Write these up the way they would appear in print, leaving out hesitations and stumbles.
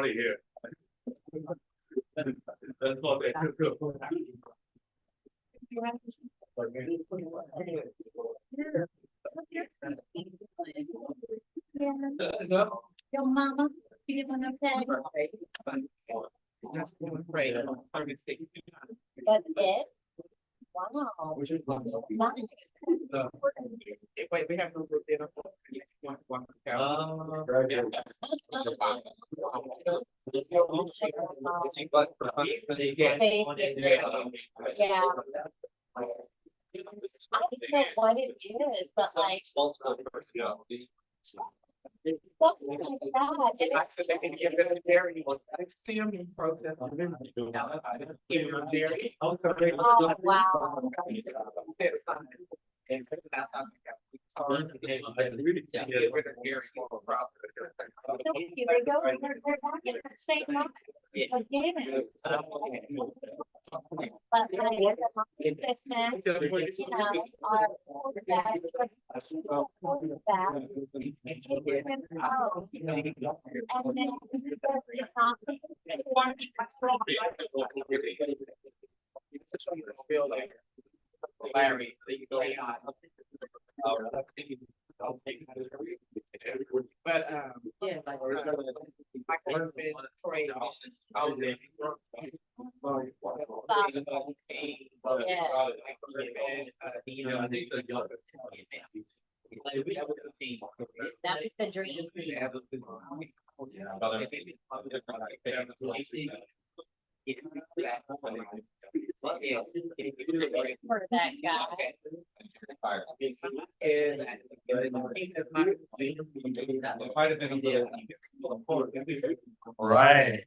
party here. That's what they no. Your mama, you didn't want to say. That's it? Wow. Wait, we have to group dinner. Yeah. I don't know what it is, but like something like that. And I said they can give us a dairy. I see them in protest. Oh, wow. And that's how they go, they're back in the same month again. But this man, you know, our quarterback, and then Larry, they play on. But yeah, like my husband prayed out there. That was the dream. For that guy. All right,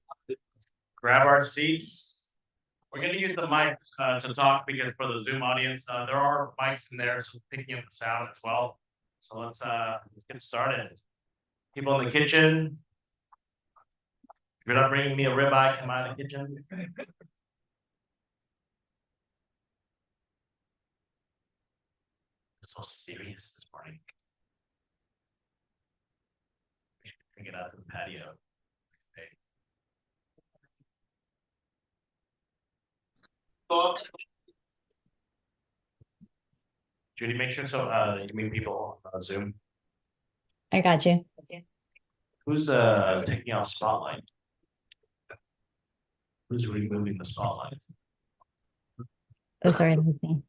grab our seats. We're going to use the mic to talk because for the Zoom audience, there are mics in there, so picking up the sound as well. So let's get started. People in the kitchen, if you're not bringing me a ribeye, come out of the kitchen. So serious this morning. Bring it out to the patio. Judy, make sure so you meet people on Zoom. I got you. Who's taking off spotlight? Who's removing the spotlight? Oh, sorry. Let me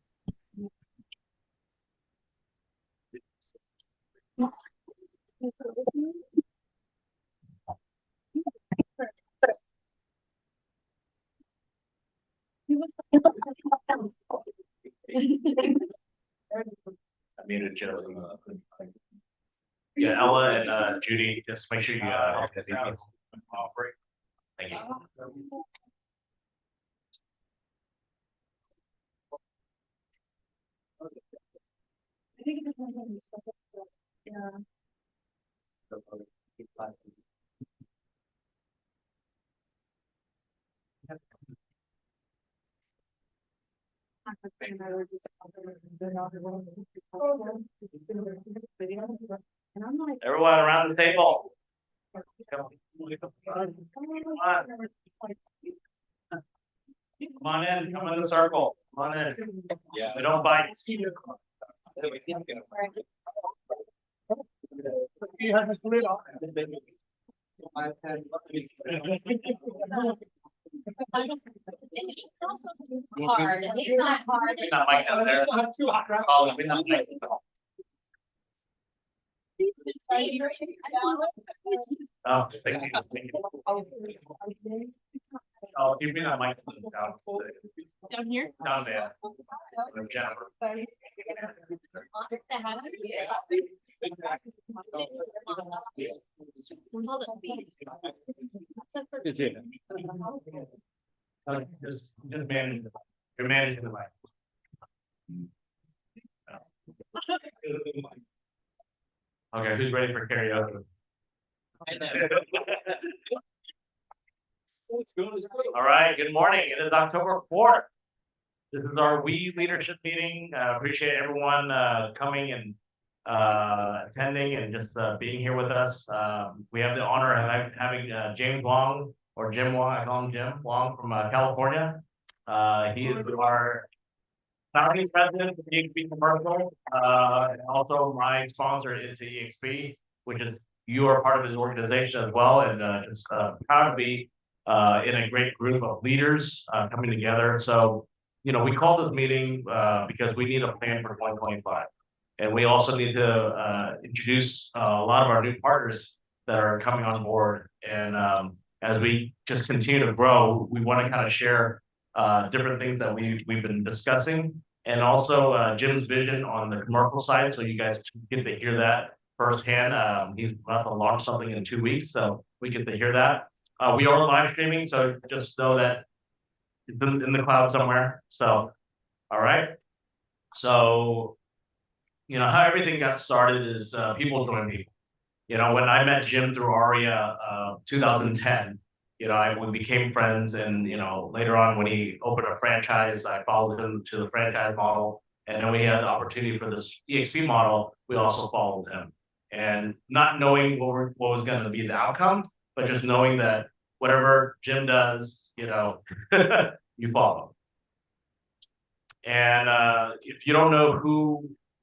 I muted Joe. Yeah, Ella and Judy, just make sure you help these people. Thank you. Everyone around the table. Come on in, come in the circle. Come on in. Yeah, we don't bite. You have a lid on. It's also hard. It's not hard. We're not like that there. Oh, we're not like that. Oh, thank you. Thank you. Oh, give me that mic Down here? down there. Jennifer. Just manage. You're managing the mic. Okay, who's ready for karaoke? All right, good morning. It is October 4th. This is our WE leadership meeting. Appreciate everyone coming and attending and just being here with us. We have the honor of having James Huang, or Jim Huang, I call him Jim Huang, from California. He is our founding president of EXP Commercial, and also my sponsor into EXP, which is you are part of his organization as well, and just proud to be in a great group of leaders coming together. So, we call this meeting because we need a plan for 2025. And we also need to introduce a lot of our new partners that are coming on board. And as we just continue to grow, we want to kind of share different things that we've been discussing, and also Jim's vision on the commercial side, so you guys get to hear that firsthand. He's about to launch something in 2 weeks, so we get to hear that. We are live streaming, so just know that it's in the cloud somewhere. So, all right. So, how everything got started is people join people. When I met Jim through Aria, 2010, we became friends, and later on when he opened a franchise, I followed him to the franchise model, and then we had the opportunity for this EXP model. We also followed him, and not knowing what was going to be the outcome, but just knowing that whatever Jim does, you follow. And if you don't know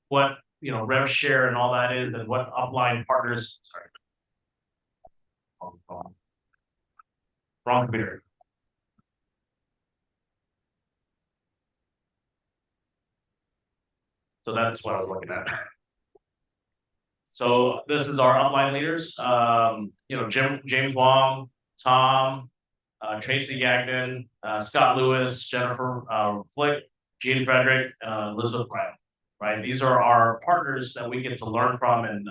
what rev share and all that is, and what upline partners, sorry, wrong computer. So that's what I was looking at. So this is our upline leaders. James Wong, Tom, Tracy Gagnon, Scott Lewis, Jennifer Flick, Gene Frederick, Elizabeth Brown. Right, these are our partners that we get to learn from and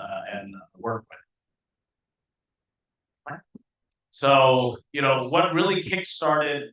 work with. So what really kickstarted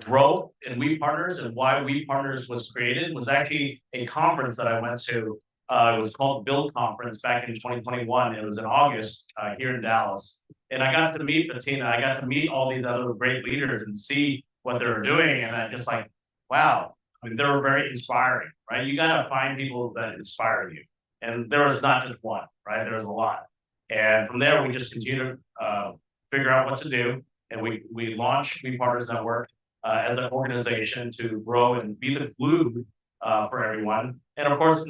growth in We Partners, and why We Partners was created, was actually a conference that I went to. It was called Build Conference back in 2021. It was in August here in Dallas, and I got to meet Bettina. I got to meet all these other great leaders and see what they were doing, and I just like, wow. I mean, they were very inspiring, right? You got to find people that inspire you. And there was not just one, right? There was a lot. And from there, we just continue to figure out what to do. And we launched We Partners Network as an organization to grow and be the glue for everyone. And of course,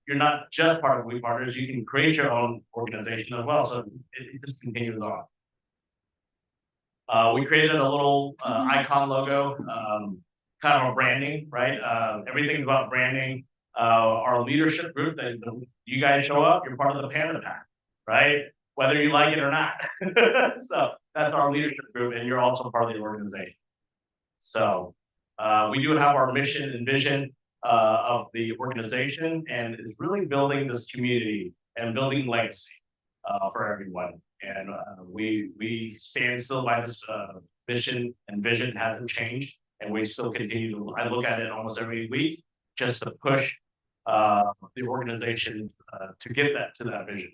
you're not just part of We Partners. You can create your own organization as well. So it just continues on. We created a little icon logo. Kind of a branding, right? Everything's about branding. Our leadership group, you guys show up, you're part of the Panda Pack, right? Whether you like it or not. So that's our leadership group, and you're also part of the organization. So we do have our mission and vision of the organization, and it's really building this community and building legacy for everyone. And we stand still by this mission and vision. Hasn't changed. And we still continue to, I look at it almost every week, just to push the organization to get to that vision.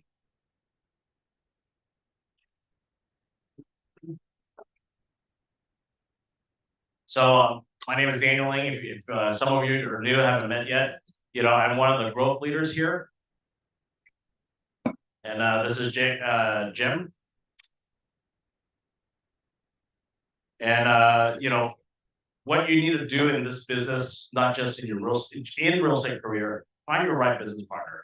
So my name is Daniel Ling. If some of you are new, haven't met yet, I'm one of the growth leaders here. And this is Jim. And what you need to do in this business, not just in your real estate career, find your right business partner.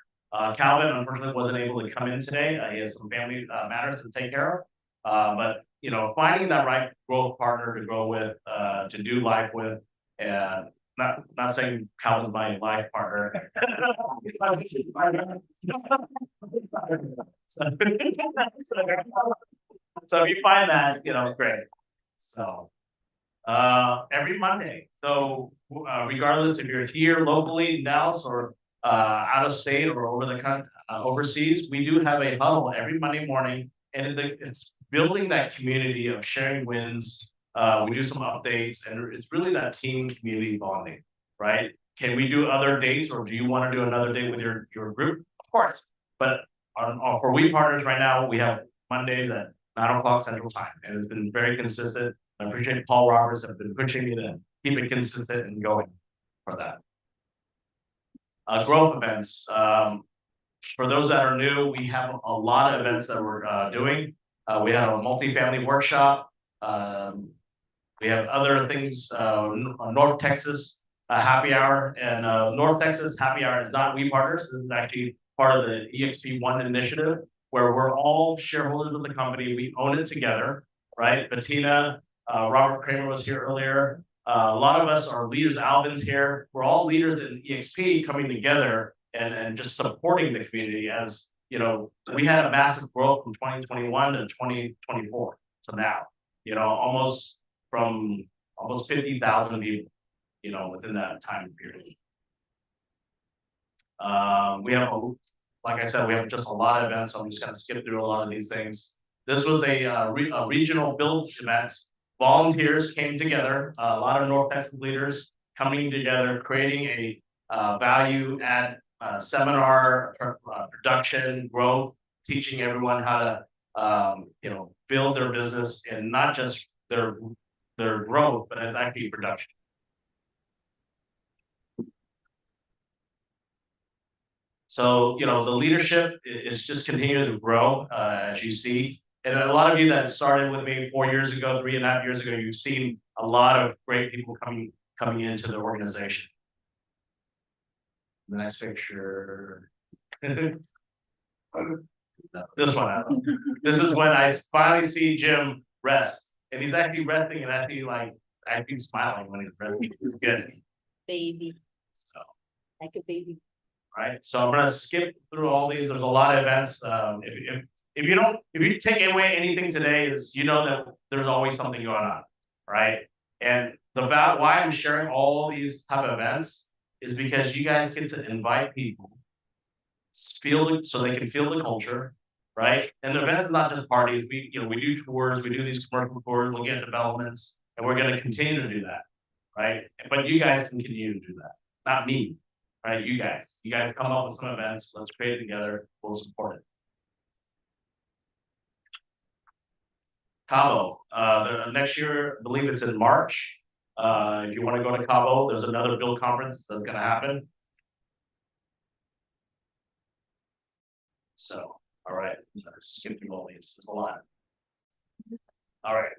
Calvin, unfortunately, wasn't able to come in today. He has some family matters to take care of. But finding that right growth partner to grow with, to do life with, and not saying Calvin's my life partner. So if you find that, great. So. Every Monday. So regardless if you're here locally in Dallas or out of state or over the country, overseas, we do have a huddle every Monday morning, and it's building that community of sharing wins. We do some updates, and it's really that team community bonding, right? Can we do other dates, or do you want to do another day with your group? Of course. But for We Partners right now, we have Mondays at 9 o'clock Central Time, and it's been very consistent. I appreciate Paul Roberts have been pushing me to keep it consistent and going for that. growth events. For those that are new, we have a lot of events that we're doing. We have a multifamily workshop. We have other things, North Texas happy hour, and North Texas happy hour is not We Partners. This is actually part of the EXP1 initiative, where we're all shareholders of the company. We own it together, right? Bettina, Robert Kramer was here earlier. A lot of us are leaders. Alvin's here. We're all leaders in EXP coming together and just supporting the community. As you know, we had a massive growth from 2021 to 2024 to now. You know, almost 50,000 people, you know, within that time period. We have, like I said, we have just a lot of events, so I'm just gonna skip through a lot of these things. This was a regional build event. Volunteers came together, a lot of North Texas leaders coming together, creating a value add seminar, production, growth, teaching everyone how to, you know, build their business and not just their growth, but as actually production. So, you know, the leadership is just continuing to grow, as you see. And a lot of you that started with me 4 years ago, 3.5 years ago, you've seen a lot of great people coming into the organization. The next picture. This one. This is when I finally see Jim rest. And he's actually resting and actually smiling when he's resting. It's good. Baby, So, like a baby. right. So I'm gonna skip through all these. There's a lot of events. If you take away anything today, is you know that there's always something going on, right? And why I'm sharing all these type of events is because you guys get to invite people, so they can feel the culture, right? And the event is not just parties. We do tours, we do these commercial tours, we'll get developments, and we're going to continue to do that, right? But you guys can continue to do that, not me, right? You guys come up with some events. Let's create it together. We'll support it. Cabo, the next year, I believe it's in March. If you want to go to Cabo, there's another build conference that's going to happen. So, all right, skip through all these. There's a lot. All right.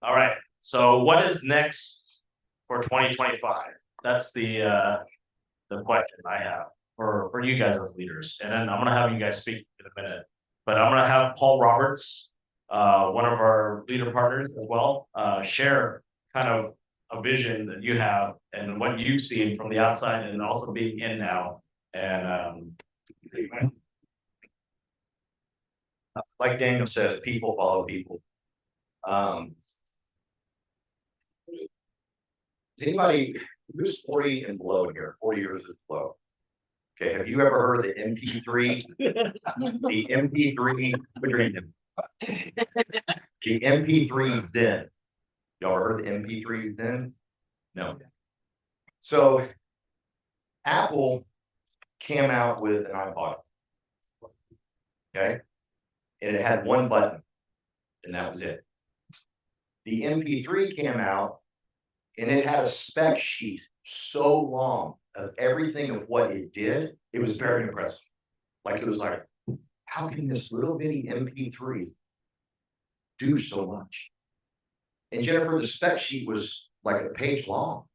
All right. So, what is next for 2025? That's the question I have for you guys as leaders. And then I'm gonna have you guys speak in a minute. But I'm gonna have Paul Roberts, one of our leader partners as well, share kind of a vision that you have and what you've seen from the outside and also being in now. And like Daniel says, people follow people. Is anybody who's 40 and below here, 40 years and below? Okay, have you ever heard of the MP3? The MP3, the MP3 Zen. Y'all heard the MP3 Zen? No. So Apple came out with an iPod. Okay. And it had one button, and that was it. The MP3 came out and it had a spec sheet so long of everything of what it did. It was very impressive. Like, it was like, how can this little bitty MP3 do so much? And Jennifer, the spec sheet was like a page long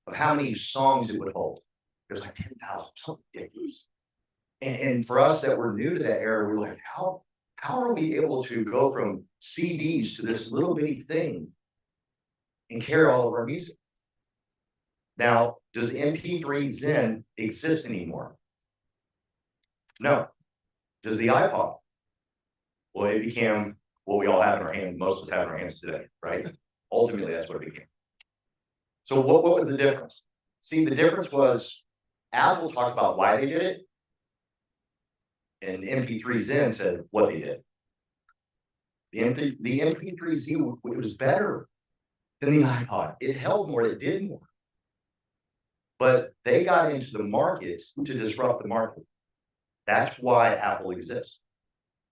of how many songs it would hold. It was like 10,000, something ridiculous. And for us that were new to that era, we're like, how are we able to go from CDs to this little bitty thing and carry all of our music? Now, does MP3 Zen exist anymore? No. Does the iPod? Well, it became what we all have in our hands, most of us have in our hands today, right? Ultimately, that's what it became. So what was the difference? See, the difference was Apple talked about why they did it, and MP3 Zen said what they did. The MP3 Z, it was better than the iPod. It held more, it did more. But they got into the market to disrupt the market. That's why Apple exists.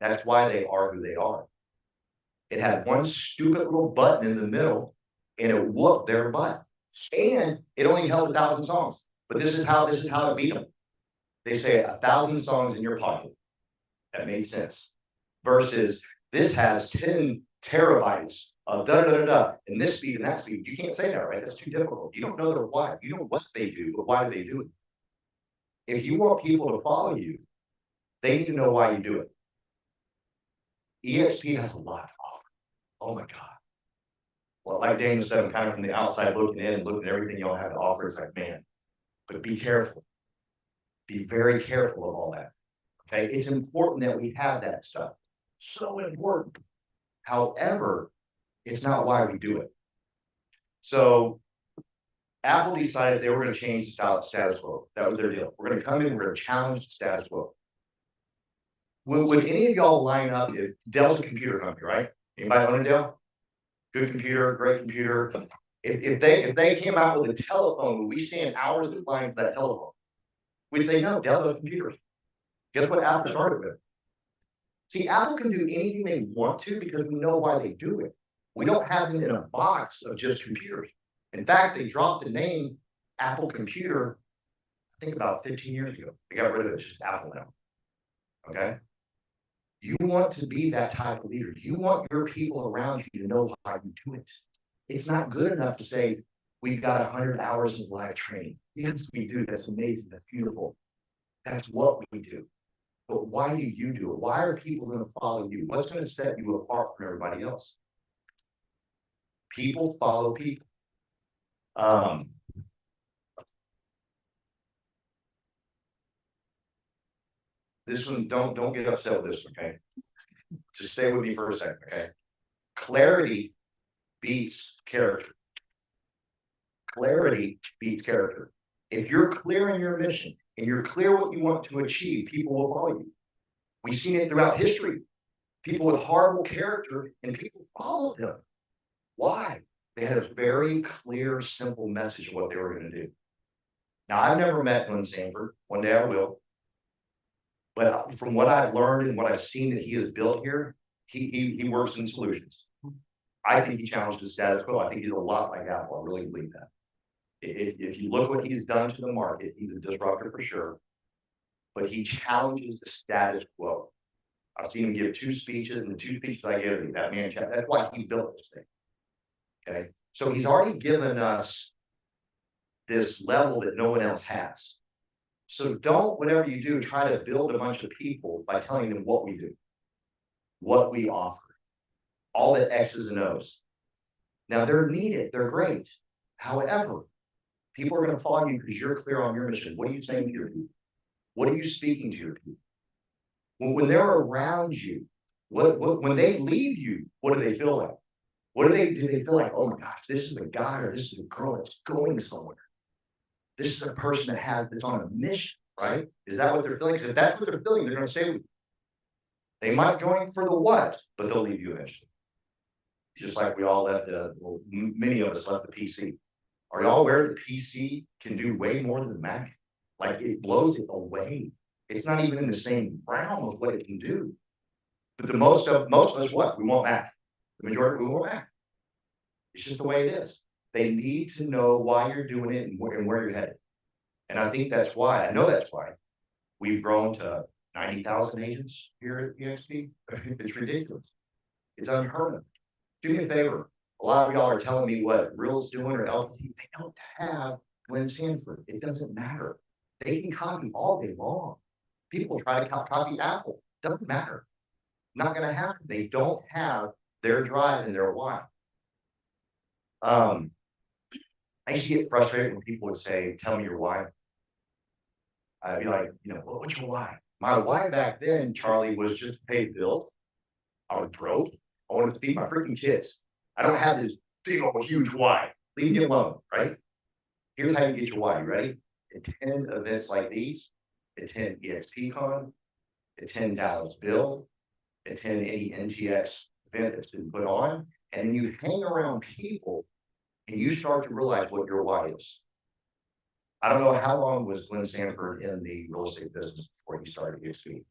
That's why they are who they are. It had one stupid little button in the middle and it whooped their butt. And it only held 1,000 songs. But this is how it beat them. They say 1,000 songs in your pocket. That made sense. Versus this has 10 terabytes of da da da da and this speed and that speed. You can't say that, right? That's too difficult. You don't know their why. You know what they do, but why do they do it? If you want people to follow you, they need to know why you do it. EXP has a lot to offer. Oh my God. Well, like Daniel said, I'm kind of from the outside looking in, looking at everything y'all have to offer. It's like, man, but be careful. Be very careful of all that. Okay. It's important that we have that stuff. So important. However, it's not why we do it. So Apple decided they were going to change the status quo. That was their deal. We're going to come in, we're going to challenge the status quo. Would any of y'all line up if Dell's a computer company, right? Anybody own a Dell? Good computer, great computer. If they came out with a telephone, would we stand hours in line for that telephone? We'd say, no, Dell does computers. Guess what Apple started with? See, Apple can do anything they want to because we know why they do it. We don't have them in a box of just computers. In fact, they dropped the name Apple Computer, I think about 15 years ago. They got rid of it, it's just Apple now. Okay? You want to be that type of leader. You want your people around you to know how you do it. It's not good enough to say, we've got 100 hours of live training. Yes, we do. That's amazing. That's beautiful. That's what we do. But why do you do it? Why are people going to follow you? What's going to set you apart from everybody else? People follow people. This one, don't get upset with this, okay? Just stay with me for a second, okay? Clarity beats character. Clarity beats character. If you're clear in your mission and you're clear what you want to achieve, people will follow you. We've seen it throughout history. People with horrible character and people followed them. Why? They had a very clear, simple message of what they were going to do. Now, I've never met Glenn Sanford. One day I will. But from what I've learned and what I've seen that he has built here, he works in solutions. I think he challenged the status quo. I think he's a lot like Apple. I really believe that. If you look what he's done to the market, he's a disruptor for sure. But he challenges the status quo. I've seen him give 2 speeches, and the 2 speeches I gave him, that man, that's why he built this thing. Okay. So he's already given us this level that no one else has. So don't, whatever you do, try to build a bunch of people by telling them what we do, what we offer, all the X's and O's. Now they're needed, they're great. However, people are going to follow you because you're clear on your mission. What are you saying to your people? What are you speaking to your people? When they're around you, when they leave you, what do they feel like? Do they feel like, oh my gosh, this is a guy or this is a girl that's going somewhere. This is a person that's on a mission, right? Is that what they're feeling? Because if that's what they're feeling, they're going to stay with you. They might join for the what, but they'll leave you eventually. Just like we all left, many of us left the PC. Are y'all aware the PC can do way more than the Mac? Like it blows it away. It's not even in the same realm of what it can do. But the most of us, what? We want Mac. The majority, we want Mac. It's just the way it is. They need to know why you're doing it and where you're headed. And I think that's why, I know that's why we've grown to 90,000 agents here at EXP. It's ridiculous. It's unheard of. Do me a favor. A lot of y'all are telling me what Real's doing or LPT. They don't have Glenn Sanford. It doesn't matter. They can copy all day long. People try to copy Apple. Doesn't matter. Not going to happen. They don't have their drive and their why. I used to get frustrated when people would say, tell me your why. I'd be like, what's your why? My why back then, Charlie, was just to pay the bills. I was broke. I wanted to feed my freaking kids. I don't have this big old huge why. Leave me alone, right? Here's how you get your why. You ready? Attend events like these. Attend EXPCon. Attend Dallas Build. Attend any NTX event that's been put on. And then you hang around people and you start to realize what your why is. I don't know how long was Glenn Sanford in the real estate business before he started EXP.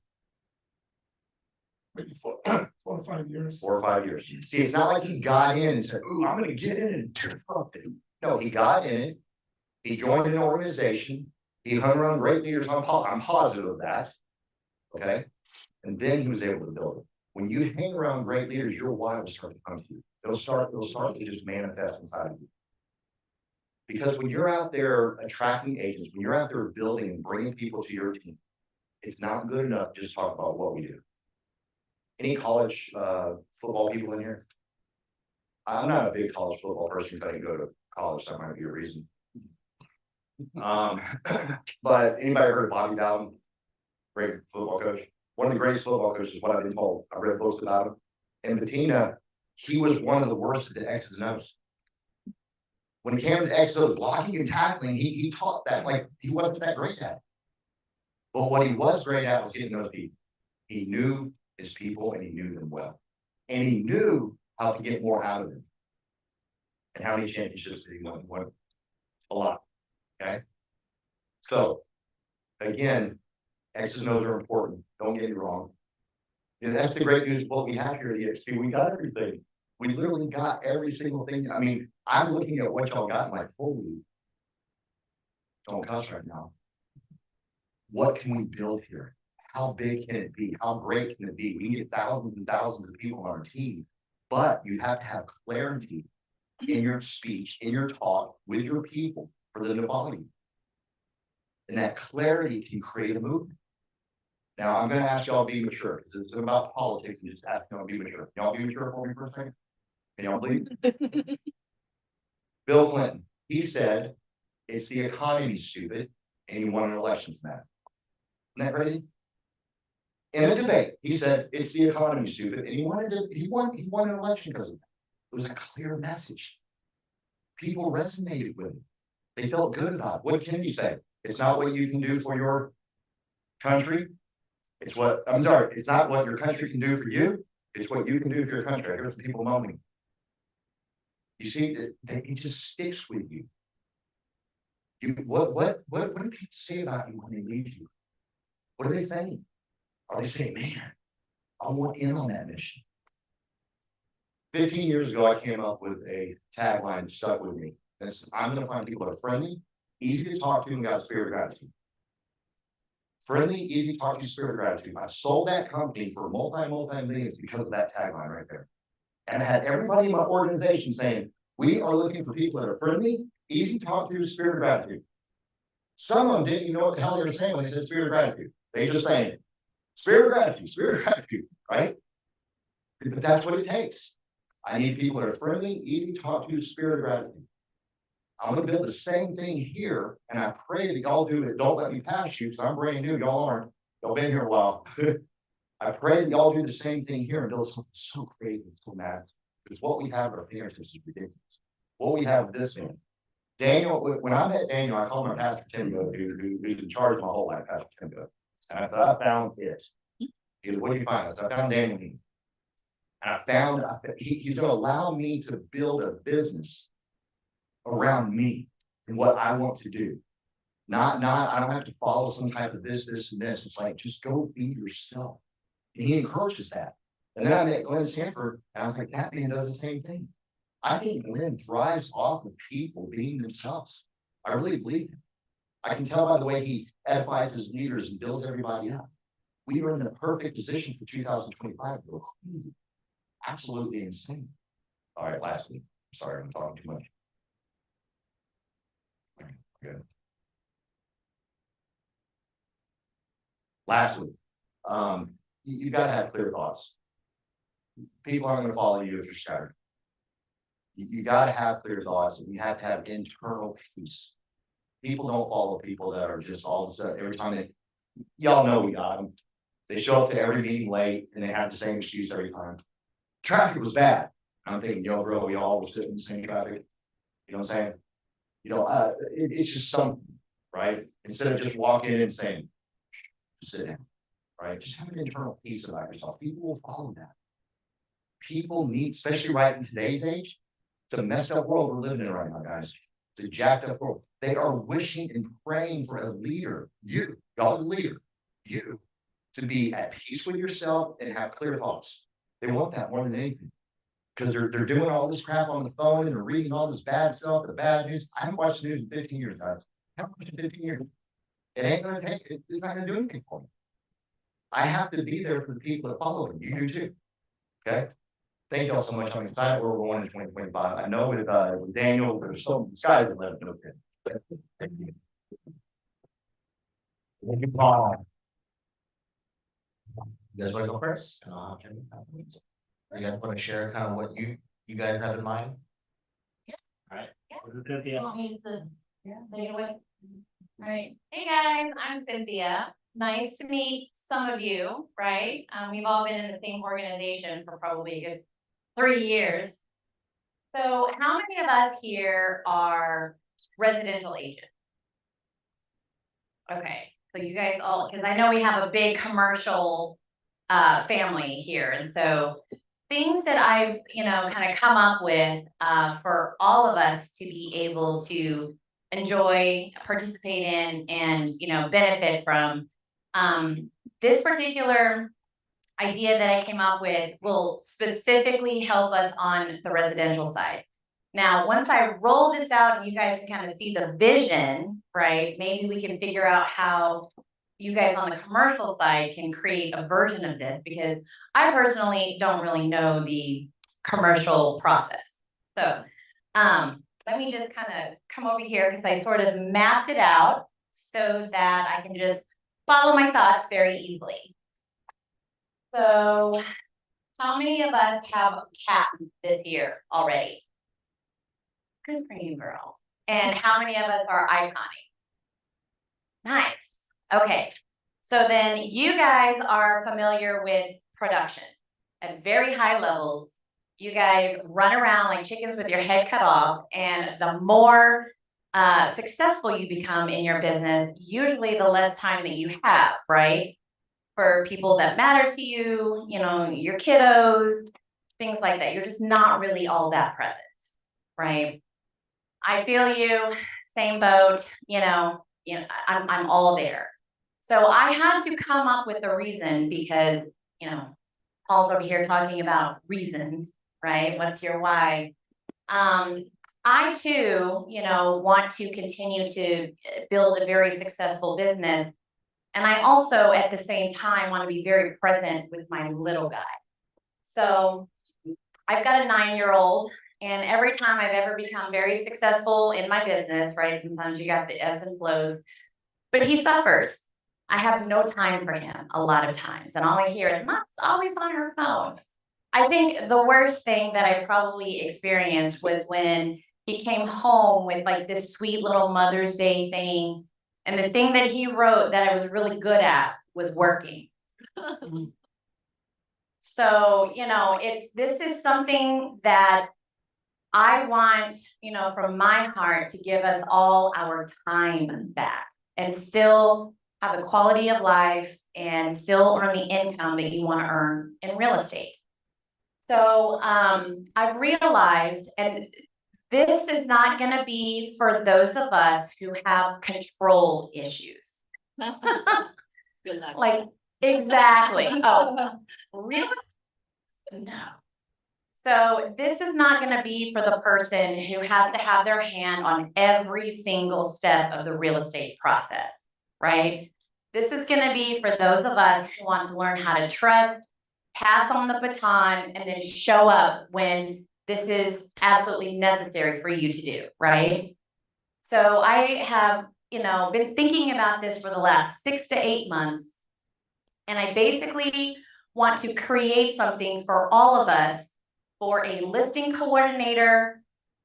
maybe 4 or 5 years. 4 or 5 years. See, it's not like he got in and said, ooh, I'm gonna get in and disrupt it. No, he got in it. He joined an organization. He hung around great leaders. I'm positive of that. Okay. And then he was able to build it. When you hang around great leaders, your why will start to come to you. It'll start to just manifest inside of you. Because when you're out there attracting agents, when you're out there building and bringing people to your team, it's not good enough to just talk about what we do. Any college football people in here? I'm not a big college football person because I didn't go to college. That might be a reason. But anybody heard of Bobby Bowden? Great football coach. One of the greatest football coaches, what I've been told. I read books about him. And Bettina, he was one of the worst at the X's and O's. When it came to X's and O's, blocking and tackling, he taught that like he wasn't that great at it. But what he was great at was getting those people. He knew his people and he knew them well. And he knew how to get more out of them. And how many championships did he win? He won a lot. Okay. So again, X's and O's are important. Don't get me wrong. And that's the great news of what we have here at EXP. We got everything. We literally got every single thing. I mean, I'm looking at what y'all got, like, holy, don't cuss right now. What can we build here? How big can it be? How great can it be? We need thousands and thousands of people on our team, but you have to have clarity in your speech, in your talk with your people for them to follow you. And that clarity can create a movement. Now, I'm going to ask y'all to be mature because it's about politics and just ask y'all to be mature. Y'all be mature for me for a second? Can y'all believe? Bill Clinton, he said, it's the economy, stupid, and he won an election from that. Isn't that crazy? In a debate, he said, it's the economy, stupid, and he won an election because of that. It was a clear message. People resonated with it. They felt good about it. What did Kennedy say? It's not what you can do for your country. It's what, I'm sorry, it's not what your country can do for you. It's what you can do for your country. I hear some people moaning. You see, it just sticks with you. What do people say about you when they leave you? What are they saying? Are they saying, man, I want in on that mission? 15 years ago, I came up with a tagline that stuck with me. This, I'm going to find people that are friendly, easy to talk to, and got a spirit of gratitude. Friendly, easy to talk to, spirit of gratitude. I sold that company for multi-millions because of that tagline right there. And I had everybody in my organization saying, we are looking for people that are friendly, easy to talk to, spirit of gratitude. Some of them didn't even know what the hell they were saying when they said spirit of gratitude. They just saying, spirit of gratitude, right? But that's what it takes. I need people that are friendly, easy to talk to, spirit of gratitude. I'm going to build the same thing here, and I pray that y'all do it. Don't let me pass you, because I'm brand new. Y'all aren't. Y'all been here a while. I pray that y'all do the same thing here and build something so creative and so mad. Because what we have at our fingertips is ridiculous. What we have with this man. Daniel, when I met Daniel, I called him Pastor Timbo, who's in charge of my whole life, Pastor Timbo. And I thought, I found it. He goes, what do you find? I said, I found Daniel. And I found he's going to allow me to build a business around me and what I want to do. Not, I don't have to follow some type of this, and this. It's like, just go be yourself. And he encourages that. And then I met Glenn Sanford, and I was like, that man does the same thing. I think Glenn thrives off of people being themselves. I really believe him. I can tell by the way he edifies his leaders and builds everybody up. We were in the perfect position for 2025. Absolutely insane. All right, lastly, sorry, I'm talking too much. All right, good. Lastly, you got to have clear thoughts. People aren't going to follow you if you're scattered. You got to have clear thoughts, and you have to have internal peace. People don't follow people that are just all of a sudden, every time y'all know we got them. They show up to every meeting late, and they have the same excuse every time. Traffic was bad. I'm thinking, yo, bro, we all were sitting in the same traffic. You know what I'm saying? You know, it's just something, right? Instead of just walking in and saying, sit down, right? Just have an internal peace about yourself. People will follow that. People need, especially right in today's age, it's a messed up world we're living in right now, guys. It's a jacked up world. They are wishing and praying for a leader. Y'all the leader. You. to be at peace with yourself and have clear thoughts. They want that more than anything. Because they're doing all this crap on the phone and they're reading all this bad stuff, the bad news. I haven't watched the news in 15 years, guys. I haven't watched it in 15 years. It ain't gonna take it, it's not gonna do anything for me. I have to be there for the people that follow me. You do too. Okay? Thank y'all so much. I'm excited where we're going in 2025. I know with Daniel, there's so many skies the limit. Okay. Thank you. Thank you, Paul. You guys want to go first? You guys want to share kind of what you guys have in mind? Yeah. All right. Yeah. Cynthia. Want me to, take it away? All right. Hey guys, I'm Cynthia. Nice to meet some of you, right? We've all been in the same organization for probably a good 3 years. So how many of us here are residential agents? Okay, so you guys all, because I know we have a big commercial family here, and so things that I've, kind of come up with for all of us to be able to enjoy, participate in, and, benefit from. This particular idea that I came up with will specifically help us on the residential side. Now, once I roll this out and you guys can kind of see the vision, right, maybe we can figure out how you guys on the commercial side can create a version of this, because I personally don't really know the commercial process. So let me just kind of come over here because I sort of mapped it out so that I can just follow my thoughts very easily. So how many of us have cats this year already? Good for you, girl. And how many of us are iconic? Nice. Okay. So then you guys are familiar with production at very high levels. You guys run around like chickens with your head cut off, and the more successful you become in your business, usually the less time that you have, right? For people that matter to you, your kiddos, things like that. You're just not really all that present, right? I feel you, same boat, I'm all there. So I had to come up with a reason because, Paul's over here talking about reasons, right? What's your why? I too, want to continue to build a very successful business. And I also, at the same time, want to be very present with my little guy. So I've got a 9-year-old, and every time I've ever become very successful in my business, right? Sometimes you got the ebbs and flows, but he suffers. I have no time for him a lot of times. And all I hear is, Mom's always on her phone. I think the worst thing that I probably experienced was when he came home with like this sweet little Mother's Day thing. And the thing that he wrote that I was really good at was working. So, this is something that I want, from my heart to give us all our time back and still have the quality of life and still earn the income that you want to earn in real estate. So I've realized, and this is not going to be for those of us who have control issues. Good luck. Like, exactly. Oh, really? No. So this is not going to be for the person who has to have their hand on every single step of the real estate process, right? This is going to be for those of us who want to learn how to trust, pass on the baton, and then show up when this is absolutely necessary for you to do, right? So I have, been thinking about this for the last 6 to 8 months, and I basically want to create something for all of us, for a listing coordinator,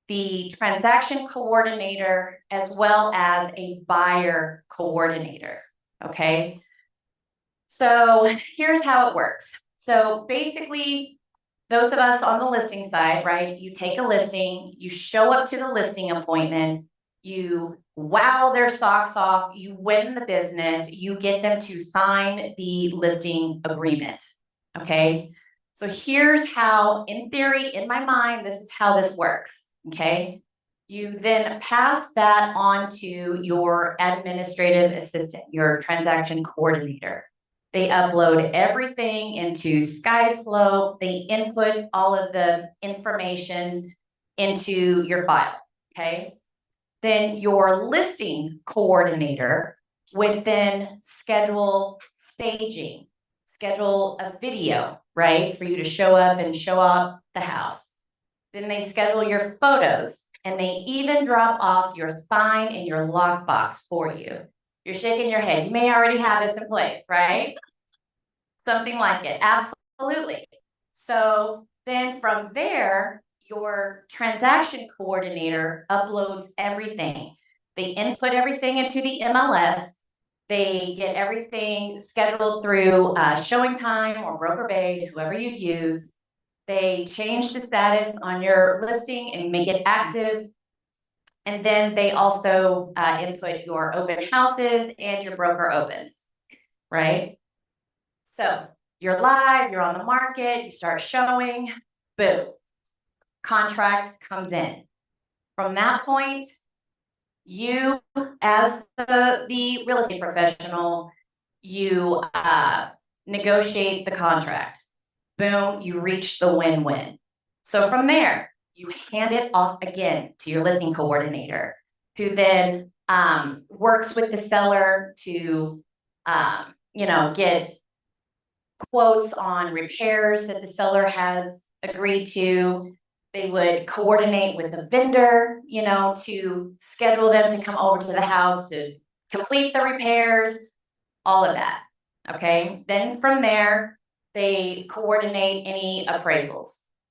the transaction coordinator, as well as a buyer coordinator, okay? So here's how it works. So basically, those of us on the listing side, right, you take a listing, you show up to the listing appointment, you wow their socks off, you win the business, you get them to sign the listing agreement, okay? So here's how, in theory, in my mind, this is how this works, okay? You then pass that on to your administrative assistant, your transaction coordinator. They upload everything into SkySlope. They input all of the information into your file, okay? Then your listing coordinator would then schedule staging, schedule a video, right? For you to show up and show off the house. Then they schedule your photos and they even drop off your sign and your lockbox for you. You're shaking your head. You may already have this in place, right? Something like it. Absolutely. So then from there, your transaction coordinator uploads everything. They input everything into the MLS. They get everything scheduled through Showing Time or Broker Bay, whoever you use. They change the status on your listing and make it active. And then they also input your open houses and your broker opens, right? So you're live, you're on the market, you start showing, boom, contract comes in. From that point, you, as the real estate professional, you negotiate the contract. Boom, you reach the win-win. So from there, you hand it off again to your listing coordinator, who then works with the seller to, get quotes on repairs that the seller has agreed to. They would coordinate with the vendor, to schedule them to come over to the house to complete the repairs, all of that. Okay, then from there, they coordinate any appraisals.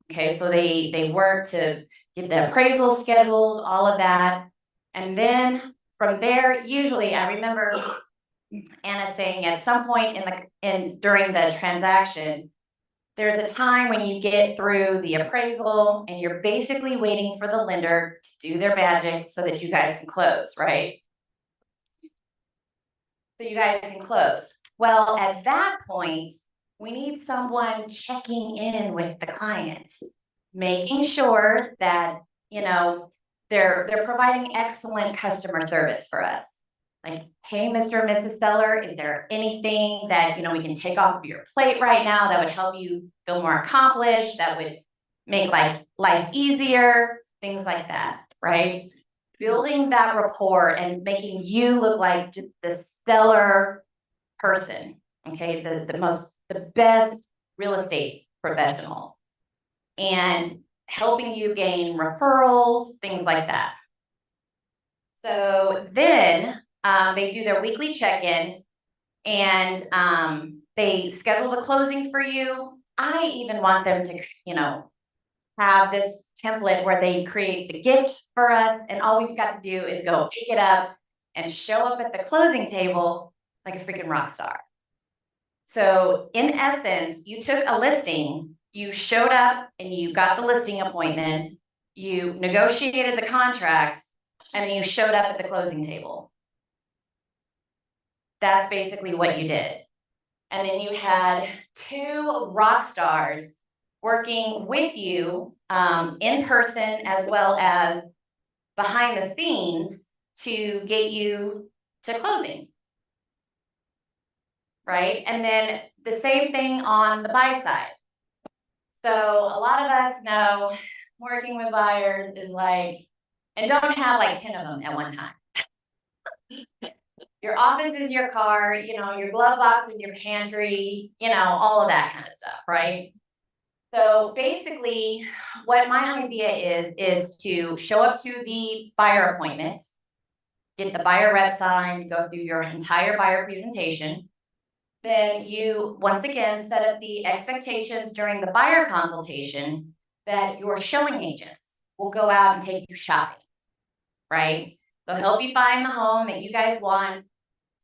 Okay, so they work to get the appraisal scheduled, all of that. And then from there, usually I remember Anna saying at some point during the transaction, there's a time when you get through the appraisal and you're basically waiting for the lender to do their magic so that you guys can close, right? So you guys can close. Well, at that point, we need someone checking in with the client, making sure that, they're providing excellent customer service for us. Like, hey, Mr. and Mrs. Seller, is there anything that, we can take off of your plate right now that would help you feel more accomplished, that would make life easier, things like that, right? Building that rapport and making you look like just the stellar person, okay, the best real estate professional, and helping you gain referrals, things like that. So then they do their weekly check-in and they schedule the closing for you. I even want them to, have this template where they create the gift for us, and all we've got to do is go pick it up and show up at the closing table like a freaking rock star. So in essence, you took a listing, you showed up and you got the listing appointment, you negotiated the contract, and you showed up at the closing table. That's basically what you did. And then you had two rock stars working with you in person as well as behind the scenes to get you to closing. Right? And then the same thing on the buy side. So a lot of us know working with buyers is and don't have 10 of them at one time. Your office is your car, your glove box is your pantry, all of that kind of stuff, right? So basically, what my idea is to show up to the buyer appointment, get the buyer rep signed, go through your entire buyer presentation. Then you, once again, set up the expectations during the buyer consultation that your showing agents will go out and take you shopping, right? They'll help you find the home that you guys want.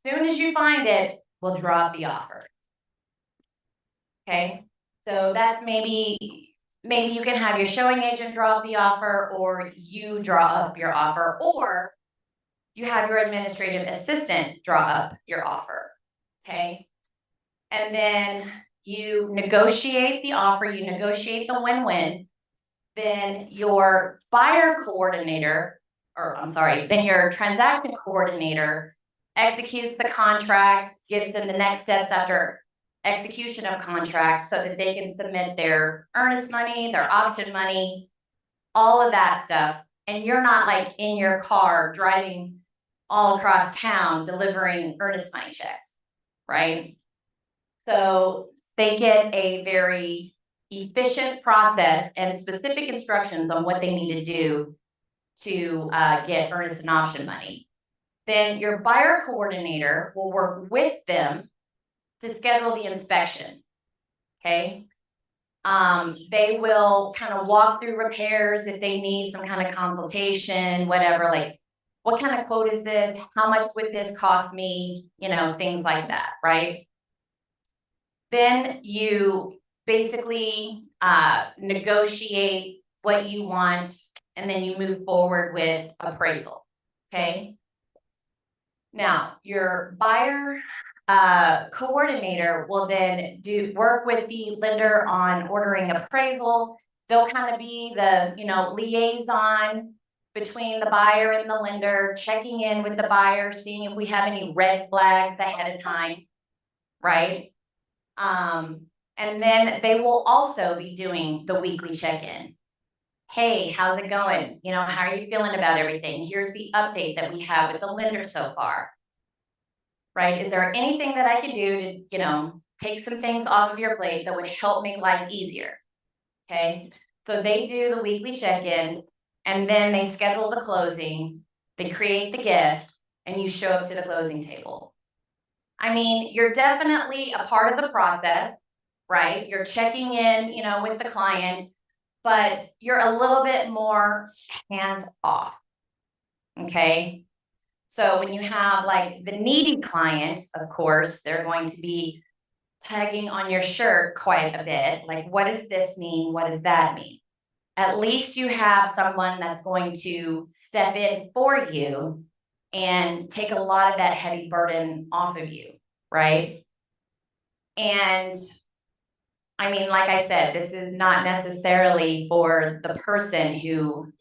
As soon as you find it, we'll draw up the offer. Okay, so that's maybe you can have your showing agent draw up the offer, or you draw up your offer, or you have your administrative assistant draw up your offer. Okay, and then you negotiate the offer, you negotiate the win-win. Then your buyer coordinator, then your transaction coordinator executes the contract, gives them the next steps after execution of contracts so that they can submit their earnest money, their option money, all of that stuff. And you're not like in your car driving all across town delivering earnest money checks, right? So they get a very efficient process and specific instructions on what they need to do to get earnest and option money. Then your buyer coordinator will work with them to schedule the inspection, okay? They will kind of walk through repairs if they need some kind of consultation, whatever, like, what kind of quote is this? How much would this cost me? You know, things like that, right? Then you basically negotiate what you want, and then you move forward with appraisal, okay? Now, your buyer coordinator will then work with the lender on ordering appraisal. They'll kind of be the, you know, liaison between the buyer and the lender, checking in with the buyer, seeing if we have any red flags ahead of time, right? And then they will also be doing the weekly check-in. Hey, how's it going? You know, how are you feeling about everything? Here's the update that we have with the lender so far. Right? Is there anything that I can do to, you know, take some things off of your plate that would help make life easier? Okay, so they do the weekly check-in, and then they schedule the closing, they create the gift, and you show up to the closing table. I mean, you're definitely a part of the process, right? You're checking in, you know, with the client, but you're a little bit more hands-off, okay? So when you have like the needy client, of course, they're going to be tagging on your shirt quite a bit. Like, what does this mean? What does that mean? At least you have someone that's going to step in for you and take a lot of that heavy burden off of you, right? And I mean, like I said, this is not necessarily for the person who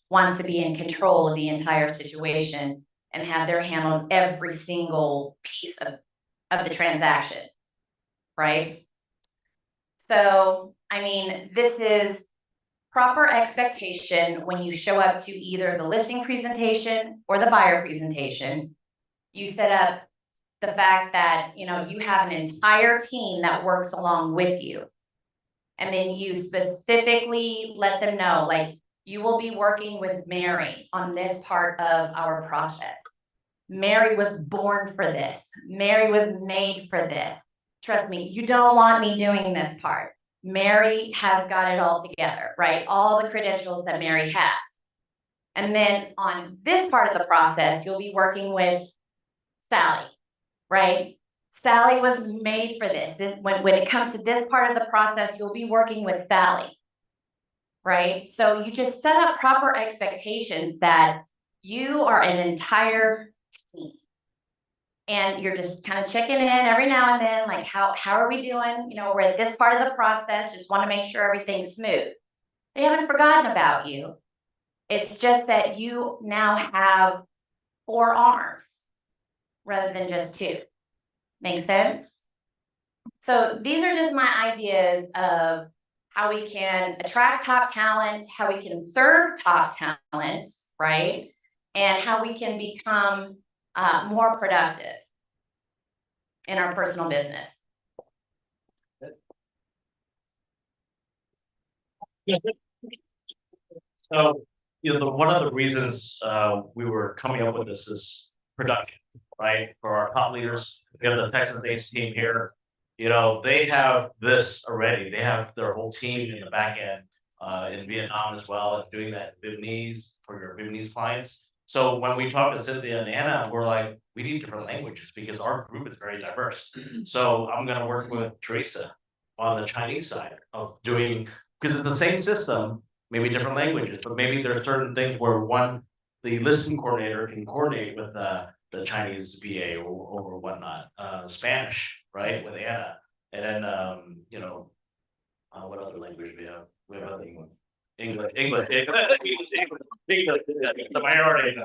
wants to be in control of the entire situation and have their hand on every single piece of the transaction, right? So, I mean, this is proper expectation when you show up to either the listing presentation or the buyer presentation. You set up the fact that, you know, you have an entire team that works along with you. And then you specifically let them know, like, you will be working with Mary on this part of our process. Mary was born for this. Mary was made for this. Trust me, you don't want me doing this part. Mary has got it all together, right? All the credentials that Mary has. And then on this part of the process, you'll be working with Sally, right? Sally was made for this. When it comes to this part of the process, you'll be working with Sally, right? So you just set up proper expectations that you are an entire team. And you're just kind of checking in every now and then, like, how are we doing? You know, we're at this part of the process, just want to make sure everything's smooth. They haven't forgotten about you. It's just that you now have 4 arms rather than just 2. Make sense? So these are just my ideas of how we can attract top talent, how we can serve top talent, right? And how we can become more productive in our personal business. So, you know, one of the reasons we were coming up with this is production, right? For our top leaders, we have the Texas Ace team here. You know, they have this already. They have their whole team in the back end in Vietnam as well, and doing that Vietnamese for your Vietnamese clients. So when we talk to Cynthia and Anna, we're like, we need different languages because our group is very diverse. So I'm going to work with Teresa on the Chinese side of doing, because it's the same system, maybe different languages, but maybe there are certain things where the listing coordinator can coordinate with the Chinese VA or whatnot, Spanish, right, with Anna. And then, you know, what other language we have? We have other English, the minority.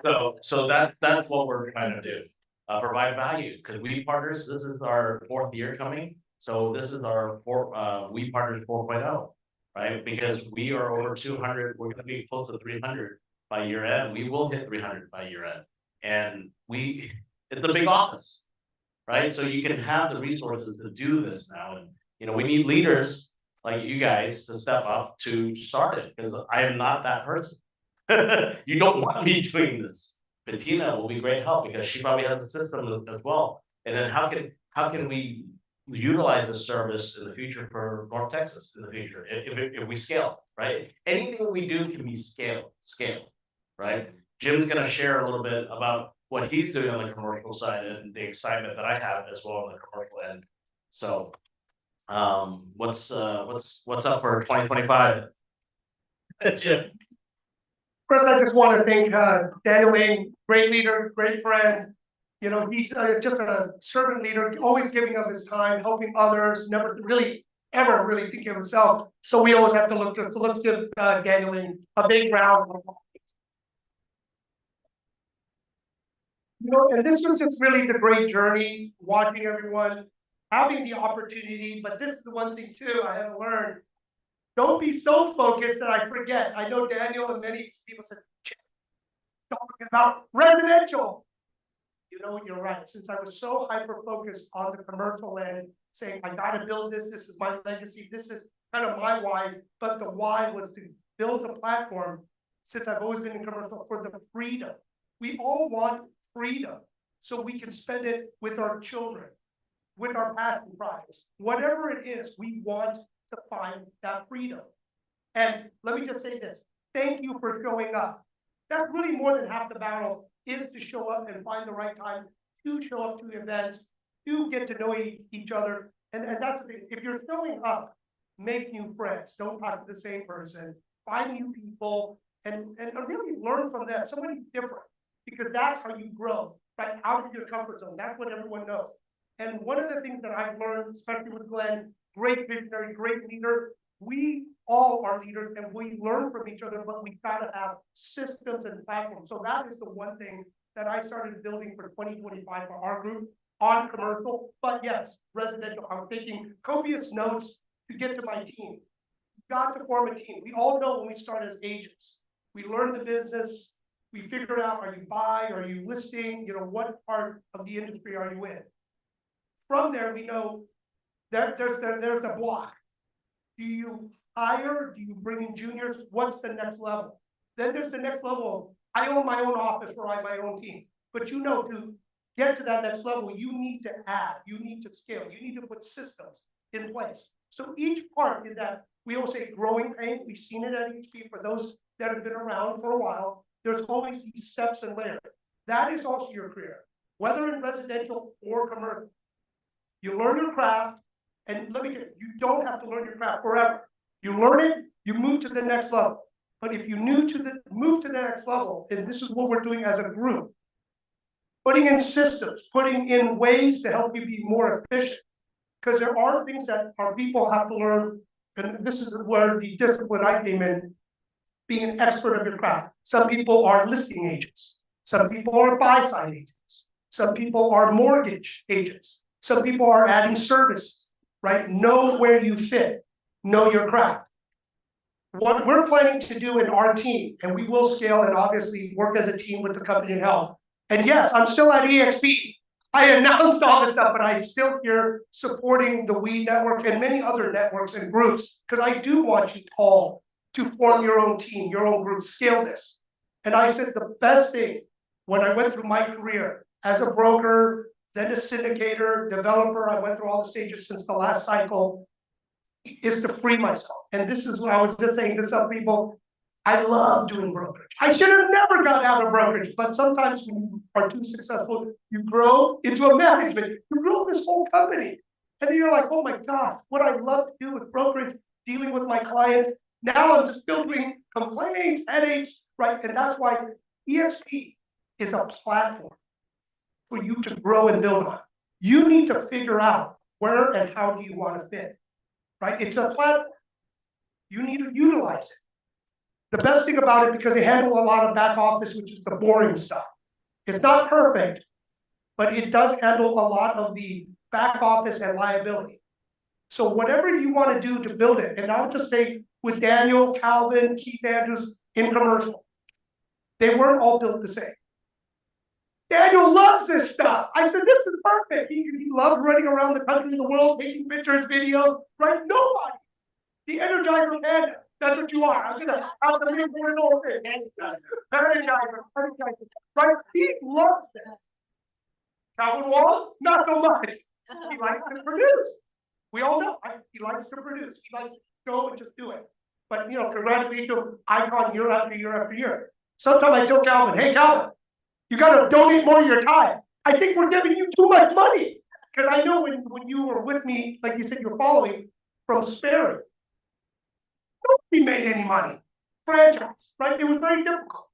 So that's what we're trying to do. provide value, because we partners, this is our 4th year coming. So this is our we partners 4.0, right? Because we are over 200, we're gonna be close to 300 by year end. We will hit 300 by year end. And it's a big office, right? So you can have the resources to do this now. And, you know, we need leaders like you guys to step up to start it, because I am not that person. You don't want me doing this. Bettina will be great help because she probably has a system as well. And then how can we utilize this service in the future for North Texas in the future if we scale, right? Anything we do can be scaled, right? Jim's gonna share a little bit about what he's doing on the commercial side and the excitement that I have as well on the commercial end. So, what's up for 2025? Jim. First, I just want to thank Daniel Lane, great leader, great friend. You know, he's just a servant leader, always giving up his time, helping others, never really, ever really thinking of himself. So we always have to look to, so let's give Daniel Lane a big round of applause. You know, and this was just really the great journey, watching everyone, having the opportunity, but this is the one thing too I had to learn. Don't be so focused that I forget. I know Daniel and many people said, talking about residential. You know, you're right. Since I was so hyper-focused on the commercial end, saying, I gotta build this, this is my legacy, this is kind of my why, but the why was to build the platform, since I've always been in commercial, for the freedom. We all want freedom, so we can spend it with our children, with our passion projects. Whatever it is, we want to find that freedom. And let me just say this, thank you for showing up. That's really more than half the battle, is to show up and find the right time to show up to events, to get to know each other. And that's the thing, if you're showing up, make new friends, don't talk to the same person, find new people, and really learn from them, somebody different, because that's how you grow, right, out of your comfort zone. That's what everyone knows. And one of the things that I've learned, especially with Glenn, great visionary, great leader, we all are leaders and we learn from each other, but we've got to have systems and platforms. So that is the one thing that I started building for 2025 for our group on commercial. But yes, residential, I'm taking copious notes to get to my team. You've got to form a team. We all know when we start as agents, we learn the business, we figure out, are you buy, are you listing, you know, what part of the industry are you in? From there, we know that there's the block. Do you hire? Do you bring in juniors? What's the next level? Then there's the next level. I own my own office or I have my own team. But you know, to get to that next level, you need to add, you need to scale, you need to put systems in place. So each part is that, we always say growing pain. We've seen it at HP for those that have been around for a while. There's always these steps and layers. That is also your career, whether in residential or commercial. You learn your craft, and let me tell you, you don't have to learn your craft forever. You learn it, you move to the next level. But if you move to the next level, and this is what we're doing as a group, putting in systems, putting in ways to help you be more efficient. Because there are things that our people have to learn, and this is where the discipline I came in, being an expert of your craft. Some people are listing agents. Some people are buy-side agents. Some people are mortgage agents. Some people are adding services, right? Know where you fit, know your craft. What we're planning to do in our team, and we will scale and obviously work as a team with the company in health. And yes, I'm still at EXP. I announced all this stuff, but I'm still here supporting the We Network and many other networks and groups, because I do want you all to form your own team, your own group, scale this. And I said the best thing when I went through my career as a broker, then a syndicator, developer, I went through all the stages since the last cycle, is to free myself. And this is what I was just saying to some people, I love doing brokerage. I should have never got out of brokerage, but sometimes when you are too successful, you grow into a management, you grow this whole company. And then you're like, oh my God, what I love to do with brokerage, dealing with my clients. Now I'm just filtering complaints, headaches, right? And that's why EXP is a platform for you to grow and build on. You need to figure out where and how do you want to fit, right? It's a platform. You need to utilize it. The best thing about it, because they handle a lot of back office, which is the boring stuff. It's not perfect, but it does handle a lot of the back office and liability. So whatever you want to do to build it, and I'll just say with Daniel, Calvin, Keith Andrews in commercial, they weren't all built the same. Daniel loves this stuff. I said, this is perfect. He loves running around the country, the world, taking pictures, videos, right? Nobody. The Energizer Panda. That's what you are. I'm gonna out the big boy over it. Energizer, right? He loves this. Calvin Wall, not so much. He likes to produce. We all know, he likes to produce. He likes to go and just do it. But you know, congratulations, icon year after year after year. Sometimes I tell Calvin, hey Calvin, you gotta donate more of your time. I think we're giving you too much money. Because I know when you were with me, like you said, you're following from Sperry. Nobody made any money. Franchise, right? It was very difficult.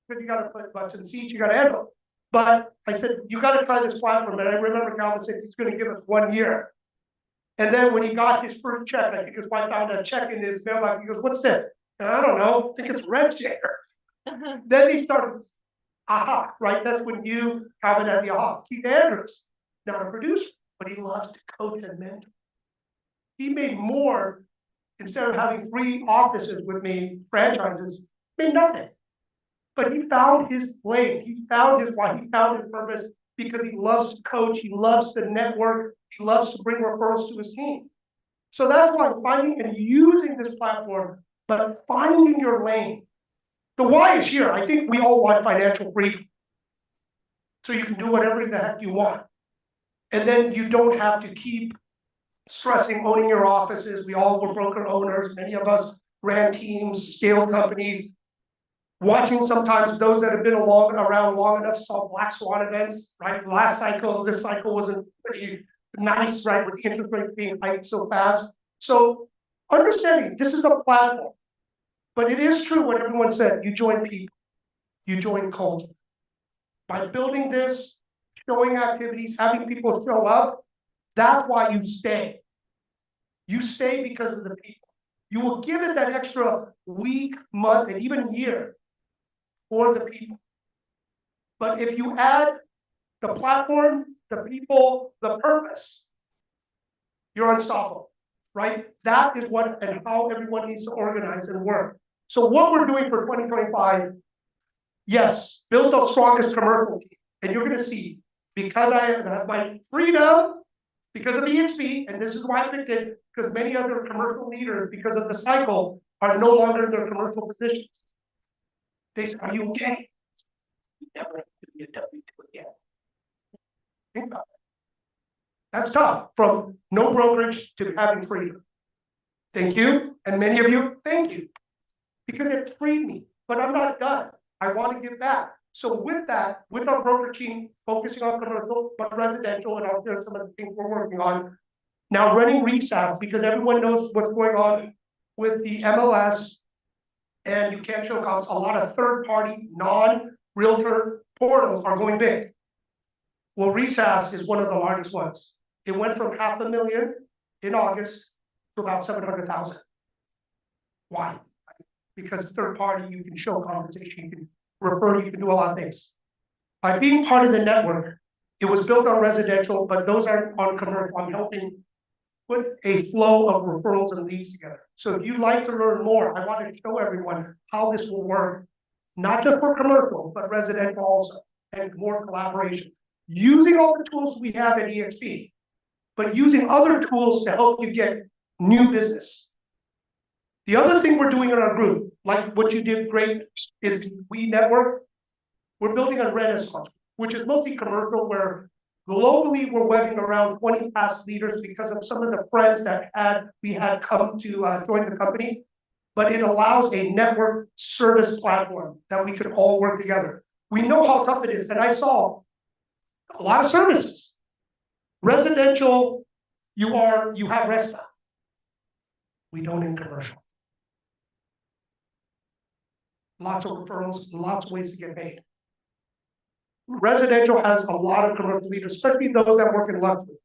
Because you gotta put butts in seats, you gotta handle. But I said, you gotta try this platform. And I remember Calvin said he's gonna give us 1 year. And then when he got his first check, I think his wife found a check in his mailbox. He goes, what's this? And I don't know, I think it's red share. Then he started, aha, right? That's when you, Calvin, had the aha. Keith Andrews, not a producer, but he loves to coach and mentor. He made more, instead of having 3 offices with me, franchises, made nothing. But he found his lane, he found his why, he found his purpose because he loves to coach, he loves to network, he loves to bring referrals to his team. So that's why finding and using this platform, but finding your lane. The why is here. I think we all want financial freedom. So you can do whatever the heck you want. And then you don't have to keep stressing owning your offices. We all were broker owners. Many of us ran teams, scaled companies. Watching sometimes those that have been around long enough saw black swan events, right? Last cycle, this cycle wasn't pretty nice, right? With the interest rate being hiked so fast. So understanding this is a platform, but it is true what everyone said. You join people, you join culture. By building this, showing activities, having people show up, that's why you stay. You stay because of the people. You will give it that extra week, month, and even year for the people. But if you add the platform, the people, the purpose, you're unstoppable, right? That is what and how everyone needs to organize and work. So what we're doing for 2025, yes, build the strongest commercial team. And you're gonna see, because I have my freedom, because of EXP, and this is why I picked it, because many other commercial leaders, because of the cycle, are no longer in their commercial positions. They say, are you okay? You never have to be a W-2 again. Think about that. That's tough, from no brokerage to having freedom. Thank you, and many of you, thank you. Because it freed me, but I'm not done. I want to give back. So with that, with our broker team, focusing on commercial, but residential, and I'll share some of the things we're working on. Now running resales, because everyone knows what's going on with the MLS, and you can't show comps. A lot of third-party, non-realtor portals are going big. Well, resales is one of the largest ones. It went from 500,000 in August to about 700,000. Why? Because third party, you can show compensation, you can refer, you can do a lot of things. By being part of the network, it was built on residential, but those aren't on commercial. I'm helping put a flow of referrals and leads together. So if you'd like to learn more, I want to show everyone how this will work, not just for commercial, but residential also, and more collaboration. Using all the tools we have at EXP, but using other tools to help you get new business. The other thing we're doing in our group, like what you did great, is we network. We're building a renaissance, which is mostly commercial, where globally we're webbing around 20 past leaders because of some of the friends that we had come to join the company. But it allows a network service platform that we could all work together. We know how tough it is, and I saw a lot of services. Residential, you have RESPA. We don't in commercial. Lots of referrals, lots of ways to get paid. Residential has a lot of commercial leaders, especially those that work in luxury.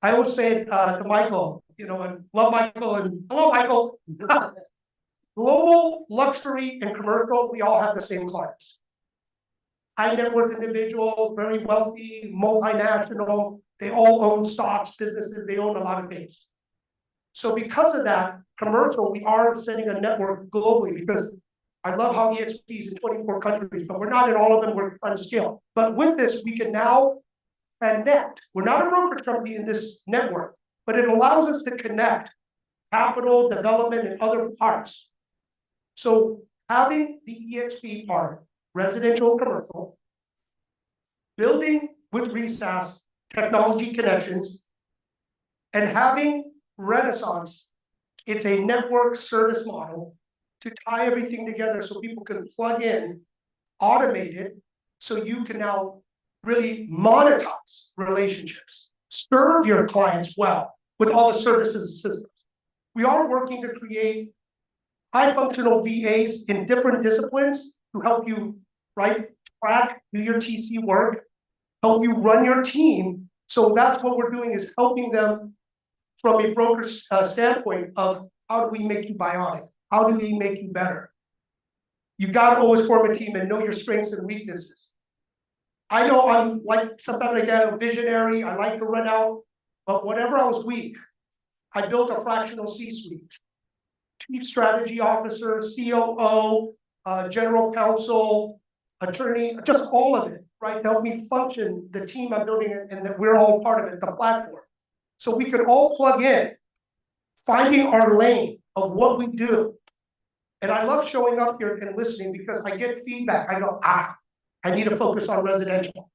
I always say to Michael, you know, and love Michael and hello, Michael. Global, luxury, and commercial, we all have the same clients. high net worth individuals, very wealthy, multinational, they all own stocks, businesses, they own a lot of things. So because of that, commercial, we are setting a network globally because I love how EXP is in 24 countries, but we're not in all of them, we're trying to scale. But with this, we can now connect. We're not a brokerage company in this network, but it allows us to connect capital, development, and other parts. So having the EXP part, residential, commercial, building with RESAS technology connections, and having Renaissance, it's a network service model to tie everything together so people can plug in, automate it, so you can now really monetize relationships, serve your clients well with all the services and systems. We are working to create high functional VAs in different disciplines to help you, right, track, do your TC work, help you run your team. So that's what we're doing, is helping them from a broker's standpoint of how do we make you bionic? How do we make you better? You gotta always form a team and know your strengths and weaknesses. I know I'm like, sometimes I get a visionary, I like to run out, but whenever I was weak, I built a fractional C-suite. Chief strategy officer, COO, general counsel, attorney, just all of it, right? To help me function, the team I'm building, and that we're all part of it, the platform. So we can all plug in, finding our lane of what we do. And I love showing up here and listening because I get feedback. I go, I need to focus on residential.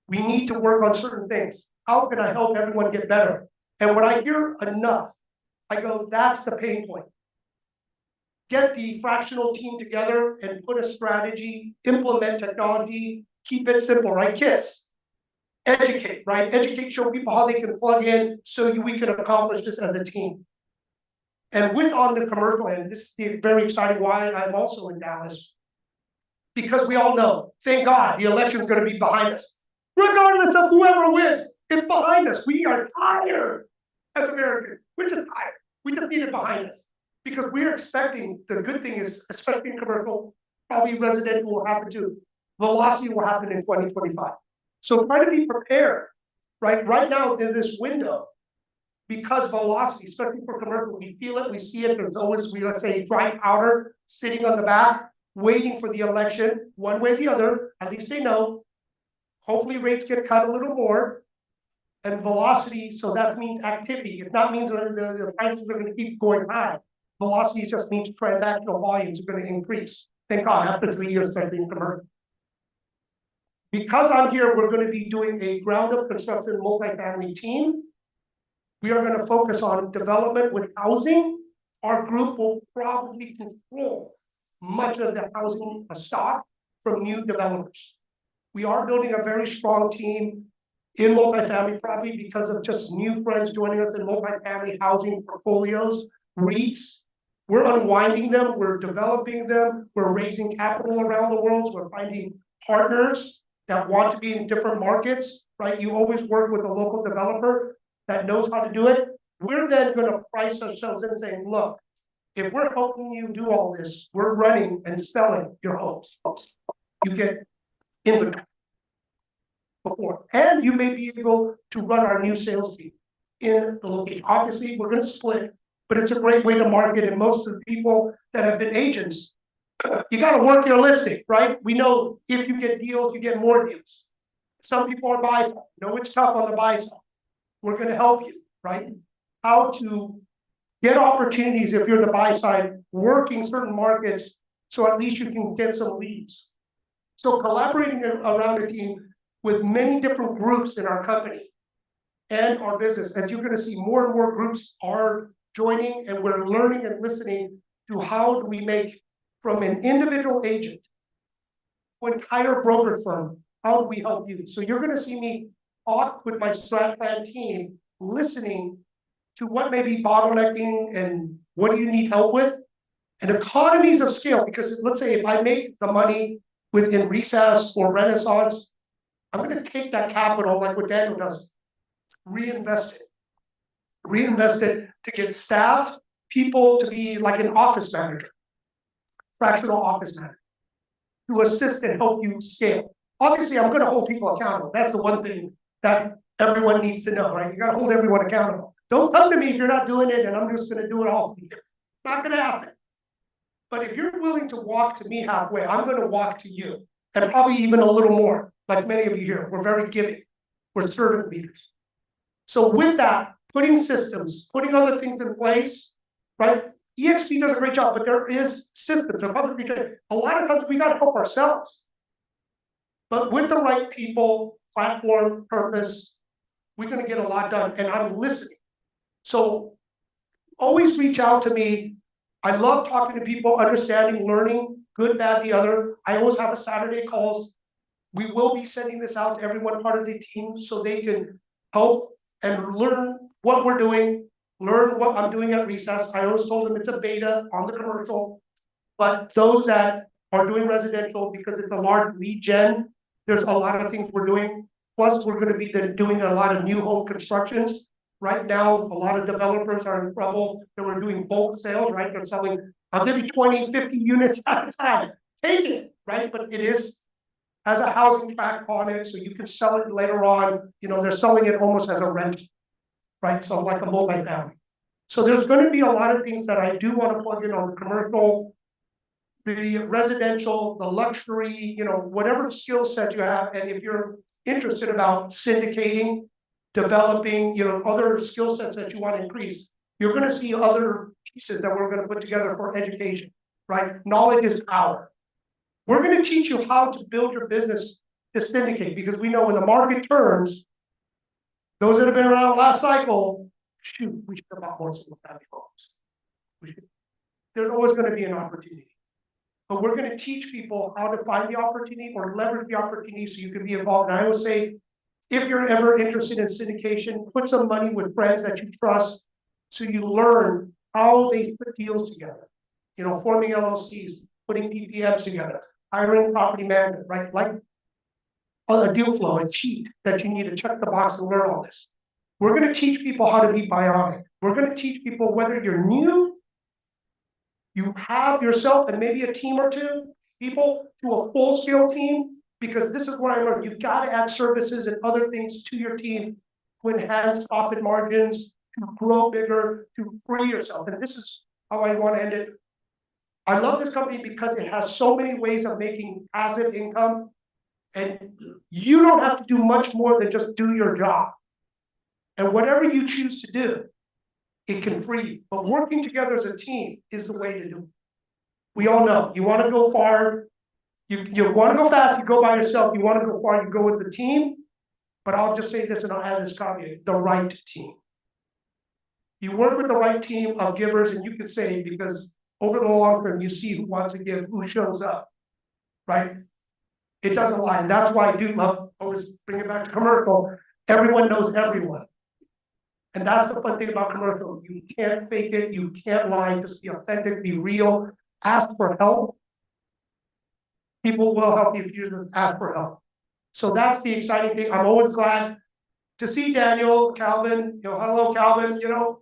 We need to work on certain things. How can I help everyone get better? And when I hear enough, I go, that's the pain point. Get the fractional team together and put a strategy, implement technology, keep it simple, right? KISS. Educate, right? Educate, show people how they can plug in so we can accomplish this as a team. And with on the commercial end, this is the very exciting why I'm also in Dallas. Because we all know, thank God, the election is going to be behind us. Regardless of whoever wins, it's behind us. We are tired as Americans. We're just tired. We just need it behind us. Because we're expecting, the good thing is, especially in commercial, probably residential will happen too. Velocity will happen in 2025. So try to be prepared, right? Right now in this window, because velocity, especially for commercial, we feel it, we see it. There's always, we let's say, dry powder sitting on the back, waiting for the election, one way or the other. At least they know. Hopefully rates get cut a little more, and velocity. So that means activity. If that means that the prices are going to keep going high, velocity just means transactional volumes are going to increase. Thank God, after 3 years starting in commercial. Because I'm here, we're going to be doing a ground-up construction multifamily team. We are going to focus on development with housing. Our group will probably control much of the housing stock from new developers. We are building a very strong team in multifamily, probably because of just new friends joining us in multifamily housing portfolios, REITs. We're unwinding them, we're developing them, we're raising capital around the world, so we're finding partners that want to be in different markets, right? You always work with a local developer that knows how to do it. We're then going to price ourselves in saying, look, if we're helping you do all this, we're running and selling your homes. You get inventory before, and you may be able to run our new sales team in the location. Obviously, we're going to split, but it's a great way to market. And most of the people that have been agents, you got to work your listing, right? We know if you get deals, you get more deals. Some people are buy side. No, it's tough on the buy side. We're going to help you, right? How to get opportunities if you're the buy side, working certain markets, so at least you can get some leads. So collaborating around a team with many different groups in our company and our business, as you're going to see more and more groups are joining, and we're learning and listening to how do we make from an individual agent to an entire broker firm, how do we help you? So you're going to see me talk with my strat plan team, listening to what may be bottlenecking and what do you need help with, and economies of scale. Because let's say if I make the money within RESAS or Renaissance, I'm going to take that capital like what Daniel does, reinvest it to get staff, people to be like an office manager, fractional office manager, to assist and help you scale. obviously, I'm gonna hold people accountable. That's the one thing that everyone needs to know, right? You gotta hold everyone accountable. Don't come to me if you're not doing it and I'm just gonna do it all for you. Not gonna happen. But if you're willing to walk to me halfway, I'm gonna walk to you. And probably even a little more, like many of you here. We're very giving. We're servant leaders. So with that, putting systems, putting other things in place, right? EXP does a great job, but there is systems. They're publicly traded. A lot of times we gotta help ourselves. But with the right people, platform, purpose, we're gonna get a lot done, and I'm listening. So always reach out to me. I love talking to people, understanding, learning, good, bad, the other. I always have a Saturday calls. We will be sending this out to everyone part of the team so they can help and learn what we're doing, learn what I'm doing at recess. I always told them it's a beta on the commercial. But those that are doing residential, because it's a large lead gen, there's a lot of things we're doing. Plus, we're gonna be doing a lot of new home constructions. Right now, a lot of developers are in trouble, and we're doing bulk sales, right? They're selling, I'll give you 20, 50 units at a time. Take it, right? But it is has a housing track on it, so you can sell it later on. You know, they're selling it almost as a rent, right? So like a multifamily. So there's gonna be a lot of things that I do wanna plug in on the commercial, the residential, the luxury, you know, whatever skill set you have, and if you're interested about syndicating, developing, you know, other skill sets that you want to increase, you're gonna see other pieces that we're gonna put together for education, right? Knowledge is power. We're gonna teach you how to build your business to syndicate, because we know when the market turns, those that have been around last cycle, shoot, we should have bought more single family homes. There's always gonna be an opportunity. But we're gonna teach people how to find the opportunity or leverage the opportunity so you can be involved. And I will say, if you're ever interested in syndication, put some money with friends that you trust, so you learn how they put deals together. You know, forming LLCs, putting PPMs together, hiring property management, right? Like a deal flow, a cheat that you need to check the box and learn all this. We're gonna teach people how to be bionic. We're gonna teach people whether you're new, you have yourself and maybe a team or two people to a full scale team, because this is what I learned. You've got to add services and other things to your team to enhance profit margins, to grow bigger, to free yourself. And this is how I want to end it. I love this company because it has so many ways of making passive income, and you don't have to do much more than just do your job. And whatever you choose to do, it can free you. But working together as a team is the way to do it. We all know, you want to go far, you want to go fast, you go by yourself. You want to go far, you go with the team. But I'll just say this and I'll add this caveat: the right team. You work with the right team of givers, and you can say, because over the long term, you see who wants to give, who shows up, right? It doesn't lie. And that's why I do love, always bring it back to commercial. Everyone knows everyone. And that's the fun thing about commercial. You can't fake it, you can't lie, just be authentic, be real, ask for help. People will help you if you just ask for help. So that's the exciting thing. I'm always glad to see Daniel, Calvin, you know, hello, Calvin, you know,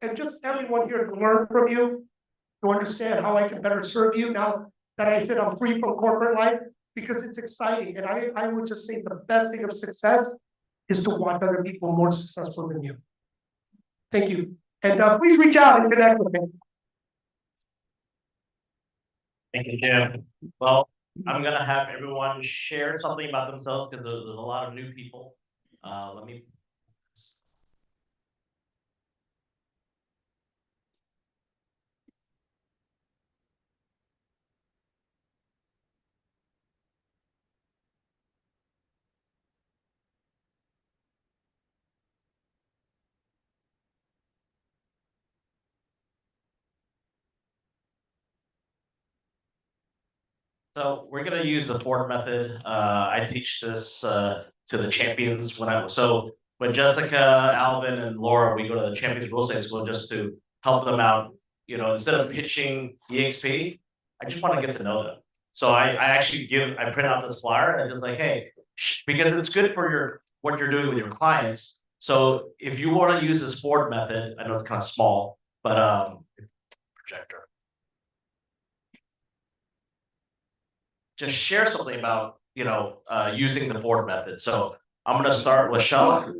and just everyone here to learn from you, to understand how I can better serve you now that I said I'm free from corporate life, because it's exciting. And I would just say the best thing of success is to watch other people more successful than you. Thank you. And please reach out and connect with me. Thank you, Jim. Well, I'm gonna have everyone share something about themselves because there's a lot of new people. Let me. So we're gonna use the Ford method. I teach this to the champions when Jessica, Alvin, and Laura, we go to the Champions Real Estate School just to help them out. You know, instead of pitching EXP, I just want to get to know them. So I actually I print out this flyer and I'm just like, hey, because it's good for what you're doing with your clients. So if you want to use this Ford method, I know it's kind of small, but projector. Just share something about using the board method. So I'm gonna start with Shella.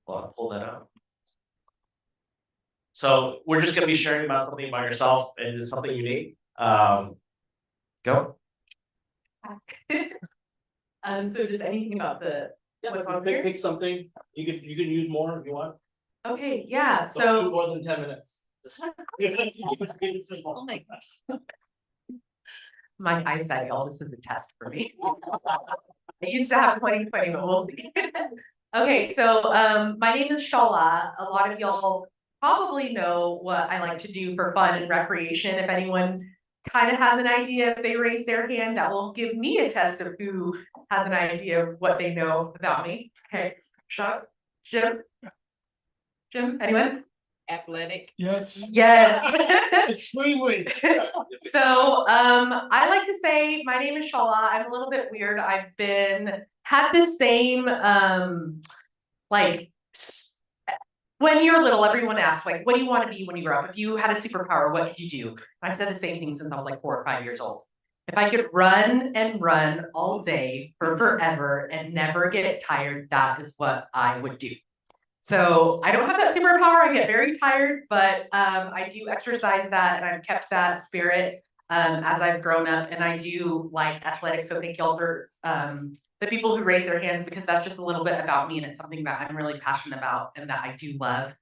Hold on, pull that out. So we're just gonna be sharing about something about yourself and it's something unique. Go. So just anything about the, Yeah, what's on pick, here? pick something, you can use more if you want. Okay, yeah, Don't do so, more than 10 minutes. It's simple. Oh my gosh. My eyesight, y'all, this is a test for me. I used to have 20/20, but we'll see. Okay, so, my name is Shola. A lot of y'all probably know what I like to do for fun and recreation. If anyone kind of has an idea, if they raise their hand, that will give me a test of who has an idea of what they know about me. Okay, Shot, Jim? Anyone? Athletic. Yes. Yes. Extremely. So, I like to say my name is Shola. I'm a little bit weird. I've had the same, like, when you're little, everyone asks, like, what do you want to be when you grow up? If you had a superpower, what could you do? I've said the same thing since I was like 4 or 5 years old. If I could run and run all day for forever and never get tired, that is what I would do. So I don't have that superpower. I get very tired, but I do exercise that and I've kept that spirit as I've grown up, and I do like athletics. So thank y'all for the people who raise their hands, because that's just a little bit about me and it's something that I'm really passionate about and that I do love.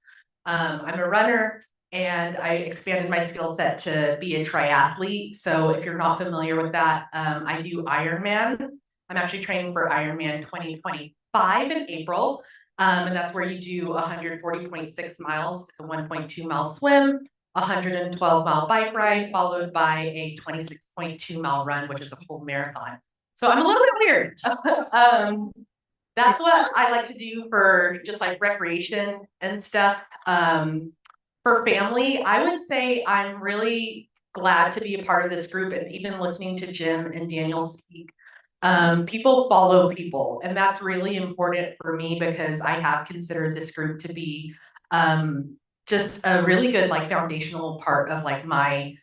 I'm a runner and I expanded my skill set to be a triathlete. So if you're not familiar with that, I do Ironman. I'm actually training for Ironman 2025 in April. And that's where you do 140.6 miles. It's a 1.2 mile swim, 112-mile bike ride, followed by a 26.2 mile run, which is a full marathon. So I'm a little bit weird. That's what I like to do for just like recreation and stuff. For family, I would say I'm really glad to be a part of this group, and even listening to Jim and Daniel speak. People follow people, and that's really important for me because I have considered this group to be just a really good like foundational part of like my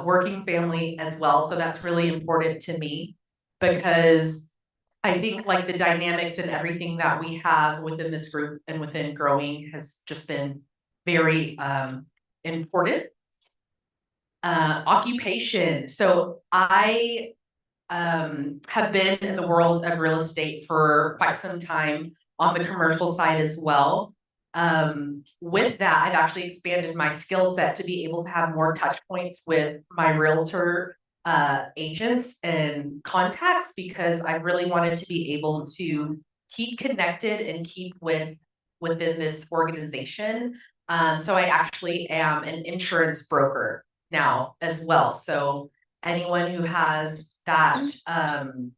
working family as well. So that's really important to me because I think like the dynamics and everything that we have within this group and within growing has just been very important. Occupation. So I have been in the world of real estate for quite some time on the commercial side as well. With that, I've actually expanded my skill set to be able to have more touch points with my realtor agents and contacts, because I really wanted to be able to keep connected and keep within this organization. So I actually am an insurance broker now as well. So anyone who has that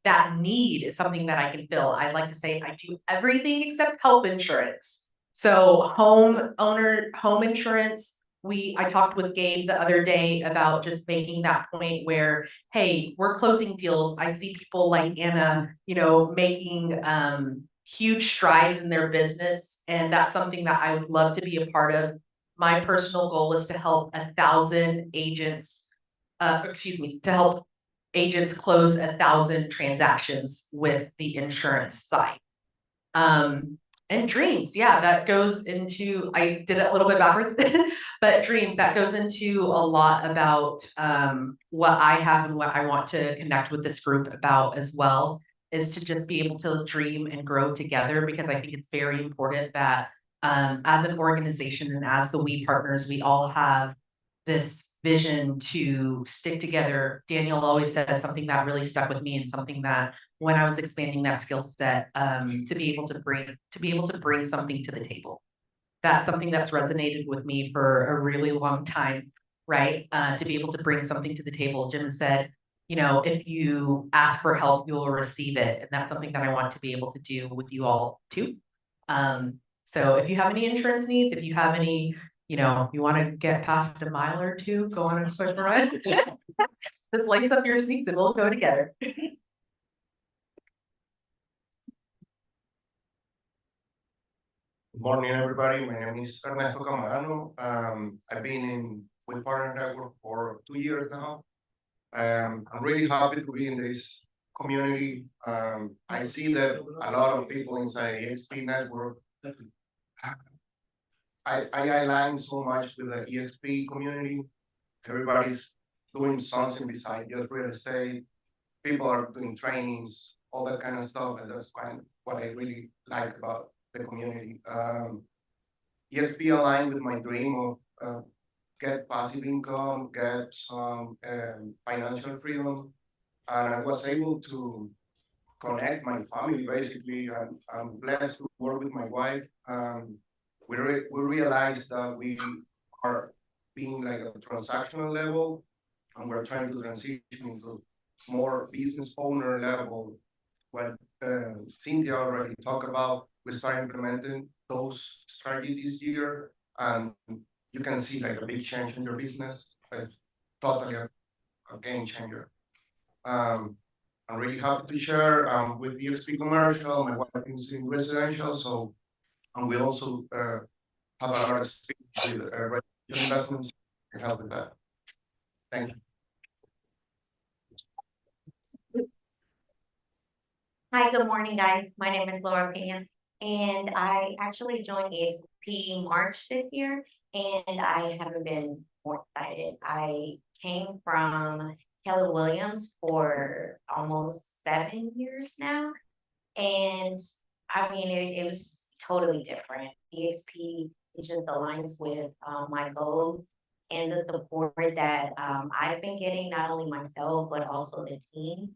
that need is something that I can fill. I like to say I do everything except health insurance. So home insurance. I talked with Gabe the other day about just making that point where, hey, we're closing deals. I see people like Anna, making huge strides in their business, and that's something that I would love to be a part of. My personal goal is to help 1,000 agents. To help agents close 1,000 transactions with the insurance side. And dreams, yeah, that goes into, I did it a little bit backwards, but dreams, that goes into a lot about what I have and what I want to connect with this group about as well, is to just be able to dream and grow together, because I think it's very important that as an organization and as the We Partners, we all have this vision to stick together. Daniel always says something that really stuck with me, and something that when I was expanding that skill set, to be able to bring something to the table. That's something that's resonated with me for a really long time, right? To be able to bring something to the table. Jim said, if you ask for help, you will receive it. And that's something that I want to be able to do with you all too. So if you have any insurance needs, if you have any, you want to get past a mile or two, go on a quick run. Just lace up your sneaks and we'll go together. Good morning, everybody. My name is Ernesto Camarano. I've been with Partner Network for 2 years now. I'm really happy to be in this community. I see that a lot of people inside EXP network. I align so much with the EXP community. Everybody's doing something beside just real estate. People are doing trainings, all that kind of stuff, and that's what I really like about the community. EXP aligned with my dream of get passive income, get some financial freedom, and I was able to connect my family. Basically, I'm blessed to work with my wife. We realized that we are being like a transactional level, and we're trying to transition into more business owner level. What Cynthia already talked about, we start implementing those strategies this year, and you can see like a big change in your business, like totally a game changer. I'm really happy to share with EXP commercial. My wife is in residential, so and we also have a lot of experience with residential investments and help with that. Thank you. Hi, good morning, guys. My name is Laura Pena, and I actually joined EXP March this year, and I haven't been more excited. I came from Keller Williams for almost 7 years now, and I mean, it was totally different. EXP, it just aligns with my goals and the support that I've been getting, not only myself, but also the team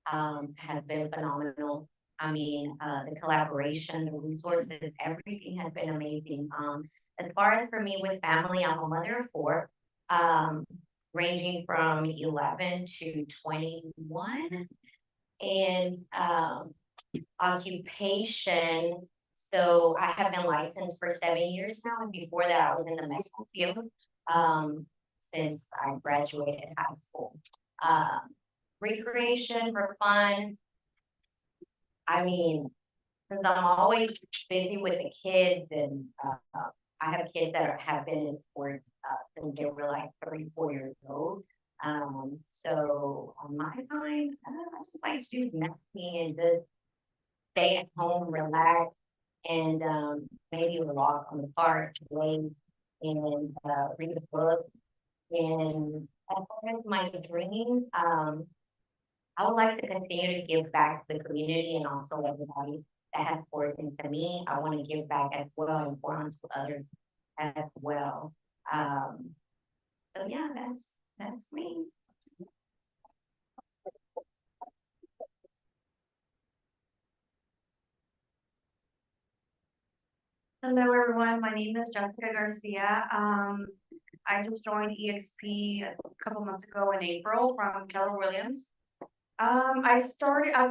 has been phenomenal. I mean, the collaboration, the resources, everything has been amazing. As far as for me with family, I'm a mother of 4, ranging from 11 to 21. And occupation, so I have been licensed for 7 years now, and before that, I was in the medical field since I graduated high school. Recreation for fun. I mean, since I'm always busy with the kids, and I have kids that have been in sports since they were like 3, 4 years old. So on my time, I just like to do nothing and just stay at home, relax, and maybe walk on the park, play, and read a book. And as far as my dreams, I would like to continue to give back to the community and also everybody that has poured into me. I want to give back as well and pour on to others as well. So yeah, that's me. Hello, everyone. My name is Jessica Garcia. I just joined EXP a couple months ago in April from Keller Williams. I've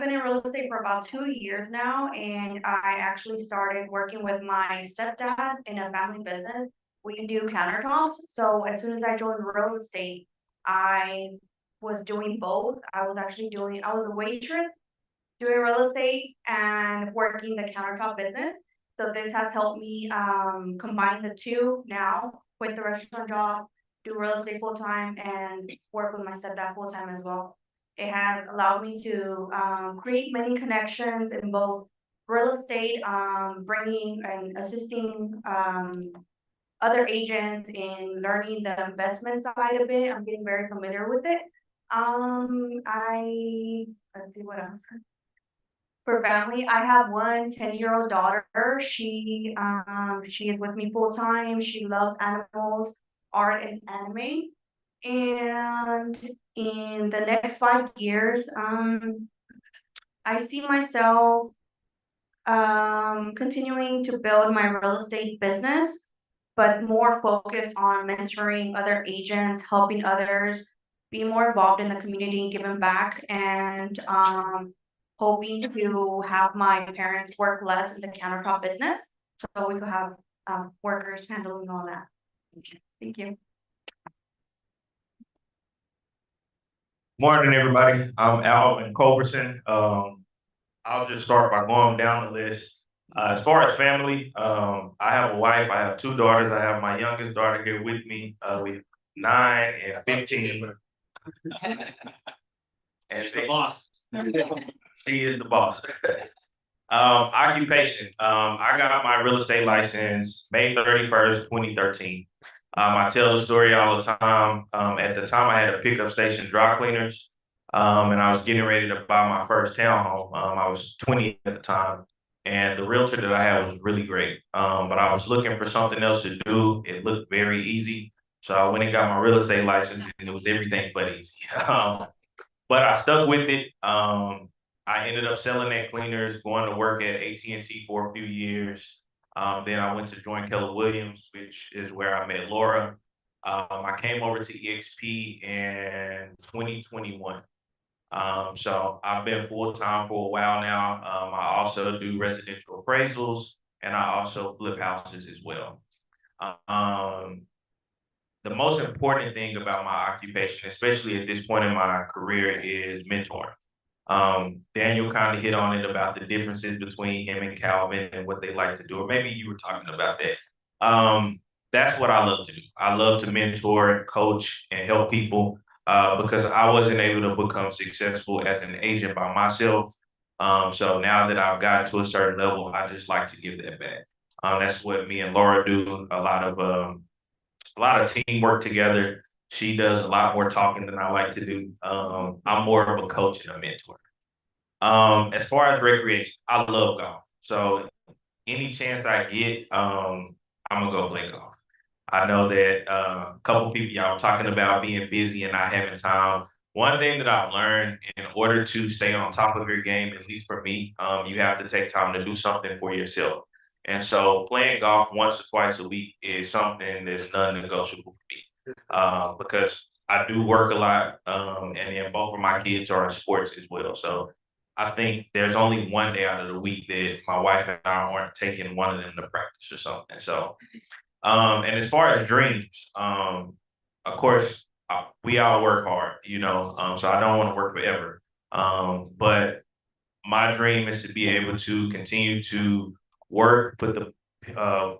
been in real estate for about 2 years now, and I actually started working with my stepdad in a family business. We do countertops. So as soon as I joined real estate, I was doing both. I was a waitress doing real estate and working the countertop business. So this has helped me combine the two now with the restaurant job, do real estate full time, and work with my stepdad full time as well. It has allowed me to create many connections in both real estate, bringing and assisting other agents in learning the investment side of it. I'm getting very familiar with it. Let's see what else. For family, I have one 10-year-old daughter. She is with me full time. She loves animals, art, and anime. And in the next 5 years, I see myself continuing to build my real estate business, but more focused on mentoring other agents, helping others, be more involved in the community, giving back, and hoping to have my parents work less in the countertop business, so we could have workers handling all that. Thank you. Morning, everybody. I'm Alvin Culberson. I'll just start by going down the list. As far as family, I have a wife, I have 2 daughters. I have my youngest daughter here with me, with 9 and 15. And He's the boss. She is the boss. Occupation. I got my real estate license May 31st, 2013. I tell the story all the time. At the time, I had a pickup station dry cleaners, and I was getting ready to buy my first townhome. I was 20 at the time, and the realtor that I had was really great. But I was looking for something else to do. It looked very easy, so I went and got my real estate license, and it was everything but easy. But I stuck with it. I ended up selling at cleaners, going to work at AT&T for a few years. Then I went to join Keller Williams, which is where I met Laura. I came over to EXP in 2021. So I've been full-time for a while now. I also do residential appraisals, and I also flip houses as well. Um, the most important thing about my occupation, especially at this point in my career, is mentoring. Daniel kind of hit on it about the differences between him and Calvin and what they like to do, or maybe you were talking about that. That's what I love to do. I love to mentor, coach, and help people because I wasn't able to become successful as an agent by myself. So now that I've gotten to a certain level, I just like to give that back. That's what me and Laura do. A lot of teamwork together. She does a lot more talking than I like to do. I'm more of a coach and a mentor. As far as recreation, I love golf. So any chance I get, I'm gonna go play golf. I know that a couple people y'all were talking about being busy and not having time. One thing that I've learned in order to stay on top of your game, at least for me, you have to take time to do something for yourself. And so playing golf once or twice a week is something that's non-negotiable for me because I do work a lot, and then both of my kids are in sports as well. So I think there's only one day out of the week that my wife and I aren't taking one of them to practice or something. So and as far as dreams, of course, we all work hard, so I don't want to work forever. But my dream is to be able to continue to work, put the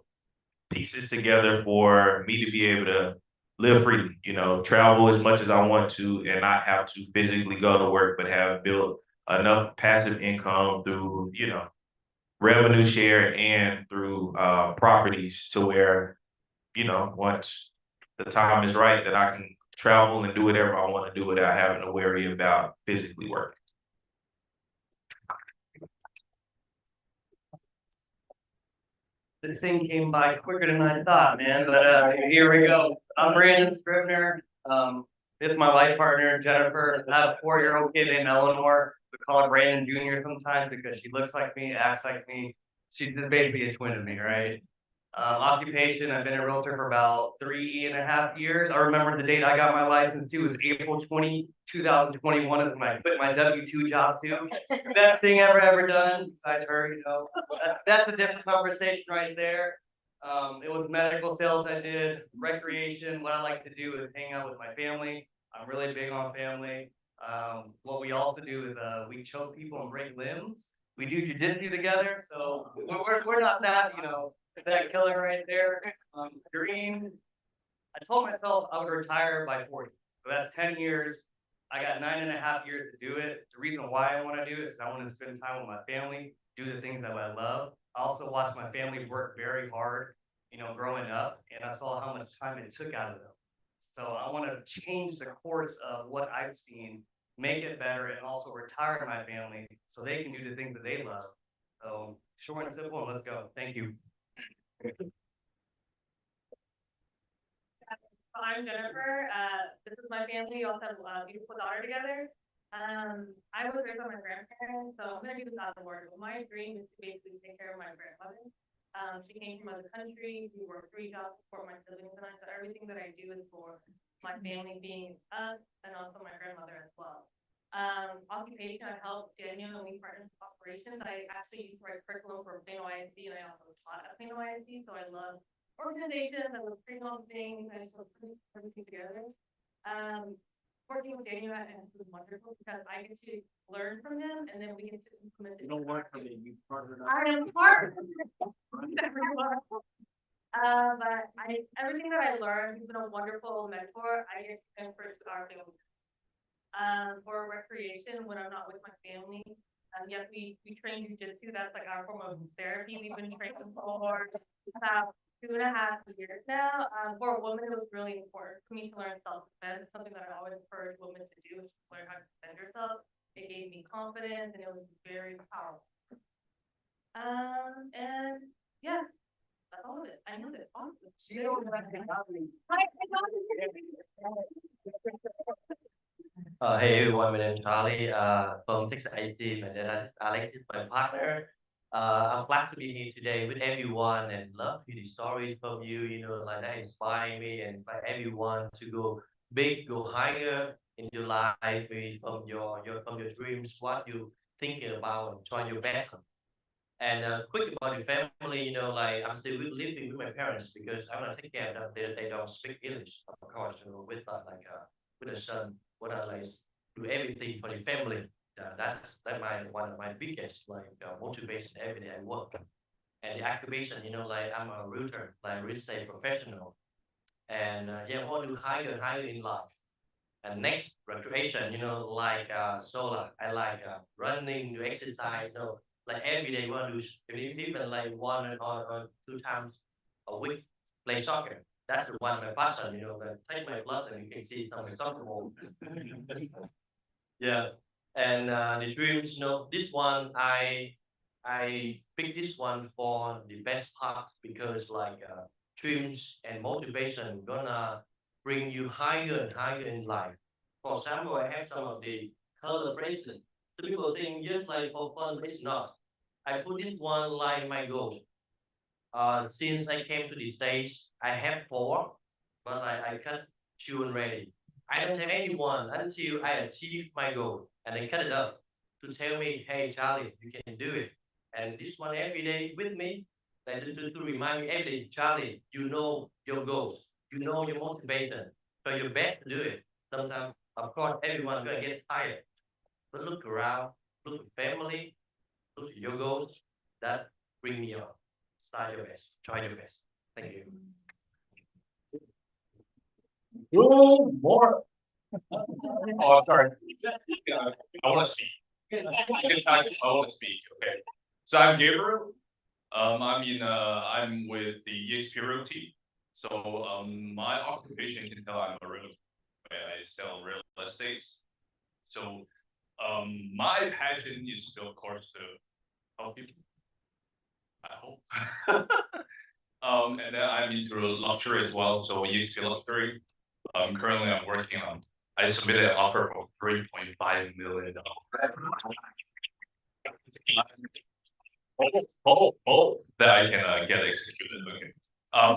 pieces together for me to be able to live freely, travel as much as I want to and not have to physically go to work, but have built enough passive income through, revenue share and through properties to where once the time is right, that I can travel and do whatever I want to do without having to worry about physically working. This thing came by quicker than I thought, man, but here we go. I'm Brandon Scribner. This is my life partner, Jennifer. I have a 4-year-old kid named Eleanor. We call her Brandon Jr. sometimes because she looks like me, acts like me. She's basically a twin of me, right? Occupation, I've been a realtor for about 3.5 years. I remember the date I got my license too was April 2021 is when I quit my W-2 job too. Best thing ever done, besides her, That's a different conversation right there. It was medical sales I did, recreation. What I like to do is hang out with my family. I'm really big on family. What we also do is we choke people and break limbs. We do jujitsu together, so we're not that, that killer right there. Dream. I told myself I would retire by 40. So that's 10 years. I got 9.5 years to do it. The reason why I want to do it is I want to spend time with my family, do the things that I love. I also watched my family work very hard, growing up, and I saw how much time it took out of them. So I want to change the course of what I've seen, make it better, and also retire my family so they can do the things that they love. So short and simple, and let's go. Thank you. I'm Jennifer. This is my family. We also have a beautiful daughter together. I was raised by my grandparents, so I'm gonna do this out of order. But my dream is to basically take care of my grandmother. She came from another country. We worked 3 jobs to support my siblings, and so everything that I do is for my family, being us, and also my grandmother as well. Occupation, I help Daniel and we partner with operations. I actually used to write curriculum for Plano ISD, and I also taught at Plano ISD, so I love organizations. I love creating things. I just love putting everything together. Working with Daniel and it's wonderful because I get to learn from him, and then we get to implement it. You don't work for me, you partnered up. I am part. But everything that I learned, he's been a wonderful mentor. I get to transfer to our family. for recreation when I'm not with my family. Yes, we train jujitsu. That's like our form of therapy. We've been training for about 2.5 years now. For a woman, it was really important for me to learn self-defense. It's something that I always encourage women to do, is to learn how to defend yourself. It gave me confidence and it was very powerful. And yeah, that's all of it. I know that. Awesome. Hey everyone, my name is Charlie from Texas A&T, and then Alex is my partner. I'm glad to be here today with everyone and love to hear the stories from you. Like that inspire me and inspire everyone to go big, go higher in your life, from your dreams, what you thinking about, and try your best. And quick about your family, like I'm still living with my parents because I want to take care of them. They don't speak English, of course. With a son, what I like do everything for the family. That's my one of my biggest motivation every day I work. And the occupation, like I'm a realtor, like real estate professional, and yeah, I want to higher and higher in life. And next recreation, like solar. I like running, do exercise. Like every day, want to do even like one or 2 times a week play soccer. That's the one my passion. That take my blood and you can see some soccer ball. Yeah, and the dreams. This one I picked this one for the best part because like dreams and motivation gonna bring you higher and higher in life. For example, I have some of the color bracelet. Some people think just like for fun, but it's not. I put this one like my goal. Since I came to the States, I have four, but I cut two already. I don't tell anyone until I achieve my goal, and I cut it up to tell me, hey Charlie, you can do it. And this one every day with me, like to remind me every day, Charlie, you know your goals, you know your motivation, so your best to do it. Sometimes, of course, everyone gonna get tired, but look around, look at family, look at your goals. That bring me up. Start your best. Try your best. Thank you. Good morning. Oh, sorry. I want to speak. I want to speak. Okay. So I'm Gabriel. I'm with the EXP Realty. So my occupation, you can tell I'm a realtor. I sell real estate. So my passion is still, of course, to help people. I hope. And then I'm into luxury as well. So EXP Luxury. Currently I'm working on. I submitted an offer for $3.5 million. That I can get executed. Okay.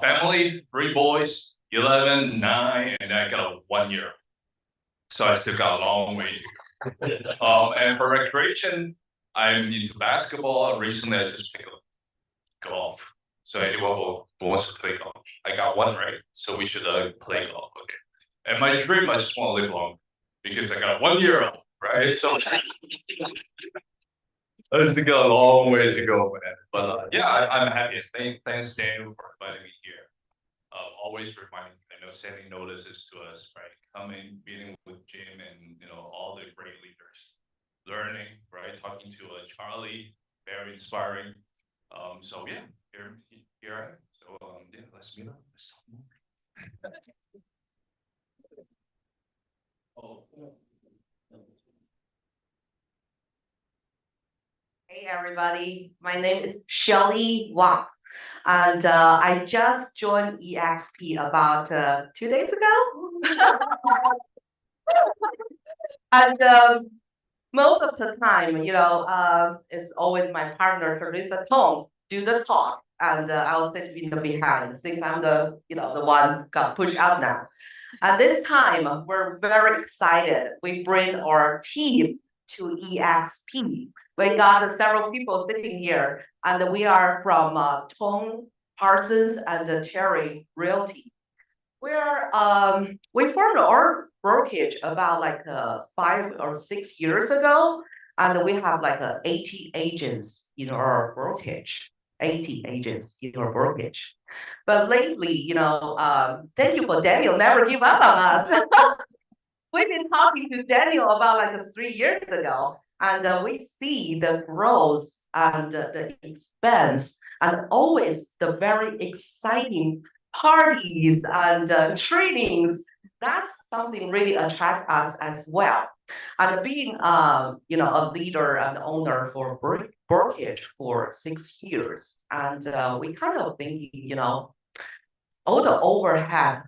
Family, 3 boys, 11, 9, and I got a 1 year. So I still got a long way to go. And for recreation, I'm into basketball. Recently, I just picked up golf. So anyone who wants to play golf, I got one right. So we should play golf. Okay. And my dream, I just want to live long because I got 1 year old, right? So I still got a long way to go, man. But yeah, I'm happy. Thanks, Daniel, for inviting me here. Always reminding, sending notices to us, right? Coming, meeting with Jim and, all the great leaders. Learning, right? Talking to Charlie, very inspiring. So yeah, here I am. So yeah, let's meet up. Let's talk more. Oh. Hey everybody, my name is Shelly Huang, and I just joined EXP about 2 days ago. And most of the time, it's always my partner, Teresa Tong, do the talk, and I'll sit in the behind since I'm the one got pushed out now. And this time, we're very excited. We bring our team to EXP. We got several people sitting here, and we are from Tong Parsons and Terry Realty. We formed our brokerage about like 5 or 6 years ago, and we have like 80 agents in our brokerage. 80 agents in our brokerage. But lately, thank you for Daniel never give up on us. we've been talking to Daniel about like 3 years ago, and we see the growth and the expense, and always the very exciting parties and trainings. That's something really attract us as well. And being, a leader and owner for brokerage for 6 years, and we kind of thinking, all the overhead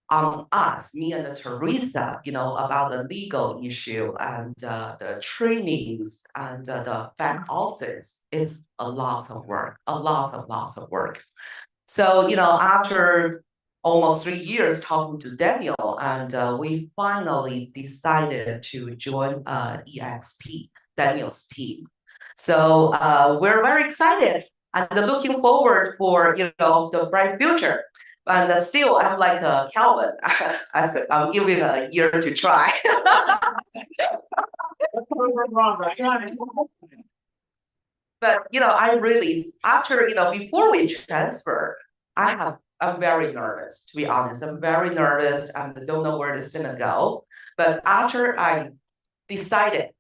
on us, me and Teresa, about the legal issue and the trainings and the back office is a lot of work, lots of work. So, after almost 3 years talking to Daniel, and we finally decided to join EXP, Daniel's team. So we're very excited and looking forward for the bright future. And still, I'm like Calvin. I said I'm giving a year to try. But I really, after before we transfer, I'm very nervous, to be honest. I'm very nervous and don't know where this is gonna go. But after I decided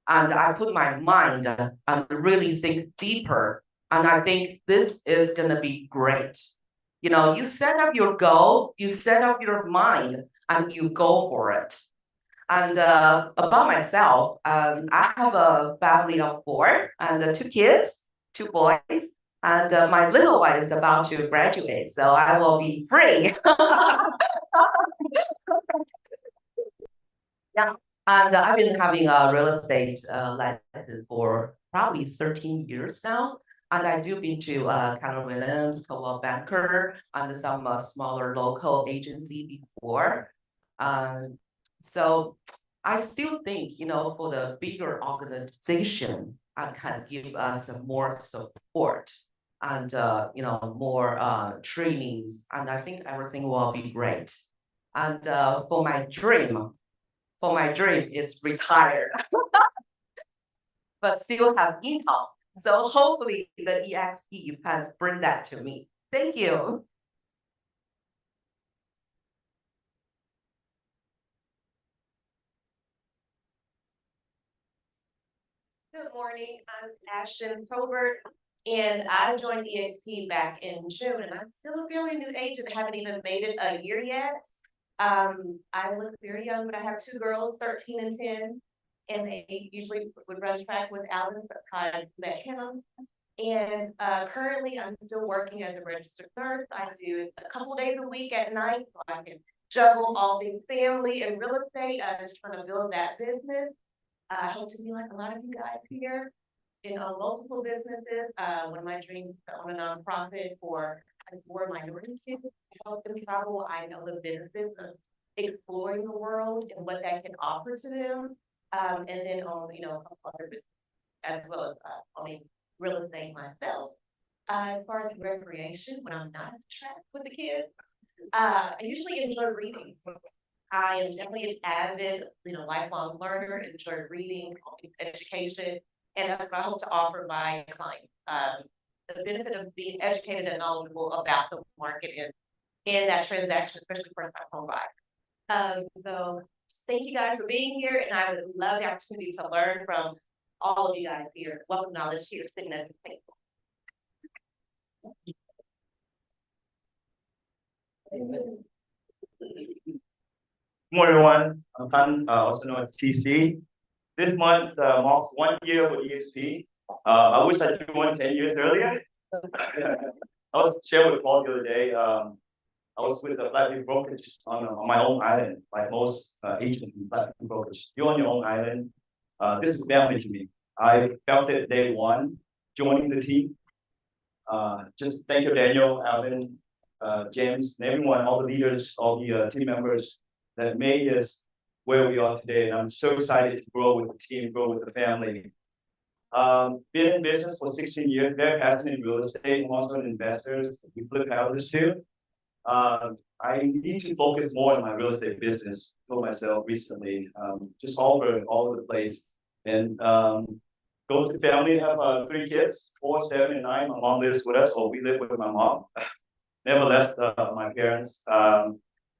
and I put my mind and really think deeper, and I think this is gonna be great. You set up your goal, you set up your mind, and you go for it. And about myself, I have a family of 4 and 2 kids, 2 boys, and my little one is about to graduate, so I will be free. Yeah, and I've been having a real estate license for probably 13 years now. And I do been to Keller Williams, Coldwell Banker, and some smaller local agency before. So I still think, for the bigger organization, I can give us more support and, more trainings. And I think everything will be great. And for my dream is retired, but still have income. So hopefully the EXP can bring that to me. Thank you. Good morning, I'm Ashton Tolbert, and I joined EXP back in June, and I'm still a fairly new agent, haven't even made it a year yet. I look very young, but I have 2 girls, 13 and 10, and they usually would run track with Alan, but I met him. And currently I'm still working as a registered nurse. I do it a couple days a week at night, so I can juggle all things family and real estate. I'm just trying to build that business. I hope to be like a lot of you guys here in multiple businesses. One of my dreams is to own a nonprofit for minority kids to help them travel. I know the benefits of exploring the world and what that can offer to them. And then own, a couple other businesses as well as owning real estate myself. As far as recreation, when I'm not at the track with the kids, I usually enjoy reading. I am definitely an avid, lifelong learner, enjoy reading, education, and that's what I hope to offer my clients. The benefit of being educated and knowledgeable about the market in that transaction, especially first time home buyer. So thank you guys for being here, and I would love the opportunity to learn from all of you guys here. Welcome knowledge here sitting at the table. Good morning, everyone. I'm Han, also known as TC. This month marks 1 year with EXP. I wish I joined 10 years earlier. I was sharing with Paul the other day. I was with a flat brokerage on my own island, like most agents in flat brokerage. You're on your own island. This is family to me. I felt it day one, joining the team. Just thank you, Daniel, Alvin, James, and everyone, all the leaders, all the team members that made us where we are today. And I'm so excited to grow with the team, grow with the family. Been in business for 16 years, very passionate in real estate, and also an investor. We flip houses too. I need to focus more on my real estate business. Told myself recently, just all over the place. And go to family, have 3 kids, 4, 7, and 9. My mom lives with us, or we live with my mom. Never left my parents.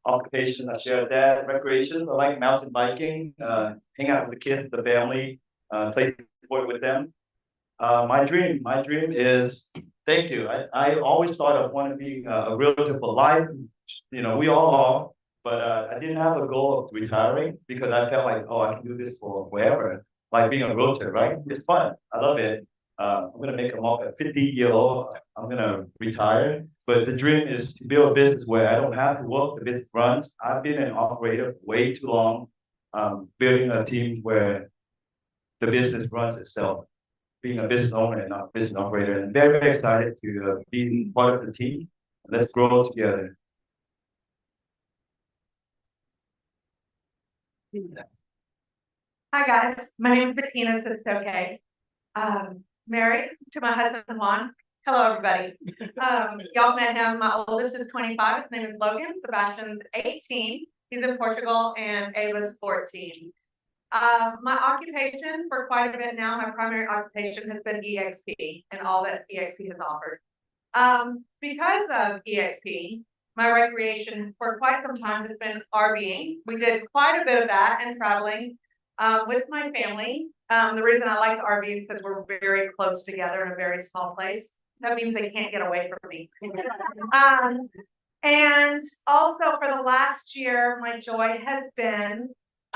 occupation, I share that. Recreations, I like mountain biking, hang out with the kids, the family, play sport with them. My dream is, thank you. I always thought of wanting to be a realtor for life. You know, we all are, but I didn't have a goal of retiring because I felt like, oh, I can do this for forever. Like being a realtor, right? It's fun. I love it. I'm gonna make a 50-year-old. I'm gonna retire, but the dream is to build a business where I don't have to work. The business runs. I've been an operator way too long, building a team where the business runs itself. Being a business owner and not a business operator, and very, very excited to be part of the team. Let's grow together. Hi, guys. My name is Bettina, so it's okay. Married to my husband, Huang. Hello, everybody. Y'all met him. My oldest is 25. His name is Logan. Sebastian's 18. He's in Portugal, and Ava's 14. My occupation for quite a bit now, my primary occupation has been EXP and all that EXP has offered. Because of EXP, my recreation for quite some time has been RVing. We did quite a bit of that and traveling with my family. The reason I like the RV is because we're very close together in a very small place. That means they can't get away from me. And also for the last year, my joy has been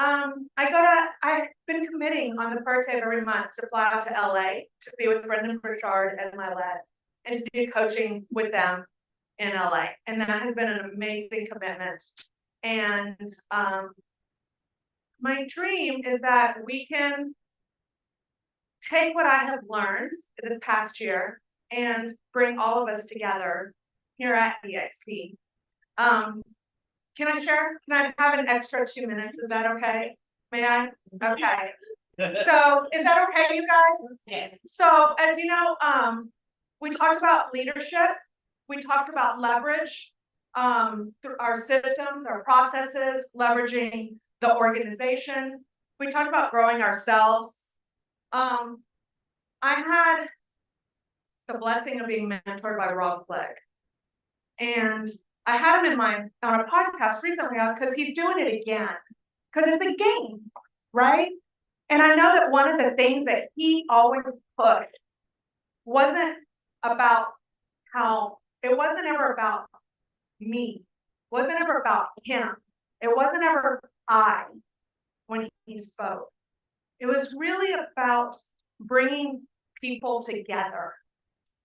I've been committing on the first day of every month to fly out to LA to be with Brendan Burchard and my lab and to do coaching with them in LA. And that has been an amazing commitment. And my dream is that we can take what I have learned this past year and bring all of us together here at EXP. Can I share? Can I have an extra 2 minutes? Is that okay? May I? Okay. So is that okay, you guys? Yes. So as you know, we talked about leadership. We talked about leverage through our systems, our processes, leveraging the organization. We talked about growing ourselves. I had the blessing of being mentored by Rob Flegg. And I had him on a podcast recently because he's doing it again. Because it's a game, right? And I know that one of the things that he always pushed wasn't about it wasn't ever about me. It wasn't ever about him. It wasn't ever I when he spoke. It was really about bringing people together,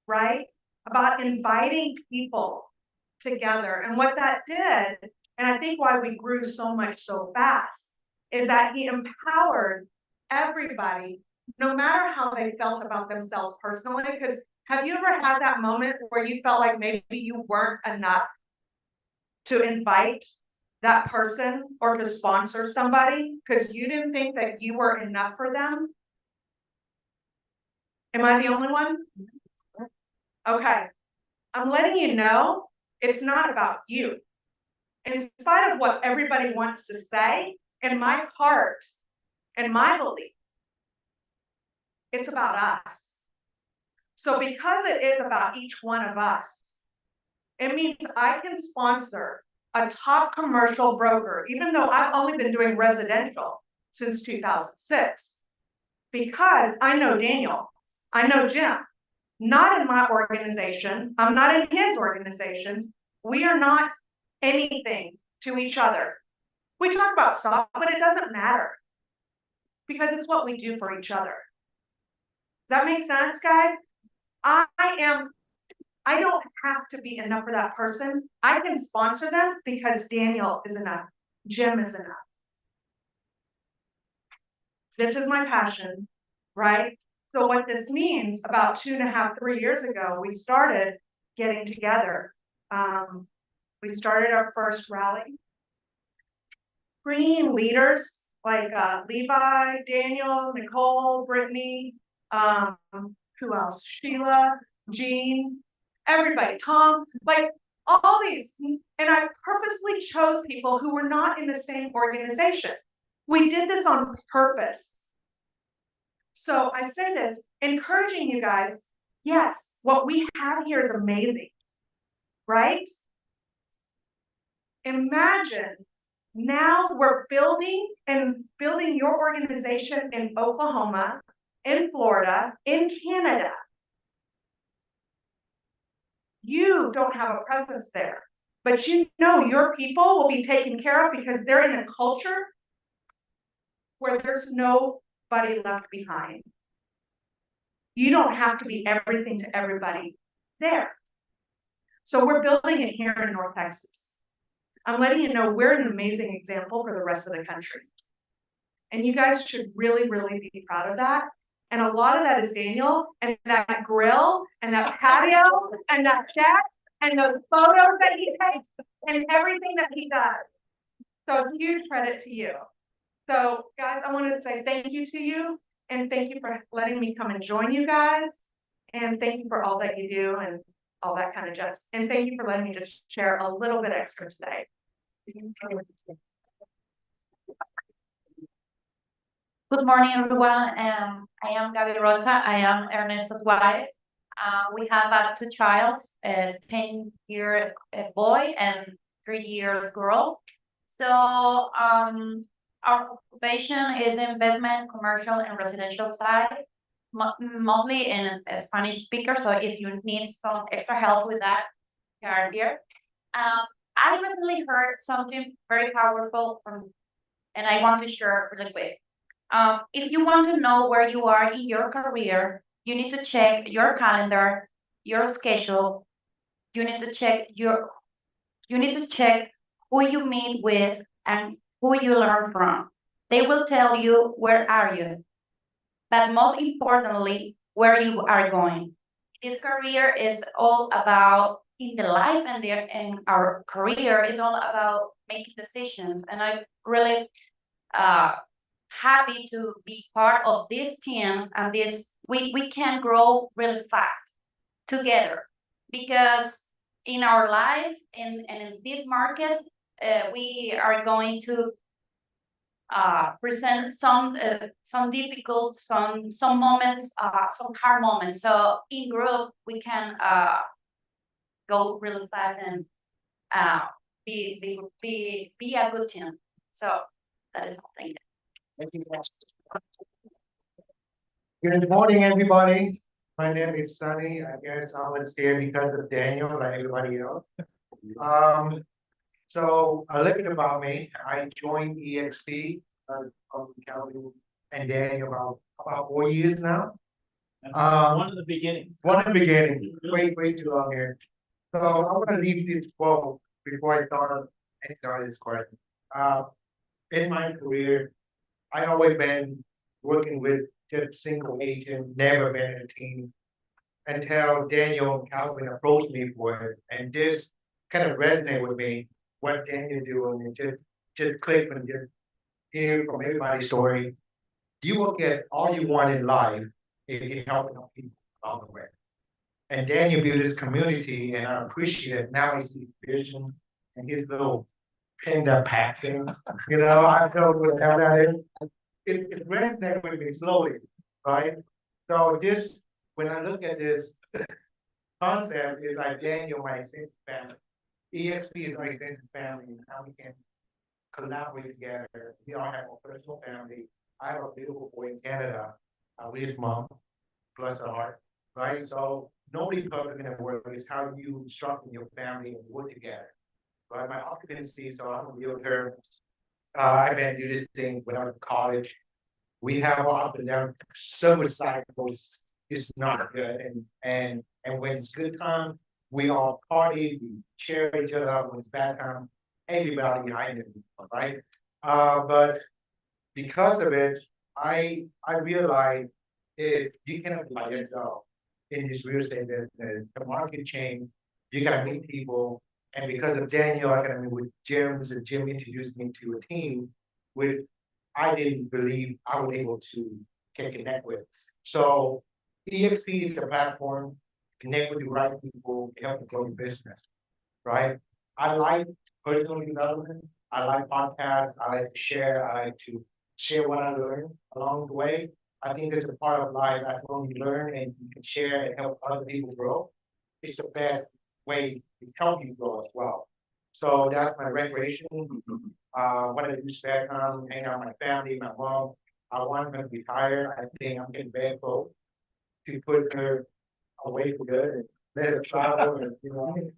right? About inviting people together. And what that did, and I think why we grew so much so fast, is that he empowered everybody, no matter how they felt about themselves personally. Because have you ever had that moment where you felt like maybe you weren't enough to invite that person or to sponsor somebody because you didn't think that you were enough for them? Am I the only one? Okay. I'm letting you know it's not about you. In spite of what everybody wants to say, in my heart and my belief, it's about us. So because it is about each one of us, it means I can sponsor a top commercial broker, even though I've only been doing residential since 2006, because I know Daniel, I know Jim, not in my organization, I'm not in his organization. We are not anything to each other. We talk about stuff, but it doesn't matter because it's what we do for each other. Does that make sense, guys? I don't have to be enough for that person. I can sponsor them because Daniel is enough. Jim is enough. This is my passion, right? So what this means, about 2.5, 3 years ago, we started getting together. We started our first rally, bringing leaders like Levi, Daniel, Nicole, Brittany, who else? Sheila, Jean, everybody, Tom, like all these. And I purposely chose people who were not in the same organization. We did this on purpose. So I say this, encouraging you guys, yes, what we have here is amazing, right? Imagine now we're building your organization in Oklahoma, in Florida, in Canada. You don't have a presence there, but you know your people will be taken care of because they're in a culture where there's nobody left behind. You don't have to be everything to everybody there. So we're building it here in North Texas. I'm letting you know we're an amazing example for the rest of the country. And you guys should really, really be proud of that. And a lot of that is Daniel and that grill and that patio and that deck and those photos that he takes and everything that he does. So huge credit to you. So guys, I wanted to say thank you to you and thank you for letting me come and join you guys. And thank you for all that you do and all that kind of jazz. And thank you for letting me just share a little bit extra today. Good morning, everyone. I am Gaby Rocha. I am Ernesto's wife. We have 2 children, a 10-year boy and 3 years girl. So our occupation is investment, commercial, and residential side, mostly in Spanish speaker. So if you need some extra help with that, you are here. I recently heard something very powerful and I want to share really quick. If you want to know where you are in your career, you need to check your calendar, your schedule. You need to check who you meet with and who you learn from. They will tell you where are you, but most importantly, where you are going. This career is all about in the life and our career is all about making decisions. And I'm really happy to be part of this team and we can grow really fast together because in our life and in this market we are going to present some difficult some moments, some hard moments. So in group we can go really fast and be a good team. So that is all. Thank you. Thank you. Good morning, everybody. My name is Sunny. I guess I was here because of Daniel, like everybody else. So a little bit about me. I joined EXP from Calvin and Daniel about 4 years now. One of the beginnings. One of the beginnings. Way too long here. So I want to leave this quote before I start this question. In my career, I always been working with just single agent, never been in a team until Daniel and Calvin approached me for it. And this kind of resonated with me, what Daniel doing, and just click and just hear from everybody's story. You will get all you want in life if you help people along the way. And Daniel built this community and I appreciate it. Now I see vision and his little panda passing, I don't know what the hell that is. It resonated with me slowly, right? So this, when I look at this concept, is like Daniel, my extended family. EXP is my extended family, and how we can collaborate together. We all have a personal family. I have a beautiful boy in Canada, with his mom, bless her heart, right? So nobody perfect in the world. It's how you structure your family and work together. Right, my occupancy, so I'm a realtor. I've been doing this thing when I was in college. We have up and down summer cycles. It's not good, and when it's good time, we all party, we cheer each other up. When it's bad time, everybody behind it, right? But because of it, I realized is you cannot apply yourself in this real estate business. The market changed. You gotta meet people. And because of Daniel, I got to meet with James, and Jim introduced me to a team which I didn't believe I was able to connect with. So EXP is a platform, connect with the right people, help to grow your business, right? I like personal development. I like podcasts. I like to share. I like to share what I learned along the way. I think it's a part of life. As long as you learn and you can share and help other people grow, it's the best way to help you grow as well. So that's my recreation. When I do spare time, hang out with my family, my mom. I want her to retire. I think I'm getting very close to put her away for good and let her travel and,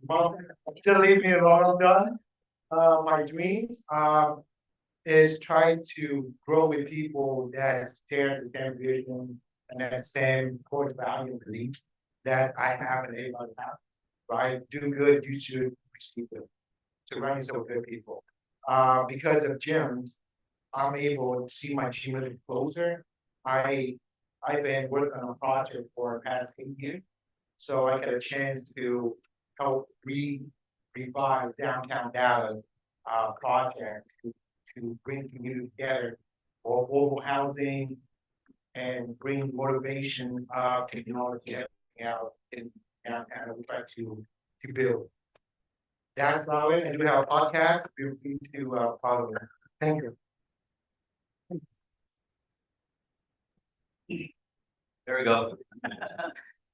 mom, just leave me alone, I'm done. My dreams, is try to grow with people that share the same vision and that same core value and belief that I have and everybody has. Right? Do good, you should receive it. Surround yourself with good people. Because of gyms, I'm able to see my team a little closer. I've been working on a project for the past 8 years. So I get a chance to help revive downtown Dallas project to bring community together for affordable housing and bring motivation, technology, everything out in downtown that we try to build. That's about it. I do have a podcast. Feel free to follow it. Thank you. There we go.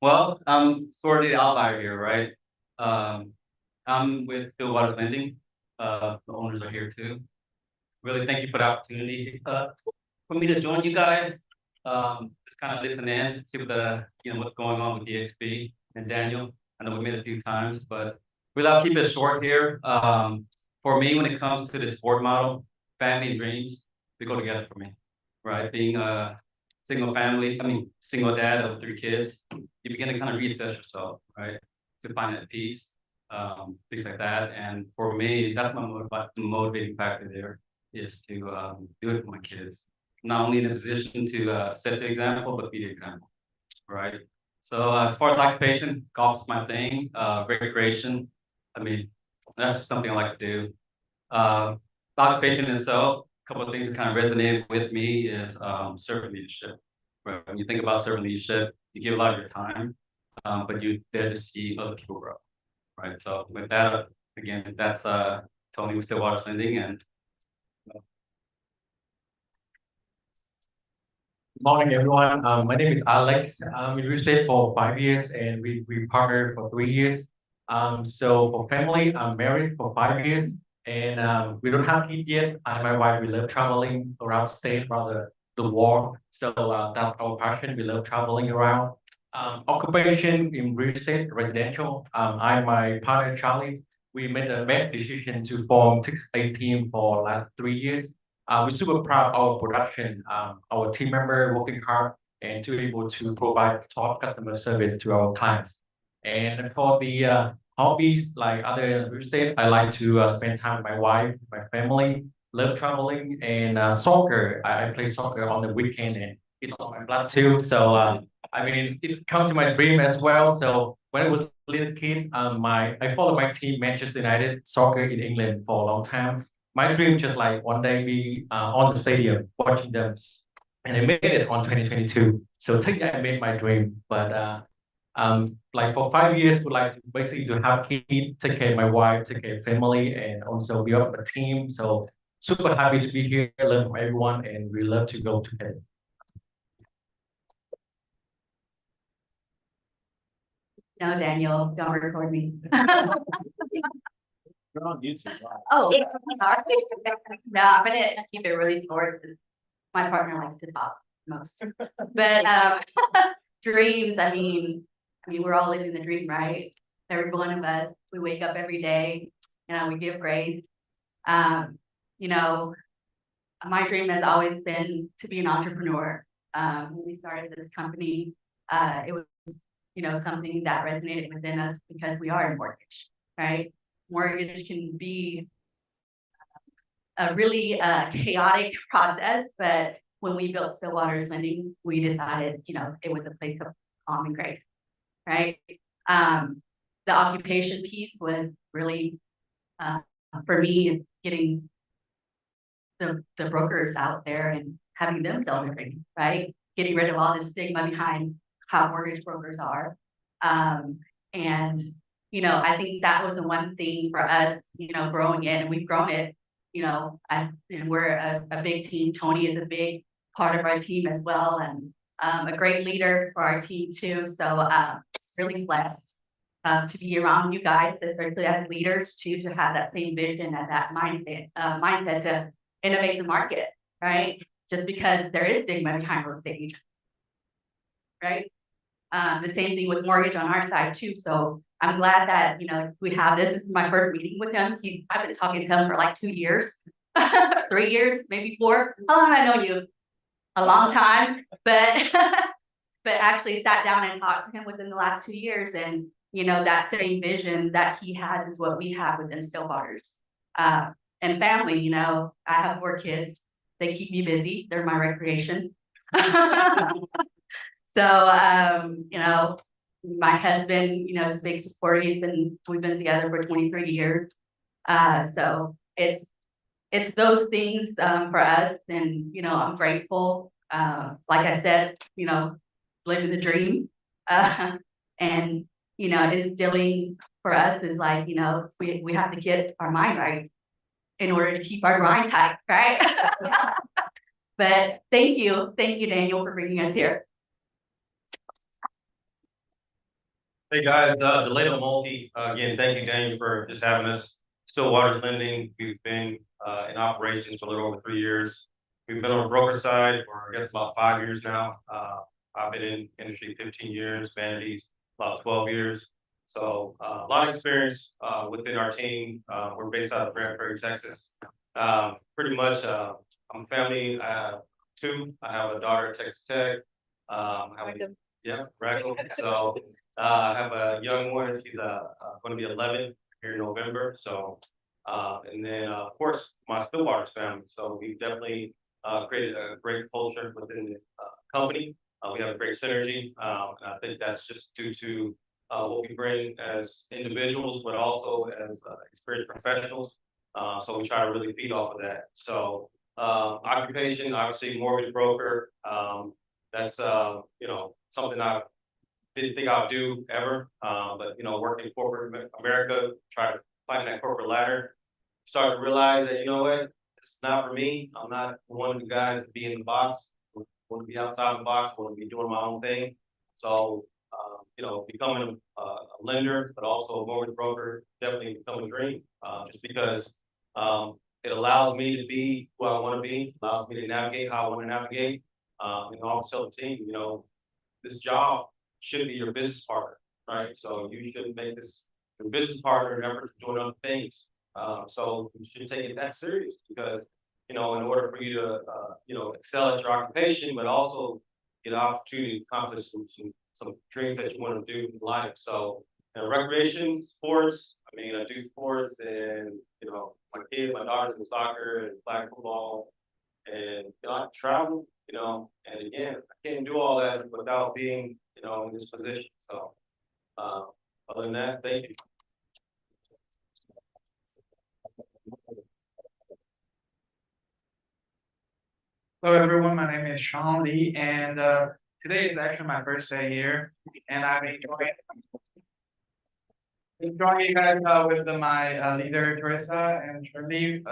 Well, I'm sort of the outlier here, right? I'm with Stillwater Lending. The owners are here too. Really thank you for the opportunity for me to join you guys. Just kind of listen in, see what what's going on with DXP and Daniel. I know we met a few times, but without keeping it short here, for me, when it comes to the sport model, family and dreams, they go together for me, right? Being a single dad of 3 kids, you begin to kind of reassess yourself, right? To find that peace, things like that. And for me, that's my motivating factor there, is to do it for my kids. Not only in a position to set the example, but be the example, right? So as far as occupation, golf's my thing. Recreation, that's something I like to do. Occupation itself, a couple of things that kind of resonate with me is servant leadership. Right? When you think about servant leadership, you give a lot of your time, but you're there to see other people grow. Right. So with that, again, that's Tony with Stillwater Lending. And Good morning, everyone. My name is Alex. I'm in real estate for 5 years, and we partnered for 3 years. So for family, I'm married for 5 years, and we don't have kids yet. I and my wife, we love traveling around state, around the world. So that's our passion. We love traveling around. Occupation in real estate, residential. I and my partner Charlie, we made the best decision to form Texas team for last 3 years. We're super proud of our production, our team member working hard and to be able to provide top customer service to our clients. And for the hobbies like other real estate, I like to spend time with my wife, my family, love traveling, and soccer. I play soccer on the weekend, and it's on my blood too. So it comes to my dream as well. So when I was a little kid, I followed my team Manchester United soccer in England for a long time. My dream just like one day be on the stadium watching them, and I made it on 2022. So technically I made my dream, but like for 5 years, would like to basically to have kids, take care of my wife, take care of family, and also be up a team. So super happy to be here, learn from everyone, and we love to go together. No, Daniel, don't record me. You're on YouTube. Oh, sorry. No, I'm gonna keep it really short. 'Cause my partner likes to talk most. But dreams, we're all living the dream, right? Every one of us, we wake up every day, we give grace. My dream has always been to be an entrepreneur. When we started this company, it was, something that resonated within us because we are in mortgage, right? Mortgage can be a really chaotic process, but when we built Stillwater's Lending, we decided, it was a place of calm and grace, right? The occupation piece was really, for me, it's getting the brokers out there and having them sell their dream, right? Getting rid of all the stigma behind how mortgage brokers are. I think that was the one thing for us, growing it, and we've grown it, and we're a big team. Tony is a big part of our team as well, and a great leader for our team too. So really blessed to be around you guys, especially as leaders, to have that same vision and that mindset to innovate the market, right? Just because there is stigma behind real estate, right? The same thing with mortgage on our side too. So I'm glad that, we have this. This is my first meeting with him. I've been talking to him for like 2 years, 3 years, maybe 4. How long have I known you? A long time, but but actually sat down and talked to him within the last 2 years, and that same vision that he has is what we have within Stillwaters. And family, I have 4 kids. They keep me busy. They're my recreation. So, my husband, is a big supporter. We've been together for 23 years. So it's those things for us, and I'm grateful. Like I said, living the dream, and instilling for us is like, we have to get our mind right in order to keep our grind tight, right? But thank you, Daniel, for bringing us here. Hey guys, Delano Mulkey, again, thank you, Daniel, for just having us. Stillwaters Lending, we've been in operations for a little over 3 years. We've been on the broker side for, I guess, about 5 years now. I've been in industry 15 years, Vanities about 12 years. So a lot of experience within our team. We're based out of Grand Prairie, Texas. Pretty much, I'm family. I have 2. I have a daughter at Texas Tech. Rackham. So I have a young one. She's going to be 11 here in November. So, and then of course my Stillwaters family. So we definitely created a great culture within the company. We have a great synergy. And I think that's just due to what we bring as individuals, but also as experienced professionals. So we try to really feed off of that. So occupation, obviously mortgage broker. That's something I didn't think I would do ever. But working in corporate America, try to climb that corporate ladder, started to realize that, what, it's not for me. I'm not one of the guys to be in the box. I want to be outside the box. I want to be doing my own thing. So, becoming a lender, but also a mortgage broker, definitely become a dream. Just because it allows me to be who I want to be, allows me to navigate how I want to navigate. And also tell the team, this job should be your business partner, right? So you should make this your business partner in efforts of doing other things. So you should take it that serious because, in order for you to, excel at your occupation, but also get an opportunity to accomplish some dreams that you want to do in life. So, recreation, sports, I do sports and, my kids, my daughter's in soccer and flag football and, I travel, and again, I can't do all that without being, in this position. So, other than that, thank you. Hello everyone, my name is Sean Lee, and today is actually my first day here, and I'm enjoying you guys with my leader Teresa and Shirley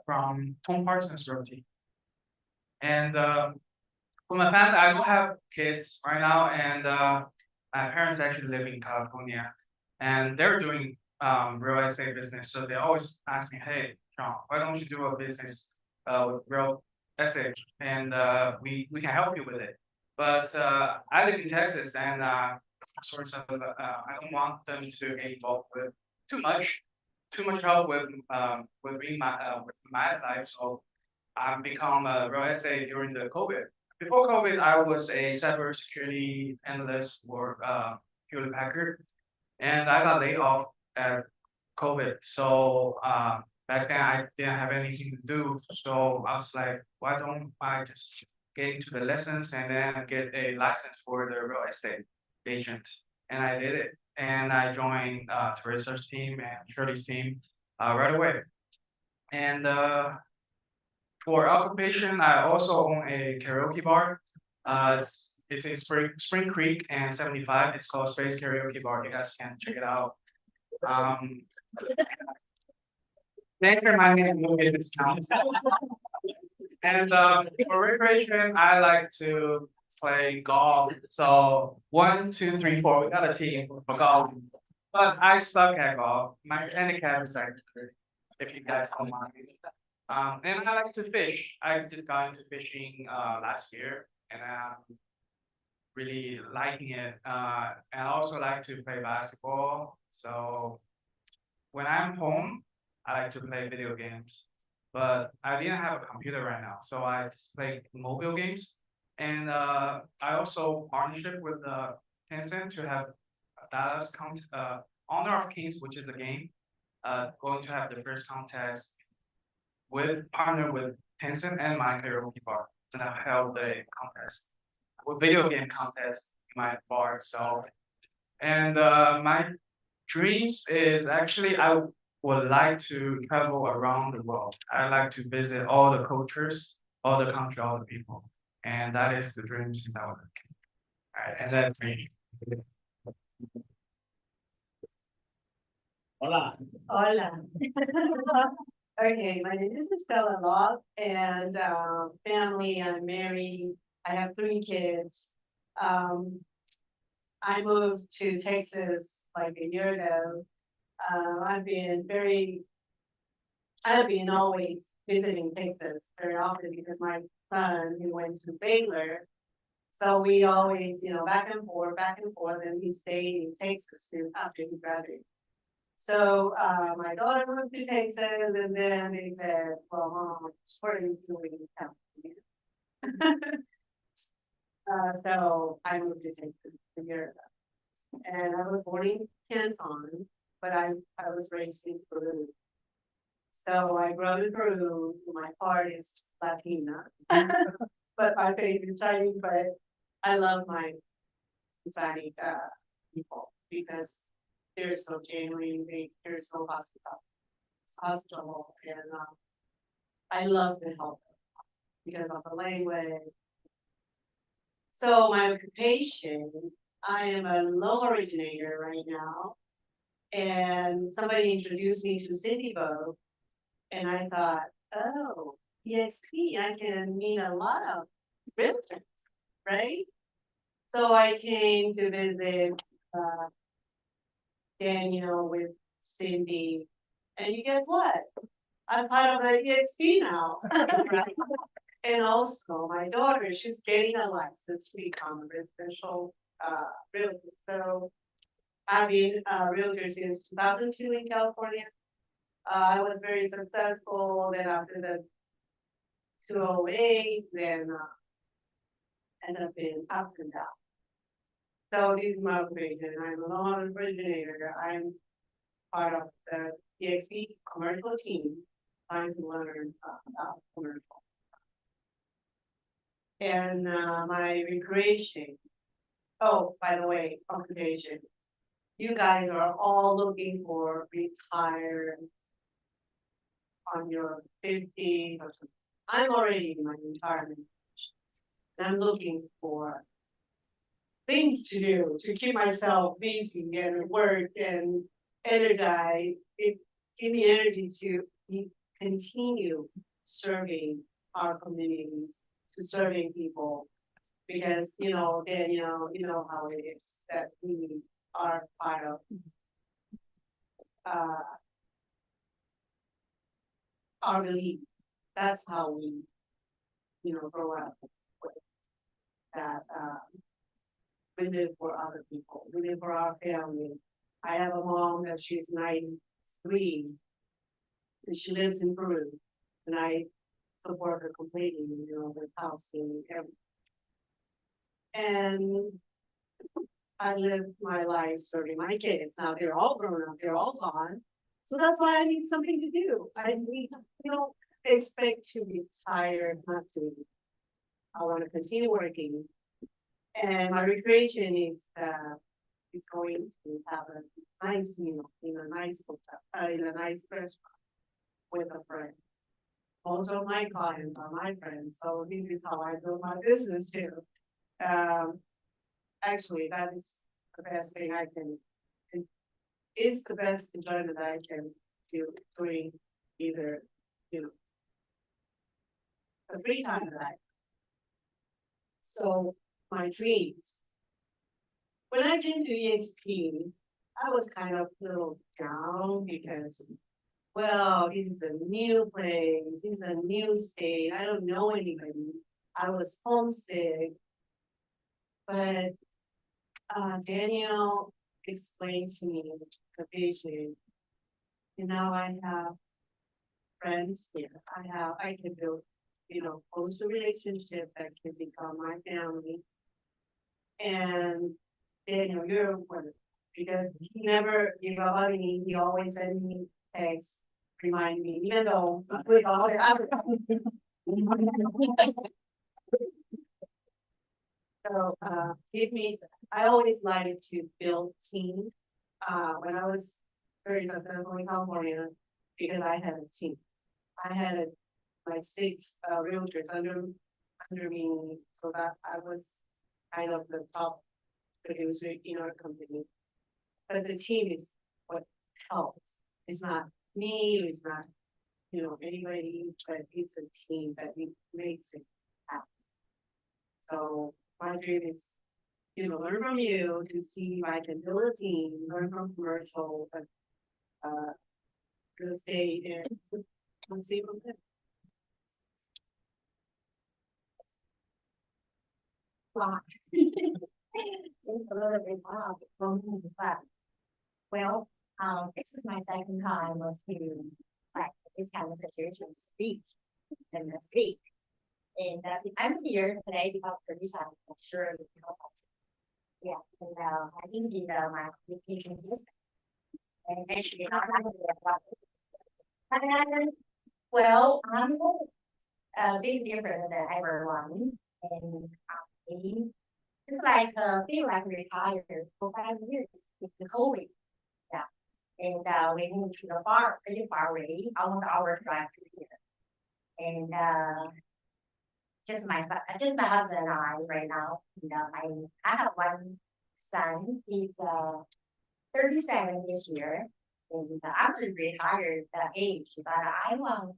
from Home Parsons Realty. And for my family, I don't have kids right now, and my parents actually live in California, and they're doing real estate business. So they always ask me, "Hey, Sean, why don't you do a business with real estate, and we can help you with it." But I live in Texas, and I don't want them to get involved with too much help with my life. So I've become a real estate during the COVID. Before COVID, I was a cybersecurity analyst for Hewlett Packard, and I got laid off at COVID. So back then I didn't have anything to do. So I was like, why don't I just get into the lessons and then get a license for the real estate agent? And I did it. And I joined Teresa's team and Shirley's team right away. And for occupation, I also own a karaoke bar. It's in Spring Creek and 75. It's called Space Karaoke Bar. You guys can check it out. Thanks for reminding me to discount. And for recreation, I like to play golf. So 1, 2, 3, 4, we got a team for golf. But I suck at golf. My handicap is like, if you guys don't mind. And I like to fish. I just got into fishing last year, and I'm really liking it. And I also like to play basketball. So when I'm home, I like to play video games. But I didn't have a computer right now, so I just play mobile games. And I also partnership with Tencent to have Dallas Honor of Kings, which is a game, going to have the first contest with partner with Tencent and my karaoke bar. And I held a contest, a video game contest in my bar. So, and my dreams is actually I would like to travel around the world. I like to visit all the cultures, all the country, all the people, and that is the dream since I was a kid. All right, and that's me. Hola. Hola. Okay, my name is Estella Love and family, I'm married, I have 3 kids. I moved to Texas like a year ago. I've been always visiting Texas very often because my son, he went to Baylor. So we always, back and forth, and he stayed in Texas after he graduated. So my daughter moved to Texas, and then they said, well, Mom, what are you doing in California? So I moved to Texas a year ago. And I was born in Canton, but I was raised in Peru. So I grew up in Peru, so my heart is Latina, but my face is Chinese, but I love my Hispanic people because they're so genuine, they're so hospitable, and I love to help them because of the language. So my occupation, I am a loan originator right now, and somebody introduced me to Cindy Vogue, and I thought, oh, EXP, I can meet a lot of realtors, right? So I came to visit Daniel with Cindy, and you guess what? I'm part of the EXP now. And also my daughter, she's getting a license to become a residential realtor. So I've been a realtor since 2002 in California. I was very successful. Then after the 208, then ended up being up and down. So this is my occupation. I'm a loan originator. I'm part of the EXP commercial team, trying to learn about commercial. And my recreation. Oh, by the way, occupation. You guys are all looking for retire on your 50s or something. I'm already in my retirement age. And I'm looking for things to do to keep myself busy and work and energized. It give me energy to continue serving our communities, to serving people. Because, then, you know how it is that we are part of our belief. That's how we, grow up with that. We live for other people. We live for our family. I have a mom that she's 93, and she lives in Peru, and I support her completely, with housing and everything. And I live my life serving my kids. Now they're all grown up, they're all gone. So that's why I need something to do. We don't expect to retire, not to. I want to continue working. And my recreation is going to have a nice meal in a nice hotel, in a nice restaurant with a friend. Most of my clients are my friends, so this is how I build my business too. Actually, that is the best thing I can. It's the best enjoyment I can do during either, the free time that I. So my dreams. When I came to EXP, I was kind of a little down because, well, this is a new place, this is a new state, I don't know anybody. I was homesick. But Daniel explained to me the vision. And now I have friends here. I can build, closer relationship that can become my family. And Daniel, you're wonderful because he never gave up on me. He always sent me texts, remind me, even though with all the other. So give me, I always liked to build team. When I was very successful in California, because I had a team. I had like 6 realtors under me, so that I was kind of the top producer in our company. But the team is what helps. It's not me, it's not, anybody, but it's a team that makes it happen. So my dream is, learn from you to see if I can build a team, learn from commercial, real estate, and see from there. Wow. It's a little bit odd from me, but well, this is my second time to like this kind of situation speak and speak. And I'm here today because for this I'm sure you know. Yeah, and I didn't get my application yesterday. And actually, well, I'm a big different than everyone, and it's like feel like retired for 5 years. It's the COVID, yeah. And we moved to the pretty far away, almost hour drive to here. And just my husband and I right now. I have one son. He's 37 this year, and I'm just retired age, but I want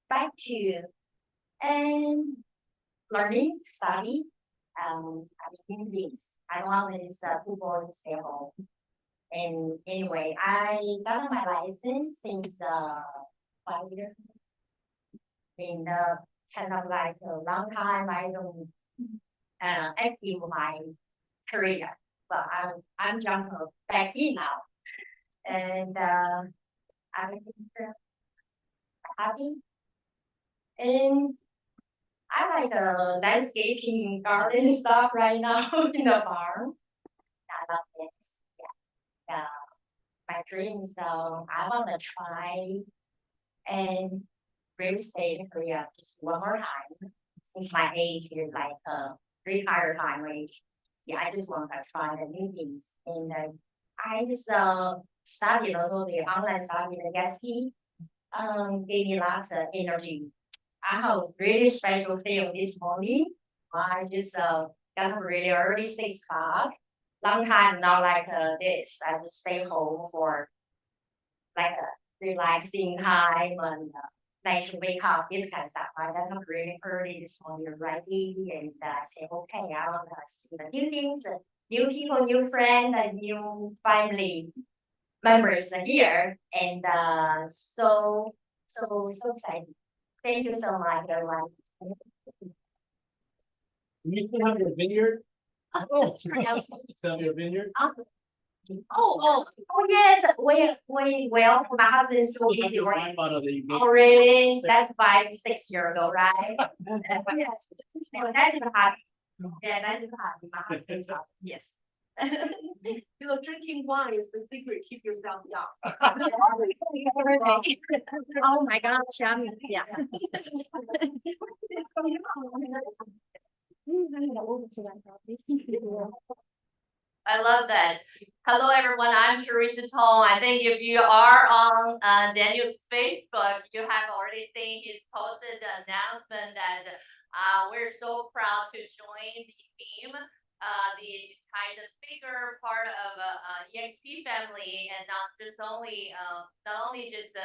back to and learning, study. In this, I want this football to stay home. And anyway, I got my license since 5 years. And kind of like a long time I don't active my career, but I'm jumping back in now, and I'm happy. And I like landscaping garden stuff right now in the farm. I love this. Yeah. My dream is I want to try and real estate in Korea just one more time. Since my age is like retire time age. Yeah, I just want to try the new things. And I just studied a little bit online study the gas fee. Gave me lots of energy. I have a really special feel this morning. I just got up really early, 6 o'clock. Long time not like this. I just stay home for like a relaxing time and like to wake up, this kind of stuff. I got up really early this morning, ready, and say, okay, I want to see the new things, new people, new friends, and new family members here, and so excited. Thank you so much, everyone. You still have your vineyard? Oh, Still your vineyard? Oh yes. Well, my husband is so busy working. Oh, really? That's 5-6 years ago, right? Yes. No, that is happy. Yeah, that is happy. My husband is happy. Yes. Drinking wine is the secret. Keep yourself young. Oh my gosh, yeah. I love that. Hello, everyone. I'm Teresa Tong. I think if you are on Daniel's Facebook, you have already seen his posted announcement that we're so proud to join the team, the kind of bigger part of EXP family, and not only just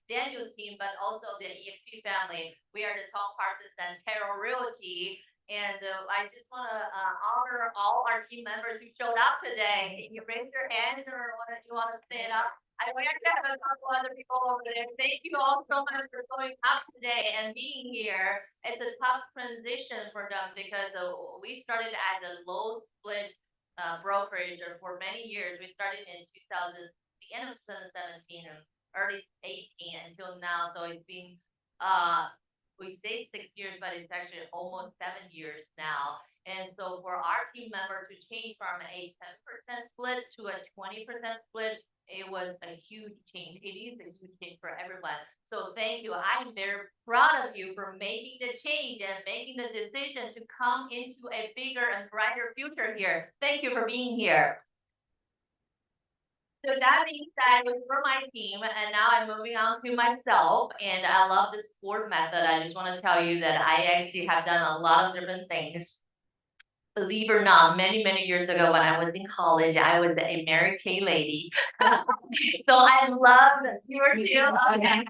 Daniel's team, but also the EXP family. We are the Tong Parsons and Terrell Realty. And I just want to honor all our team members who showed up today. Can you raise your hands or you want to stand up? I know I have a couple other people over there. Thank you all so much for showing up today and being here. It's a tough transition for them because we started as a low split brokerage for many years. We started in 2000, the end of 2017 and early 18 until now. So it's been we say 6 years, but it's actually almost 7 years now. And so for our team member to change from a 10% split to a 20% split, it was a huge change. It is a huge change for everyone. So thank you. I'm very proud of you for making the change and making the decision to come into a bigger and brighter future here. Thank you for being here. So that being said, it was for my team, and now I'm moving on to myself, and I love the sport method. I just want to tell you that I actually have done a lot of different things. Believe it or not, many, many years ago when I was in college, I was a Mary Kay lady. So I love, you were too? Okay.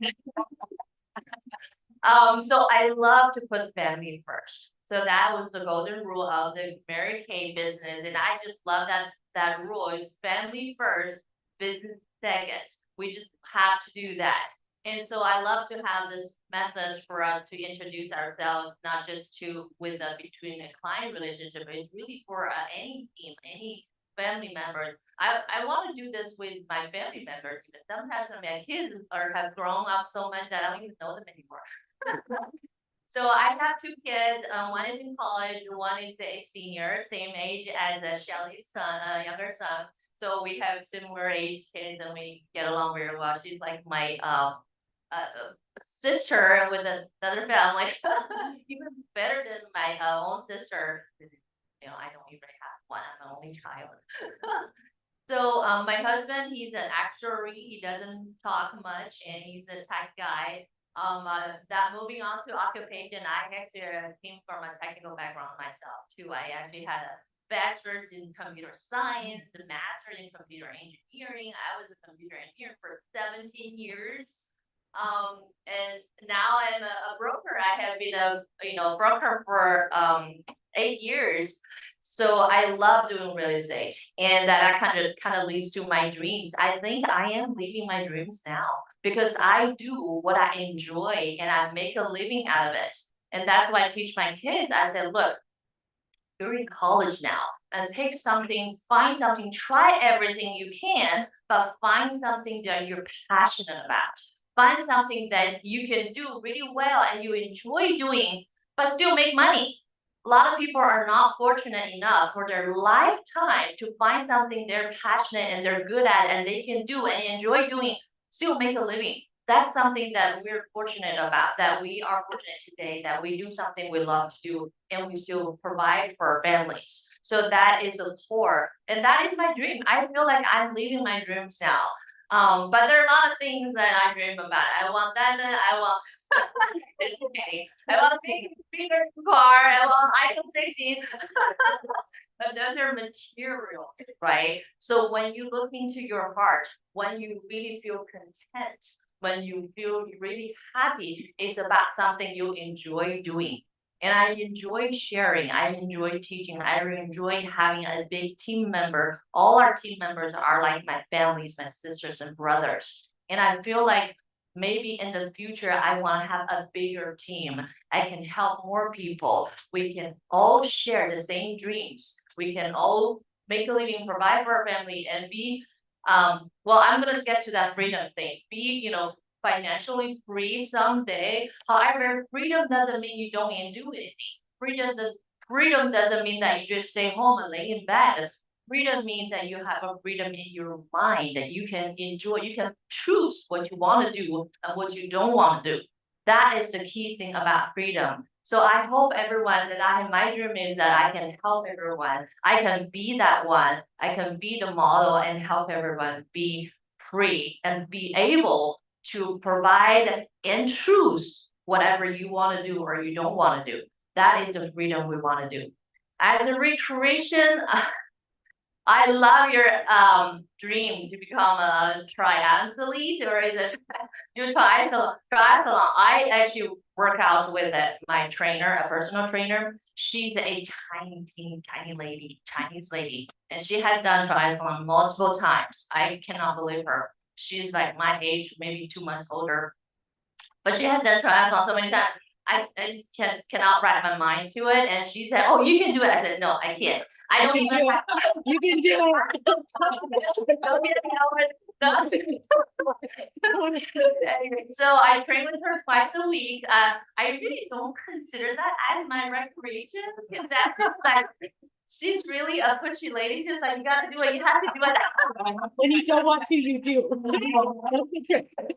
So I love to put family first. So that was the golden rule of the Mary Kay business, and I just love that rule is family first, business second. We just have to do that. And so I love to have this method for us to introduce ourselves, not just to with between a client relationship, but it's really for any team, any family members. I want to do this with my family members because sometimes my kids have grown up so much that I don't even know them anymore. So I have two kids. One is in college. One is a senior, same age as Shelly's son, younger son. So we have similar age kids, and we get along very well. She's like my sister with another family, even better than my own sister. You know, I don't even have one. I'm an only child. So my husband, he's an actuary. He doesn't talk much, and he's a tech guy. That moving on to occupation, I actually came from a technical background myself too. I actually had a bachelor's in computer science, a master's in computer engineering. I was a computer engineer for 17 years. And now I'm a broker. I have been a broker for 8 years. So I love doing real estate, and that kind of leads to my dreams. I think I am living my dreams now because I do what I enjoy and I make a living out of it. And that's why I teach my kids. I said, look, you're in college now and pick something, find something, try everything you can, but find something that you're passionate about. Find something that you can do really well and you enjoy doing, but still make money. A lot of people are not fortunate enough for their lifetime to find something they're passionate and they're good at and they can do and enjoy doing, still make a living. That's something that we're fortunate about, that we are fortunate today, that we do something we love to do and we still provide for our families. So that is the core. And that is my dream. I feel like I'm living my dreams now. But there are a lot of things that I dream about. I want that, I want it's okay. I want a bigger car, I want iPhone 16. But those are materials, right? So when you look into your heart, when you really feel content, when you feel really happy, it's about something you enjoy doing. And I enjoy sharing, I enjoy teaching, I enjoy having a big team member. All our team members are like my families, my sisters and brothers. And I feel like maybe in the future, I want to have a bigger team. I can help more people. We can all share the same dreams. We can all make a living, provide for our family, and be, well, I'm going to get to that freedom thing. Be, financially free someday. However, freedom doesn't mean you don't even do anything. Freedom doesn't mean that you just stay home and lay in bed. Freedom means that you have a freedom in your mind, that you can enjoy, you can choose what you want to do and what you don't want to do. That is the key thing about freedom. So I hope everyone that my dream is that I can help everyone. I can be that one. I can be the model and help everyone be free and be able to provide and choose whatever you want to do or you don't want to do. That is the freedom we want to do. As a recreation, I love your dream to become a triathlete, or is it do triathlon? Triathlon. I actually work out with my trainer, a personal trainer. She's a tiny lady, Chinese lady, and she has done triathlon multiple times. I cannot believe her. She's like my age, maybe 2 months older, but she has done triathlon so many times. I cannot wrap my mind to it. And she said, "Oh, you can do it." I said, "No, I can't. I don't even have, you can do it." Don't get Anyway, so I train with her twice a week. I really don't consider that as my recreation because that's just like she's really a pushy lady. She's like, you got to do it. You have to do it. When you don't want to, you do.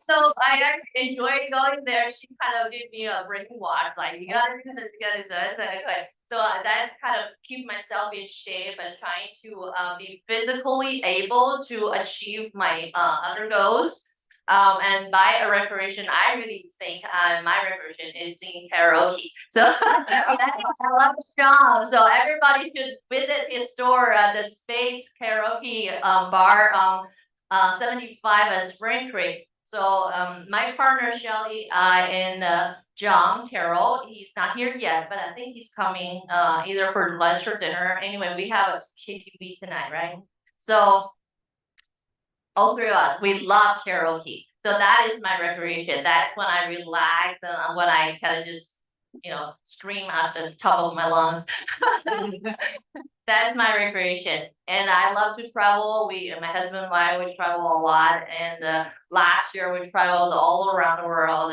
So I actually enjoy going there. She kind of gave me a brainwash, like you gotta do this, you gotta do this. And okay. So that's kind of keep myself in shape and trying to be physically able to achieve my other goals. And by a recreation, I really think my recreation is singing karaoke. So that's what I love the job. So everybody should visit his store, the Space Karaoke bar, 75 Spring Creek. So my partner Shelly and John Terrell, he's not here yet, but I think he's coming either for lunch or dinner. Anyway, we have a KTV tonight, right? So all three of us, we love karaoke. So that is my recreation. That's when I relax and when I kind of just, scream at the top of my lungs. That's my recreation. And I love to travel. My husband and I, we travel a lot. And last year we traveled all around the world,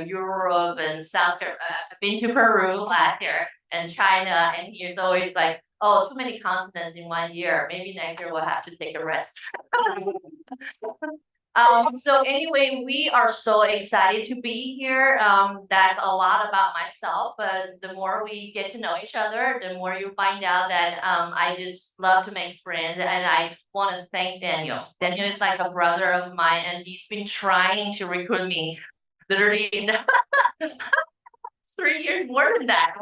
Europe and South Korea. I've been to Peru last year and China. And he's always like, oh, too many continents in 1 year. Maybe next year we'll have to take a rest. So anyway, we are so excited to be here. That's a lot about myself, but the more we get to know each other, the more you find out that I just love to make friends. And I want to thank Daniel. Daniel is like a brother of mine, and he's been trying to recruit me literally 3 years, more than that,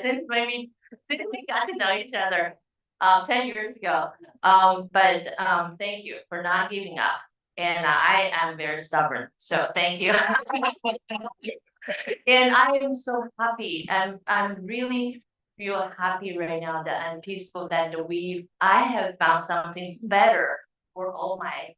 since we got to know each other 10 years ago. But thank you for not giving up. And I am very stubborn, so thank you. And I am so happy. I'm really feel happy right now that I'm peaceful that I have found something better for all my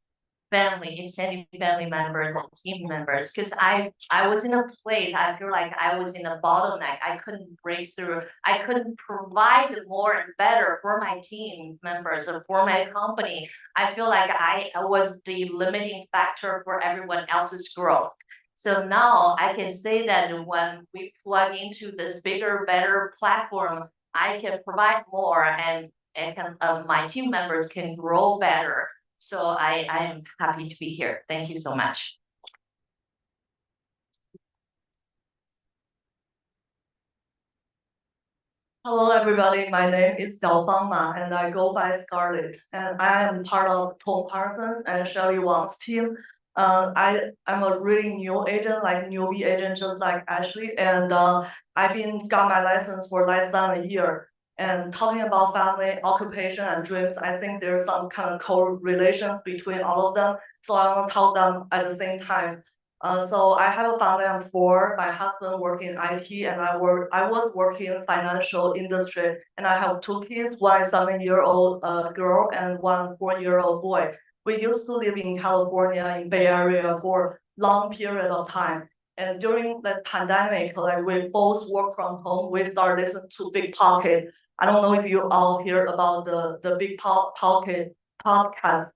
family, extended family members and team members, because I was in a place, I feel like I was in a bottleneck. I couldn't break through. I couldn't provide more and better for my team members or for my company. I feel like I was the limiting factor for everyone else's growth. So now I can say that when we plug into this bigger, better platform, I can provide more and my team members can grow better. So I am happy to be here. Thank you so much. Hello, everybody. My name is Xiaofang Ma, and I go by Scarlett. And I am part of Tom Parsons and Shelly Wang's team. I'm a really new agent, like newbie agent, just like Ashley. And I've got my license for less than a year. And talking about family, occupation, and dreams, I think there's some kind of correlations between all of them. So I want to talk them at the same time. So I have a family of 4. My husband working in IT, and I was working in financial industry, and I have 2 kids, one 7-year-old girl and one 4-year-old boy. We used to live in California, in Bay Area for long period of time. And during the pandemic, like we both work from home, we started listening to Big Pocket. I don't know if you all heard about the Big Pocket podcast.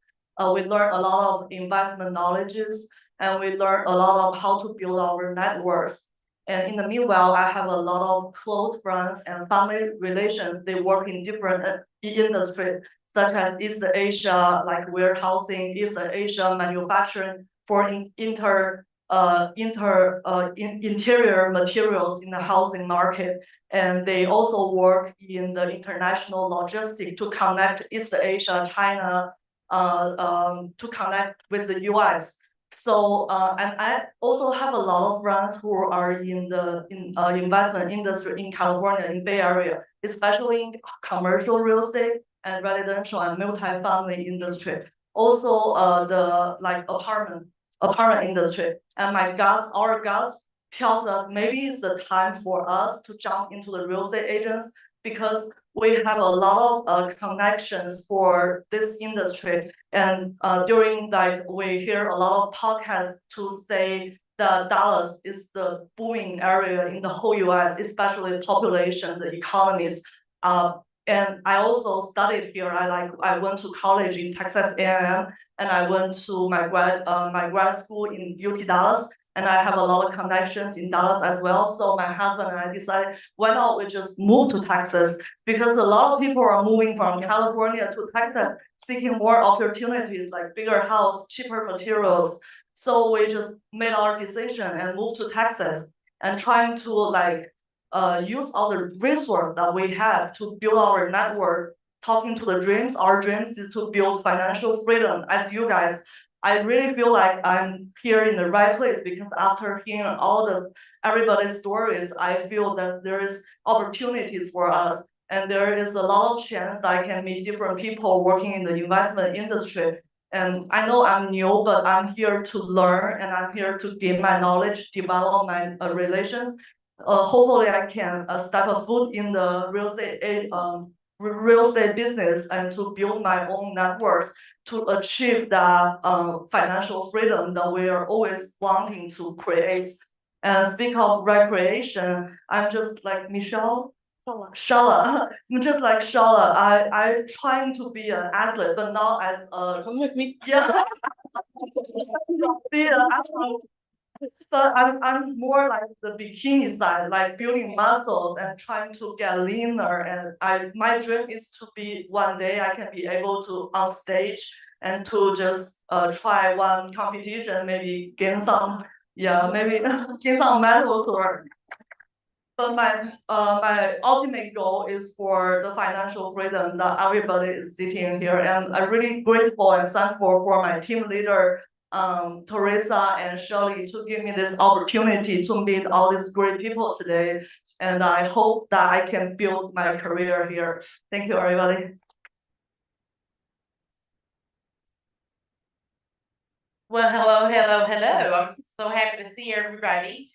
We learned a lot of investment knowledges, and we learned a lot of how to build our networks. And in the meanwhile, I have a lot of close friends and family relations. They work in different industries, such as East Asia, like warehousing, East Asia manufacturing for interior materials in the housing market. And they also work in the international logistics to connect East Asia, China, to connect with the US. So, and I also have a lot of friends who are in the investment industry in California, in Bay Area, especially in commercial real estate and residential and multi-family industry. Also, the like apartment industry. And our guts tells us maybe it's the time for us to jump into the real estate agents because we have a lot of connections for this industry. And during like we hear a lot of podcasts to say that Dallas is the booming area in the whole US, especially the population, the economies. And I also studied here. I went to college in Texas A&M, and I went to my grad school in UT Dallas, and I have a lot of connections in Dallas as well. So my husband and I decided, why not we just move to Texas? Because a lot of people are moving from California to Texas, seeking more opportunities like bigger house, cheaper materials. So we just made our decision and moved to Texas and trying to use all the resources that we have to build our network, talking to the dreams. Our dreams is to build financial freedom as you guys. I really feel like I'm here in the right place because after hearing everybody's stories, I feel that there is opportunities for us. And there is a lot of chance that I can meet different people working in the investment industry. And I know I'm new, but I'm here to learn and I'm here to gain my knowledge, develop my relations. Hopefully I can step a foot in the real estate business and to build my own networks to achieve that financial freedom that we are always wanting to create. And speaking of recreation, I'm just like Michelle. Shala, I'm just like Shala. I trying to be an athlete, but not as a. Come with me. Yeah. Be an athlete. But I'm more like the bikini side, like building muscles and trying to get leaner. And my dream is to be one day I can be able to on stage and to just try one competition, maybe gain some, maybe gain some medals or. But my ultimate goal is for the financial freedom that everybody is sitting here. And I'm really grateful and thankful for my team leader, Teresa and Shirley, to give me this opportunity to meet all these great people today. And I hope that I can build my career here. Thank you, everybody. Well, hello. I'm so happy to see everybody.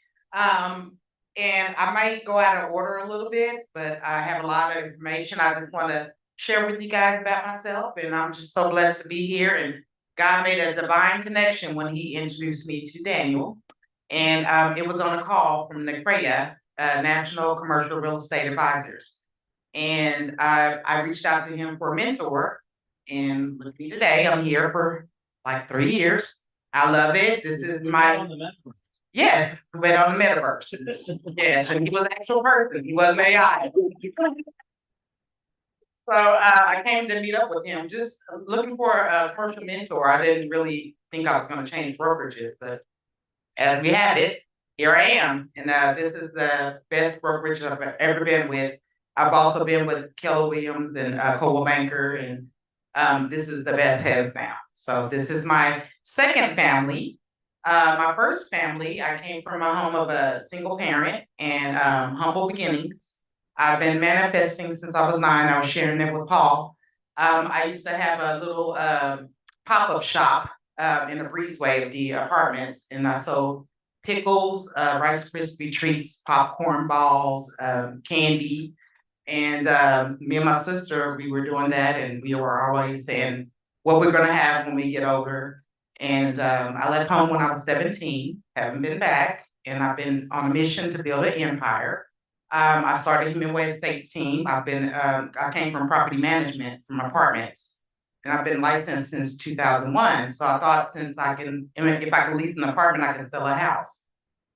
And I might go out of order a little bit, but I have a lot of information I just want to share with you guys about myself. And I'm just so blessed to be here. And God made a divine connection when he introduced me to Daniel. And it was on a call from NCREA, National Commercial Real Estate Advisors. And I reached out to him for a mentor. And look at me today, I'm here for like 3 years. I love it. This is my. Yes, but on the metaverse. Yes, and he was an actual person. He wasn't AI. So I came to meet up with him, just looking for a commercial mentor. I didn't really think I was going to change brokerages, but as we have it, here I am. And this is the best brokerage I've ever been with. I've also been with Keller Williams and Coldwell Banker, and this is the best hands down. So this is my second family. My first family, I came from a home of a single parent and humble beginnings. I've been manifesting since I was 9. I was sharing it with Paul. I used to have a little pop-up shop in the breezeway of the apartments, and I sold pickles, Rice Krispie treats, popcorn balls, candy. And me and my sister, we were doing that, and we were always saying what we're gonna have when we get older. And I left home when I was 17, haven't been back, and I've been on a mission to build an empire. I started Hemingway Estates team. I came from property management from apartments, and I've been licensed since 2001. So I thought if I can lease an apartment, I can sell a house.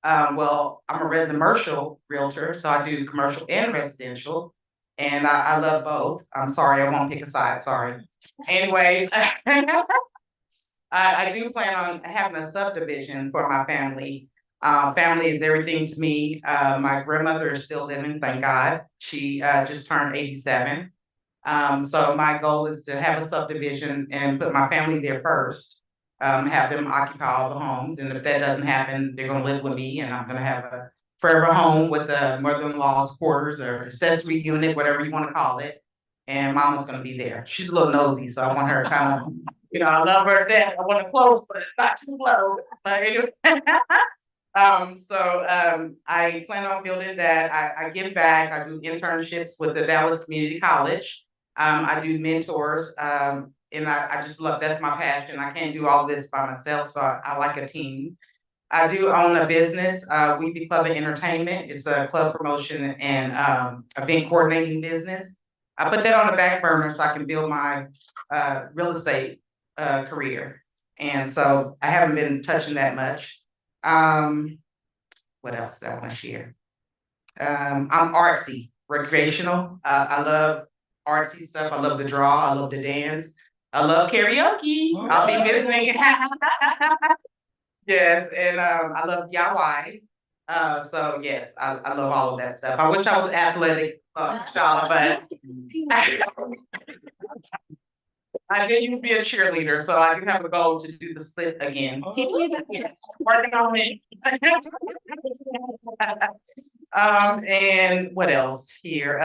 Well, I'm a residential realtor, so I do commercial and residential, and I love both. I'm sorry, I won't pick a side, sorry. Anyways, I do plan on having a subdivision for my family. Family is everything to me. My grandmother is still living, thank God. She just turned 87. So my goal is to have a subdivision and put my family there first. Have them occupy all the homes, and if that doesn't happen, they're gonna live with me, and I'm gonna have a forever home with the mother-in-law's quarters or accessory unit, whatever you wanna call it. and Mama's gonna be there. She's a little nosy, so I want her kind of, I love her to death. I want her close, but not too close. But anyway. I plan on building that. I give back. I do internships with the Dallas Community College. I do mentors, and I just love, that's my passion. I can't do all this by myself, so I like a team. I do own a business, Weekly Club of Entertainment. It's a club promotion and event coordinating business. I put that on the back burner so I can build my real estate career. And so I haven't been touching that much. What else do I want to share? I'm artsy, recreational. I love artsy stuff. I love to draw. I love to dance. I love karaoke. I'll be visiting. Yes, and I love DIYs. So yes, I love all of that stuff. I wish I was athletic, Shala, but I did used to be a cheerleader, so I do have a goal to do the split again. Yes, working on it. And what else here?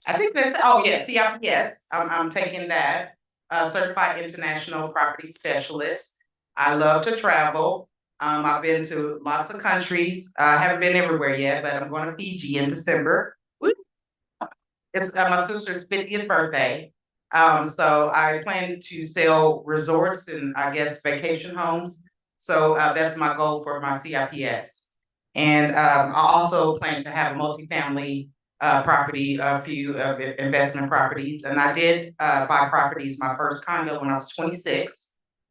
I think that's, oh yeah, CIPS. I'm taking that, Certified International Property Specialist. I love to travel. I've been to lots of countries. I haven't been everywhere yet, but I'm going to Fiji in December. Woo. It's my sister's 50th birthday. So I plan to sell resorts and I guess vacation homes. So that's my goal for my CIPS. And I also plan to have a multifamily property, a few investment properties. And I did buy properties, my first condo when I was 26.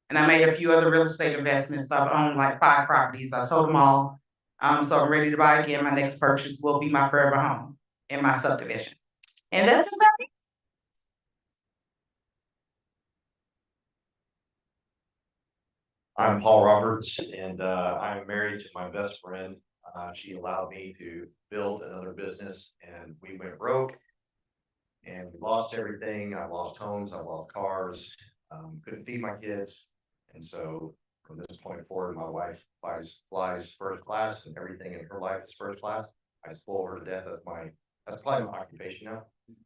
And I made a few other real estate investments. So I've owned like 5 properties. I sold them all. So I'm ready to buy again. My next purchase will be my forever home in my subdivision. And that's about it. I'm Paul Roberts, and I am married to my best friend. She allowed me to build another business, and we went broke, and we lost everything. I lost homes, I lost cars, couldn't feed my kids, and so from this point forward, my wife flies first class, and everything in her life is first class. I spoil her to death. That's probably my occupation now.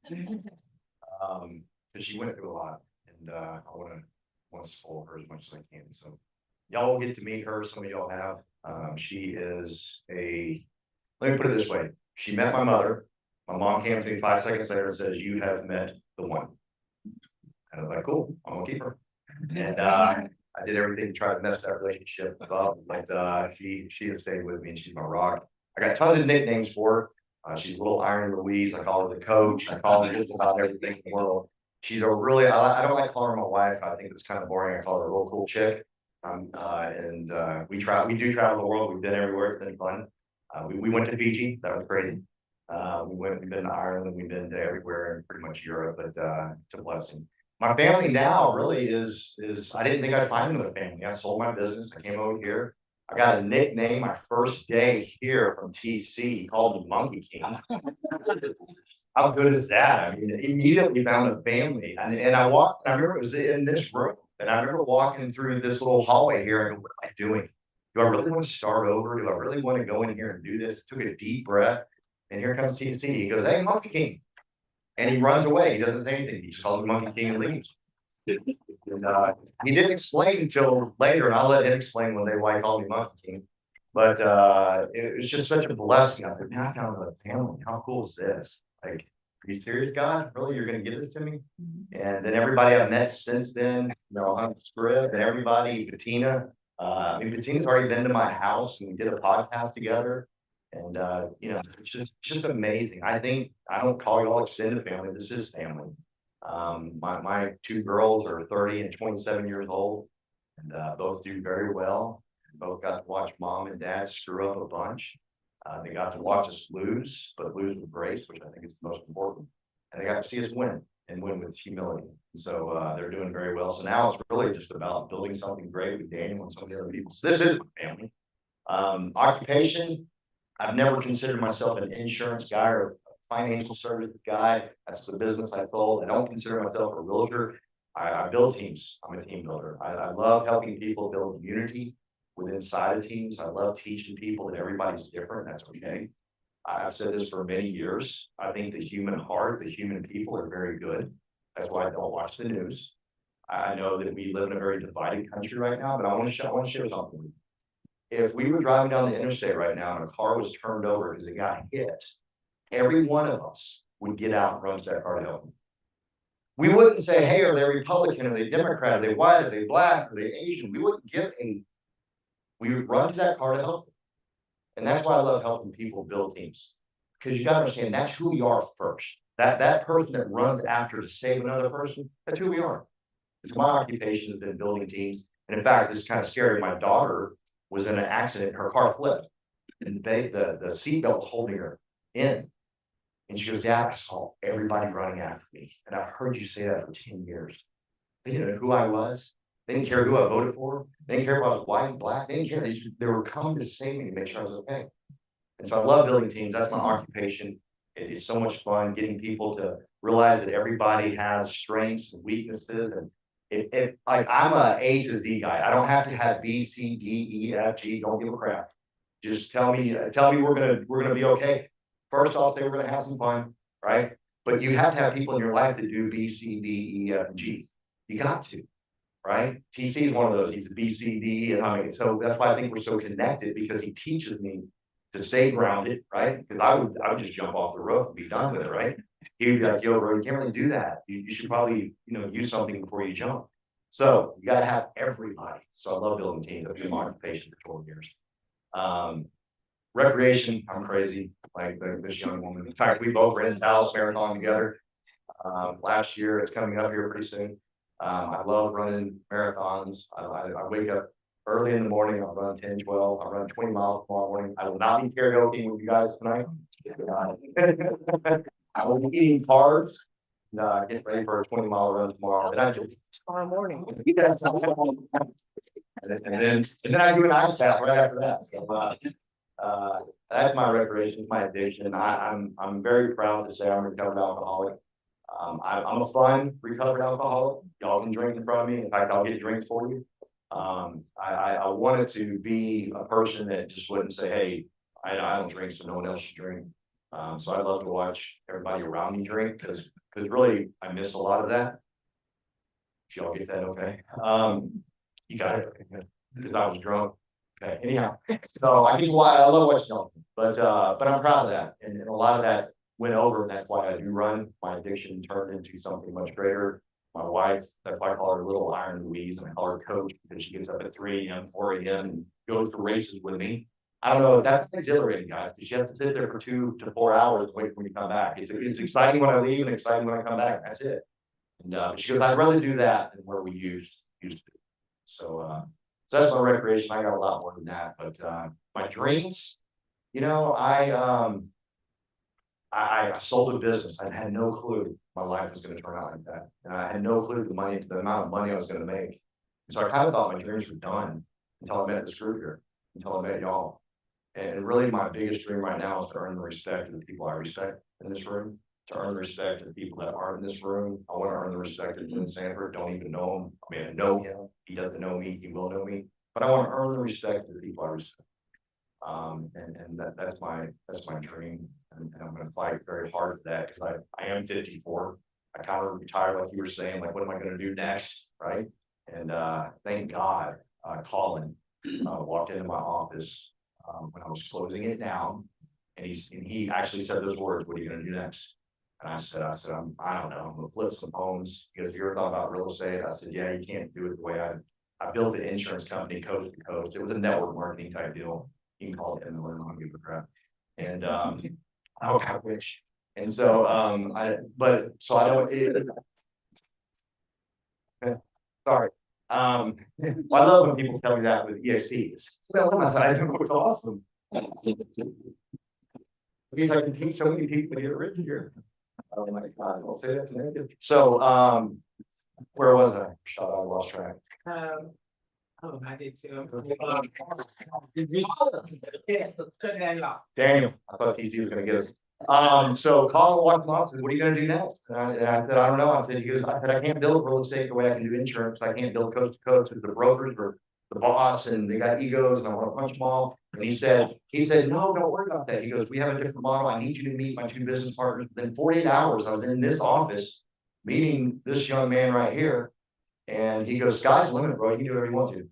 Because she went through a lot, and I want to spoil her as much as I can. So y'all will get to meet her. Some of y'all have. She is let me put it this way. She met my mother. My mom came to me 5 seconds later and says, "You have met the one." And I was like, "Cool, I'm gonna keep her." And I did everything to try to mess that relationship up, but she has stayed with me, and she's my rock. I got tons of nicknames for her. She's a little Iron Louise. I call her the coach. I call her just about everything in the world. She's a really, I don't like calling her my wife. I think it's kind of boring. I call her a real cool chick. We do travel the world. We've been everywhere. It's been fun. We went to Fiji. That was crazy. We've been to Ireland. We've been to everywhere in pretty much Europe, but it's a blessing. My family now really is I didn't think I'd find another family. I sold my business. I came over here. I got a nickname my first day here from TC. He called me Monkey King. How good is that? I mean, immediately found a family. And I remember it was in this room. And I remember walking through this little hallway here. I go, what am I doing? Do I really want to start over? Do I really want to go in here and do this? Took a deep breath. And here comes TC. He goes, "Hey, Monkey King." And he runs away. He doesn't say anything. He just calls me Monkey King and leaves. And he didn't explain until later, and I'll let him explain one day why he called me Monkey King. But it was just such a blessing. I said, "Man, I found another family. How cool is this? Like, are you serious, God? Really, you're going to give this to me?" And then everybody I've met since then, on Script and everybody, Bettina. Bettina's already been to my house, and we did a podcast together. And it's just amazing. I think I don't call you all extended family. This is family. My 2 girls are 30 and 27 years old, and both do very well. Both got to watch mom and dad screw up a bunch. They got to watch us lose, but lose with grace, which I think is the most important. And they got to see us win, and win with humility. And so they're doing very well. So now it's really just about building something great with Daniel and some of the other people. So this is my family. Occupation. I've never considered myself an insurance guy or a financial services guy. That's the business I sold. I don't consider myself a realtor. I build teams. I'm a team builder. I love helping people build unity within inside of teams. I love teaching people that everybody's different. That's okay. I've said this for many years. I think the human heart, the human people are very good. That's why I don't watch the news. I know that we live in a very divided country right now, but I want to share something. If we were driving down the interstate right now and a car was turned over because it got hit, every one of us would get out and run to that car to help them. We wouldn't say, hey, are they Republican, are they Democrat, are they white, are they black, are they Asian? We wouldn't we would run to that car to help them. And that's why I love helping people build teams. Because you gotta understand, that's who we are first. That person that runs after to save another person, that's who we are. Because my occupation has been building teams. And in fact, this is kind of scary. My daughter was in an accident, her car flipped. And the seatbelt was holding her in. And she goes, Dad, I saw everybody running after me. And I've heard you say that for 10 years. They didn't know who I was. They didn't care who I voted for. They didn't care if I was white, black. They didn't care. They were coming to save me to make sure I was okay. And so I love building teams. That's my occupation. It's so much fun getting people to realize that everybody has strengths and weaknesses. And like I'm a A to Z guy. I don't have to have B, C, D, E, F, G. Don't give a crap. Just tell me we're gonna be okay. First, I'll say we're gonna have some fun, right? But you have to have people in your life that do B, C, D, E, F, and G. You got to, right? TC is one of those. He's a B, C, D, and so that's why I think we're so connected, because he teaches me to stay grounded, right? Because I would just jump off the roof and be done with it, right? He would be like, yo, bro, you can't really do that. You should probably, use something before you jump. So you gotta have everybody. So I love building teams. I've been my occupation for 12 years. Recreation, I'm crazy, like this young woman. In fact, we both ran the Dallas Marathon together last year. It's coming up here pretty soon. I love running marathons. I wake up early in the morning. I'll run 10, 12. I'll run 20 miles tomorrow morning. I will not be karaoke with you guys tonight. I will be eating carbs. Get ready for a 20-mile run tomorrow. And I just tomorrow morning. And then I do an ice bath right after that. So, that's my recreation, my addiction. I'm very proud to say I'm a recovered alcoholic. I'm a fun recovered alcoholic. Y'all can drink in front of me. In fact, I'll get drinks for you. I wanted to be a person that just wouldn't say, hey, I don't drink, so no one else should drink. So I love to watch everybody around me drink, because really I miss a lot of that. If y'all get that, okay? You got it, because I was drunk. Okay, anyhow, so I love watching y'all, but I'm proud of that, and a lot of that went over, and that's why I do run. My addiction turned into something much greater. My wife, that's why I call her Little Iron Louise, and I call her Coach, because she gets up at 3 a.m., 4 a.m. and goes to races with me. I don't know, that's exhilarating, guys, because you have to sit there for 2 to 4 hours waiting for me to come back. It's exciting when I leave and exciting when I come back. That's it. And she goes, I'd rather do that than where we used to. So that's my recreation. I got a lot more than that, but my dreams, I sold a business. I had no clue my life was going to turn out like that, and I had no clue the amount of money I was going to make. And so I kind of thought my dreams were done until I met this group here, until I met y'all. And really, my biggest dream right now is to earn the respect of the people I respect in this room, to earn the respect of the people that aren't in this room. I want to earn the respect of Jim Sanford. Don't even know him. I mean, I know him. He doesn't know me. He will know me. But I want to earn the respect of the people I respect. And that's my dream. And I'm going to fight very hard for that, because I am 54. I kind of retired, like you were saying, like, what am I going to do next? Right. And thank God, Colin walked into my office when I was closing it down, and he actually said those words, what are you going to do next? And I said, I don't know, I'm going to flip some homes. Because you ever thought about real estate? I said, yeah, you can't do it the way I built an insurance company coast to coast. It was a network marketing type deal. You can call it MLM, I don't give a crap. And I wish. And so I don't sorry. I love when people tell me that with EXPs. Well, I don't know, it's awesome. Because I can teach so many people to get rich here. Oh my God, I'll say that to so where was I? Shut I lost track. Oh, I did too. Daniel, I thought TC was gonna get us. So Colin walked and said, what are you gonna do next? And I said, I don't know. I said, I can't build real estate the way I can do insurance. I can't build coast to coast, because the brokers were the boss and they got egos and I want to punch them all. And he said, no, don't worry about that. He goes, we have a different model. I need you to meet my two business partners. Within 48 hours, I was in this office meeting this young man right here. And he goes, sky's the limit, bro. You can do whatever you want to.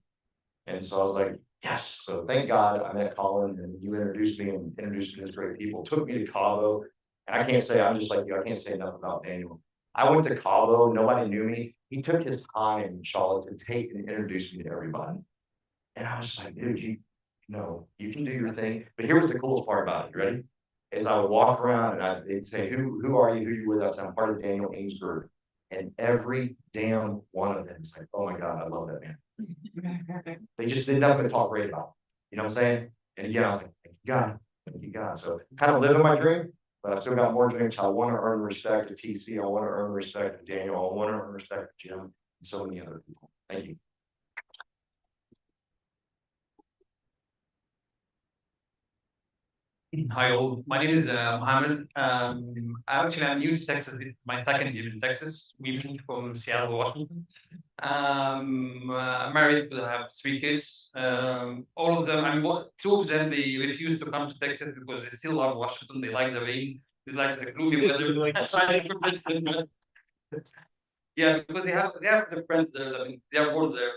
And so I was like, yes. So thank God I met Colin and you introduced me and introduced me to great people. Took me to Cabo. And I can't say, I'm just like you, I can't say enough about Daniel. I went to Cabo, nobody knew me. He took his time, Charlotte, to take and introduce me to everybody. And I was like, dude, you know, you can do your thing. But here was the coolest part about it. You ready? As I would walk around and they'd say, who are you? Who are you with us? I'm part of Daniel Ames' group. And every damn one of them is like, oh my God, I love that man. They just did nothing but talk great about him. You know what I'm saying? And again, I was like, thank you God. Thank you God. So kind of living my dream, but I still got more dreams. I want to earn the respect of TC. I want to earn the respect of Daniel. I want to earn the respect of Jim and so many other people. Thank you. Hi all, my name is Mohammed. I'm new to Texas. This is my second year in Texas. We moved from Seattle, Washington. I'm married, I have 3 kids. All of them, 2 of them, they refuse to come to Texas because they still love Washington. They like the rain, they like the gloomy weather. Yeah, because they have their friends there. I mean, they are born there.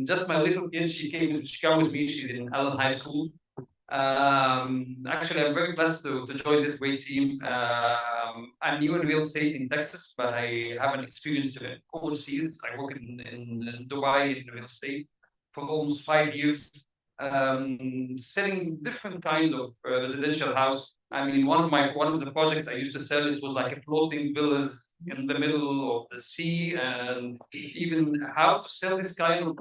Just my little kid, she came with me. She's in Allen High School. Actually, I'm very blessed to join this great team. I'm new in real estate in Texas, but I have an experience overseas. I work in Dubai in real estate for almost 5 years, selling different kinds of residential house. I mean, one of the projects I used to sell, it was like a floating villas in the middle of the sea, and even how to sell this kind of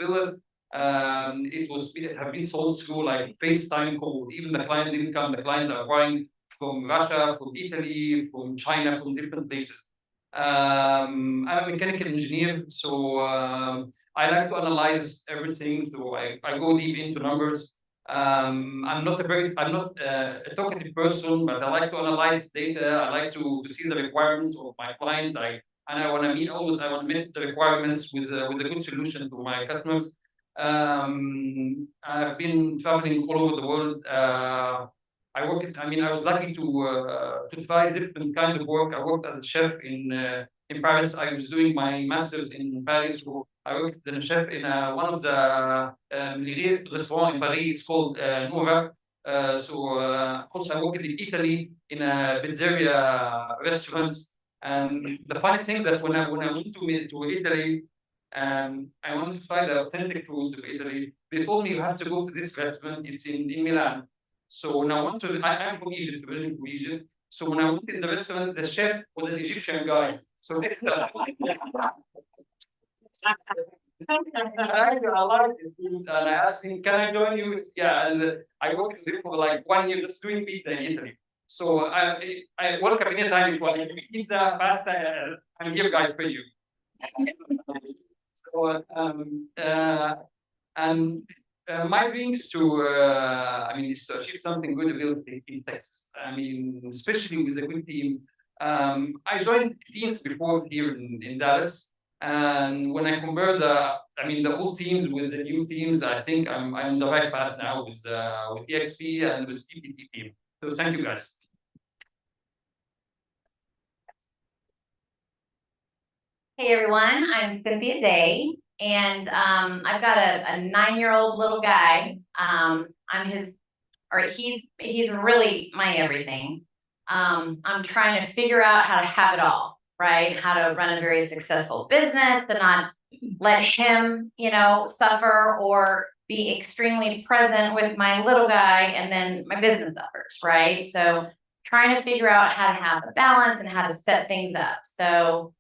villas. It have been sold through like FaceTime call. Even the client didn't come. The clients are buying from Russia, from Italy, from China, from different places. I'm a mechanical engineer, so I like to analyze everything. So I go deep into numbers. I'm not a talkative person, but I like to analyze data. I like to see the requirements of my clients. I want to meet the requirements with a good solution to my customers. I've been traveling all over the world. I was lucky to try different kind of work. I worked as a chef in Paris. I was doing my master's in Paris. So I worked as a chef in one of the restaurants in Paris. It's called Nova. Also I worked in Italy in a pizzeria restaurants. And the funny thing that when I went to Italy, I wanted to try the authentic food of Italy. They told me you have to go to this restaurant. It's in Milan. So when I'm from Egypt, originally from Egypt. So when I went in the restaurant, the chef was an Egyptian guy. So I liked it, and I asked him, "Can I join you?" Yeah, and I worked with him for like 1 year just doing pizza in Italy. So I welcome anytime you want pizza, pasta. I'm here, guys, for you. So, my dream is is to achieve something good in real estate in Texas. I mean, especially with a good team. I joined teams before here in Dallas, and when I compare the old teams with the new teams, I think I'm on the right path now with EXP and with TPT team. So thank you guys. Hey everyone, I'm Cynthia Day, and I've got a 9-year-old little guy. He's really my everything. I'm trying to figure out how to have it all, right? How to run a very successful business, to not let him, suffer, or be extremely present with my little guy, and then my business suffers, right? So trying to figure out how to have a balance and how to set things up. So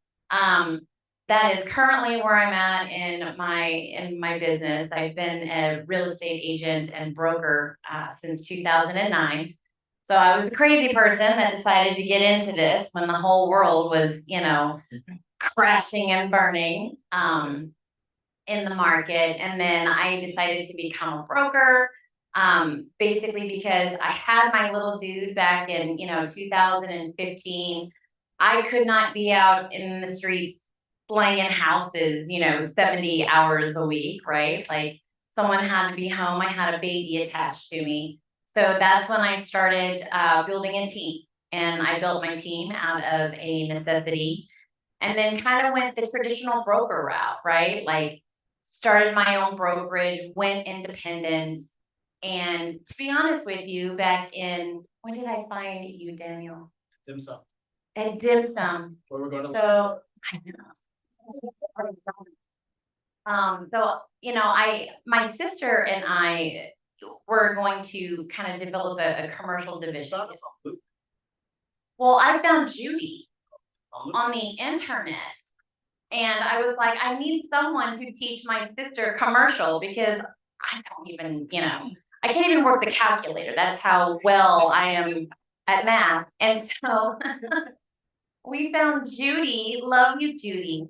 that is currently where I'm at in my business. I've been a real estate agent and broker since 2009. So I was a crazy person that decided to get into this when the whole world was, crashing and burning in the market. And then I decided to become a broker, basically because I had my little dude back in 2015. I could not be out in the streets slanging houses, 70 hours a week, right? Like someone had to be home. I had a baby attached to me. So that's when I started building a team. And I built my team out of a necessity and then kind of went the traditional broker route, right? Like started my own brokerage, went independent. And to be honest with you, back in, when did I find you, Daniel? Dim sum. At Dim Sum. Where we're going to. So, I know. My sister and I were going to kind of develop a commercial division. Well, I found Judy on the internet. And I was like, I need someone to teach my sister commercial because I don't even, I can't even work the calculator. That's how well I am at math. And so we found Judy. Love you, Judy.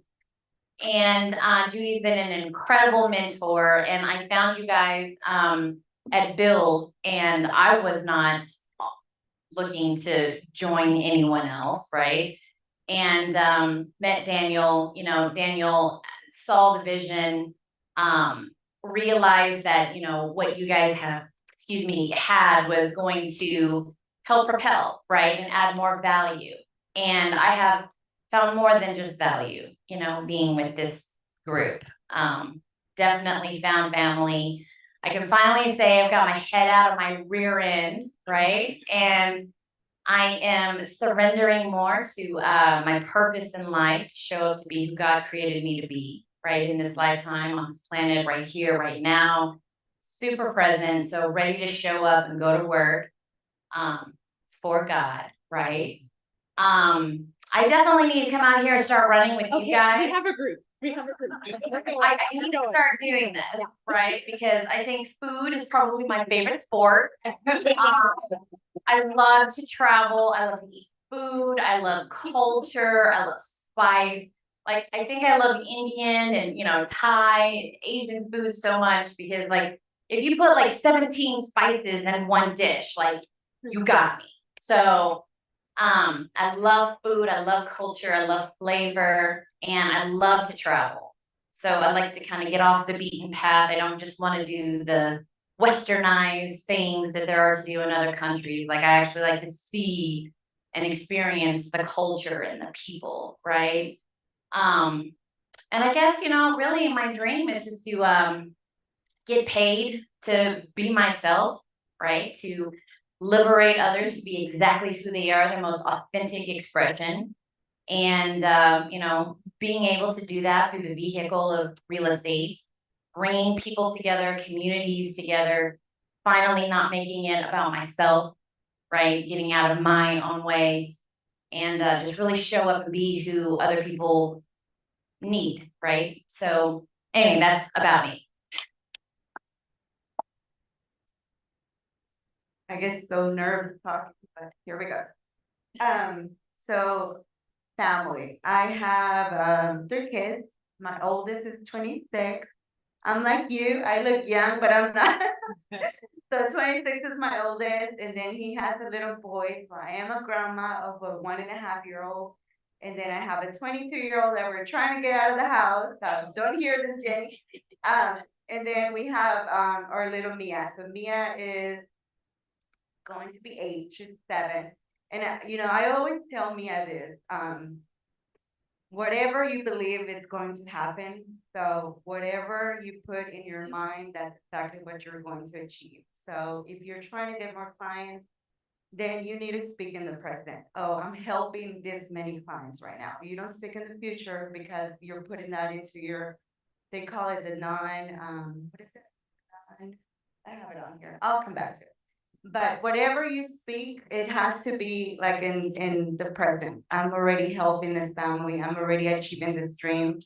And Judy's been an incredible mentor. And I found you guys at Build, and I was not looking to join anyone else, right? And met Daniel. Daniel saw the vision, realized that what you guys had was going to help propel, right, and add more value. And I have found more than just value, being with this group. Definitely found family. I can finally say I've got my head out of my rear end, right? And I am surrendering more to my purpose in life to show up to be who God created me to be, right? In this lifetime, on this planet, right here, right now. Super present, so ready to show up and go to work for God, right? I definitely need to come out here and start running with you guys. We have a group. I need to start doing this, right? Because I think food is probably my favorite sport. I love to travel. I love to eat food. I love culture. I love spice. Like, I think I love Indian and, Thai, Asian food so much because, like, if you put like 17 spices in one dish, like, you got me. So, I love food. I love culture. I love flavor, and I love to travel. So I like to kind of get off the beaten path. I don't just want to do the westernized things that there are to do in other countries. Like, I actually like to see and experience the culture and the people, right? And I guess, really my dream is just to get paid to be myself, right? To liberate others to be exactly who they are, their most authentic expression. And, being able to do that through the vehicle of real estate, bringing people together, communities together, finally not making it about myself, right? Getting out of my own way and just really show up and be who other people need, right? So anyway, that's about me. I get so nervous talking, but here we go. So family. I have 3 kids. My oldest is 26. I'm like you, I look young, but I'm not. So 26 is my oldest, and then he has a little boy. So I am a grandma of a 1.5-year-old. And then I have a 22-year-old that we're trying to get out of the house. So don't hear this, Jenny. And then we have our little Mia. So Mia is going to be 8, she's 7. And I always tell Mia this, whatever you believe is going to happen. So whatever you put in your mind, that's exactly what you're going to achieve. So if you're trying to get more clients, then you need to speak in the present. Oh, I'm helping this many clients right now. You don't speak in the future because you're putting that into your, they call it the what is it? I have it on here. I'll come back to it. But whatever you speak, it has to be like in the present. I'm already helping this family. I'm already achieving this dream.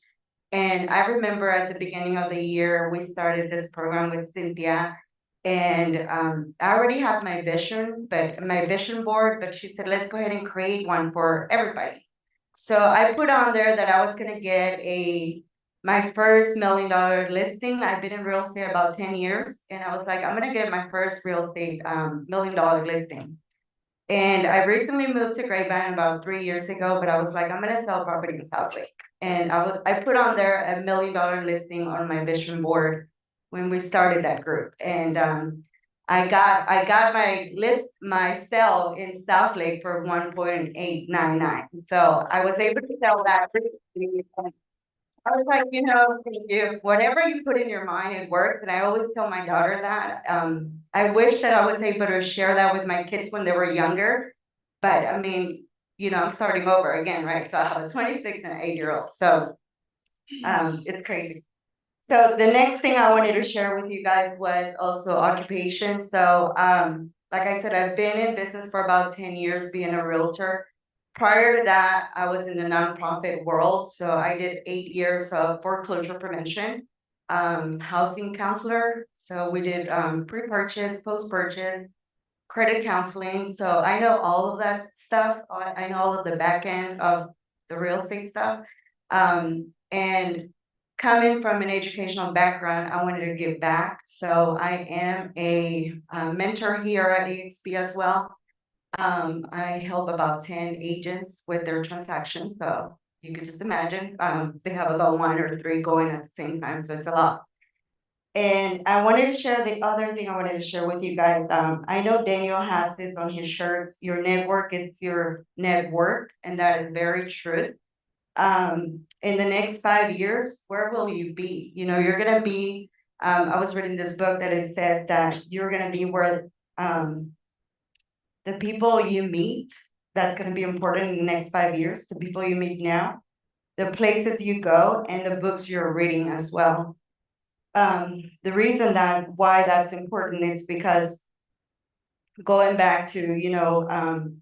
And I remember at the beginning of the year, we started this program with Cynthia. And I already have my vision, but my vision board, but she said, let's go ahead and create one for everybody. So I put on there that I was gonna get my first $1 million listing. I've been in real estate about 10 years. And I was like, I'm gonna get my first real estate $1 million listing. And I recently moved to Grapevine about 3 years ago, but I was like, I'm gonna sell property in South Lake. And I put on there a $1 million listing on my vision board when we started that group. And I got my list myself in South Lake for 1.899. So I was able to sell that. I was like, if whatever you put in your mind, it works. And I always tell my daughter that. I wish that I was able to share that with my kids when they were younger. But I mean, I'm starting over again, right? So I have a 26 and an 8-year-old. So it's crazy. So the next thing I wanted to share with you guys was also occupation. So like I said, I've been in business for about 10 years being a realtor. Prior to that, I was in the nonprofit world. So I did 8 years of foreclosure prevention, housing counselor. So we did pre-purchase, post-purchase, credit counseling. So I know all of that stuff. I know all of the back end of the real estate stuff. And coming from an educational background, I wanted to give back. So I am a mentor here at EXP as well. I help about 10 agents with their transactions. So you can just imagine, they have about 1 or 3 going at the same time. So it's a lot. And I wanted to share the other thing I wanted to share with you guys. I know Daniel has this on his shirts, your network is your net worth, and that is very true. In the next 5 years, where will you be? You're gonna be, I was reading this book that it says that you're gonna be where the people you meet, that's gonna be important in the next 5 years, the people you meet now, the places you go, and the books you're reading as well. The reason why that's important is because going back to,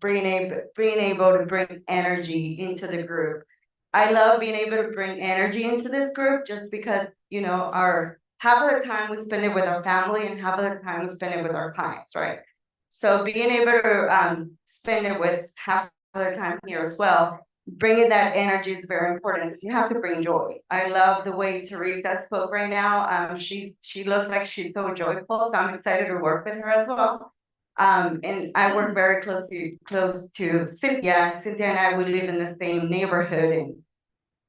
being able to bring energy into the group. I love being able to bring energy into this group just because, our half of the time we spend it with our family and half of the time we spend it with our clients, right? So being able to spend it with half of the time here as well, bringing that energy is very important because you have to bring joy. I love the way Teresa spoke right now. She looks like she's so joyful, so I'm excited to work with her as well. And I work very close to Cynthia. Cynthia and I, we live in the same neighborhood, and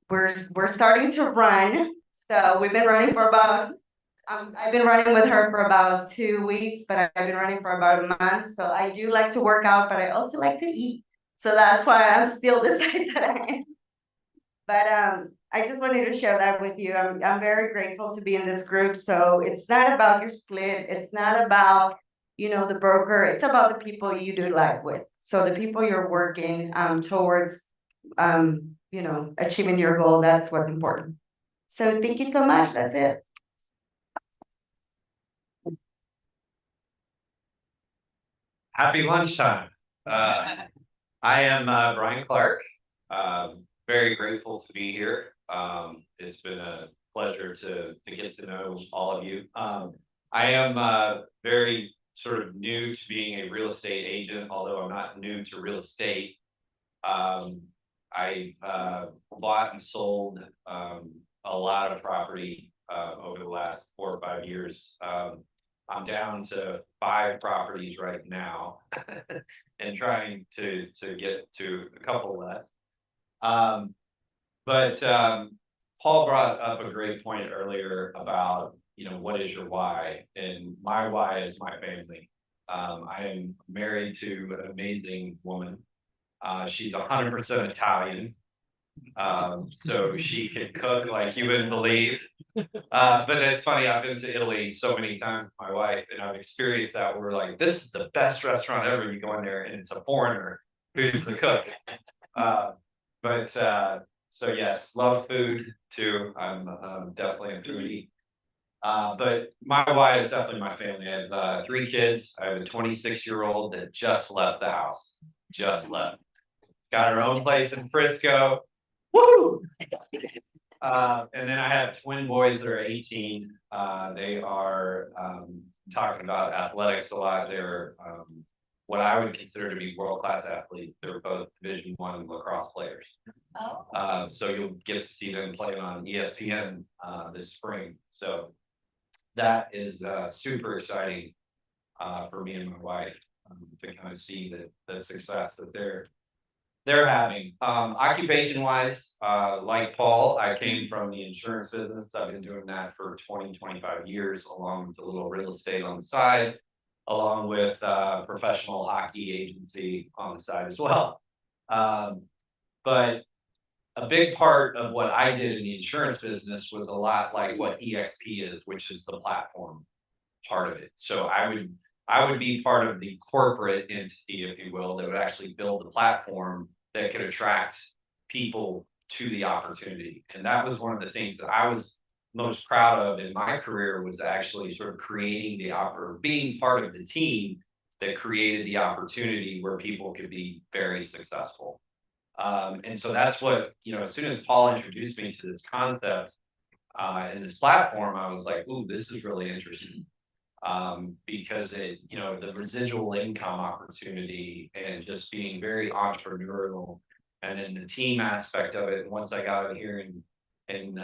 we're starting to run. So we've been running for about, I've been running with her for about 2 weeks, but I've been running for about a month. So I do like to work out, but I also like to eat. So that's why I'm still the size that I am. But I just wanted to share that with you. I'm very grateful to be in this group. So it's not about your split. It's not about, the broker. It's about the people you do life with. So the people you're working towards, achieving your goal. That's what's important. So thank you so much. That's it. Happy lunchtime. I am Brian Clark. Very grateful to be here. It's been a pleasure to get to know all of you. I am very sort of new to being a real estate agent, although I'm not new to real estate. I bought and sold a lot of property over the last 4 or 5 years. I'm down to 5 properties right now and trying to get to a couple less. But Paul brought up a great point earlier about, what is your why? And my why is my family. I am married to an amazing woman. She's 100% Italian. So she can cook like you wouldn't believe. But it's funny, I've been to Italy so many times with my wife, and I've experienced that. We're like, this is the best restaurant ever. You go in there and it's a foreigner who's the cook. So yes, love food too. I'm definitely a foodie. But my why is definitely my family. I have 3 kids. I have a 26-year-old that just left the house. Just left. Got her own place in Frisco. Woo! And then I have twin boys that are 18. They are talking about athletics a lot. They're what I would consider to be world-class athletes. They're both Division I lacrosse players. So you'll get to see them play on ESPN this spring. So that is super exciting for me and my wife to kind of see the success that they're they're having. Occupation wise, like Paul, I came from the insurance business. I've been doing that for 20, 25 years, along with a little real estate on the side, along with professional hockey agency on the side as well. But a big part of what I did in the insurance business was a lot like what EXP is, which is the platform part of it. So I would be part of the corporate entity, if you will, that would actually build the platform that could attract people to the opportunity. And that was one of the things that I was most proud of in my career, was actually sort of creating being part of the team that created the opportunity where people could be very successful. And so that's what, as soon as Paul introduced me to this concept and this platform, I was like, ooh, this is really interesting. Because the residual income opportunity and just being very entrepreneurial, and then the team aspect of it. Once I got out here and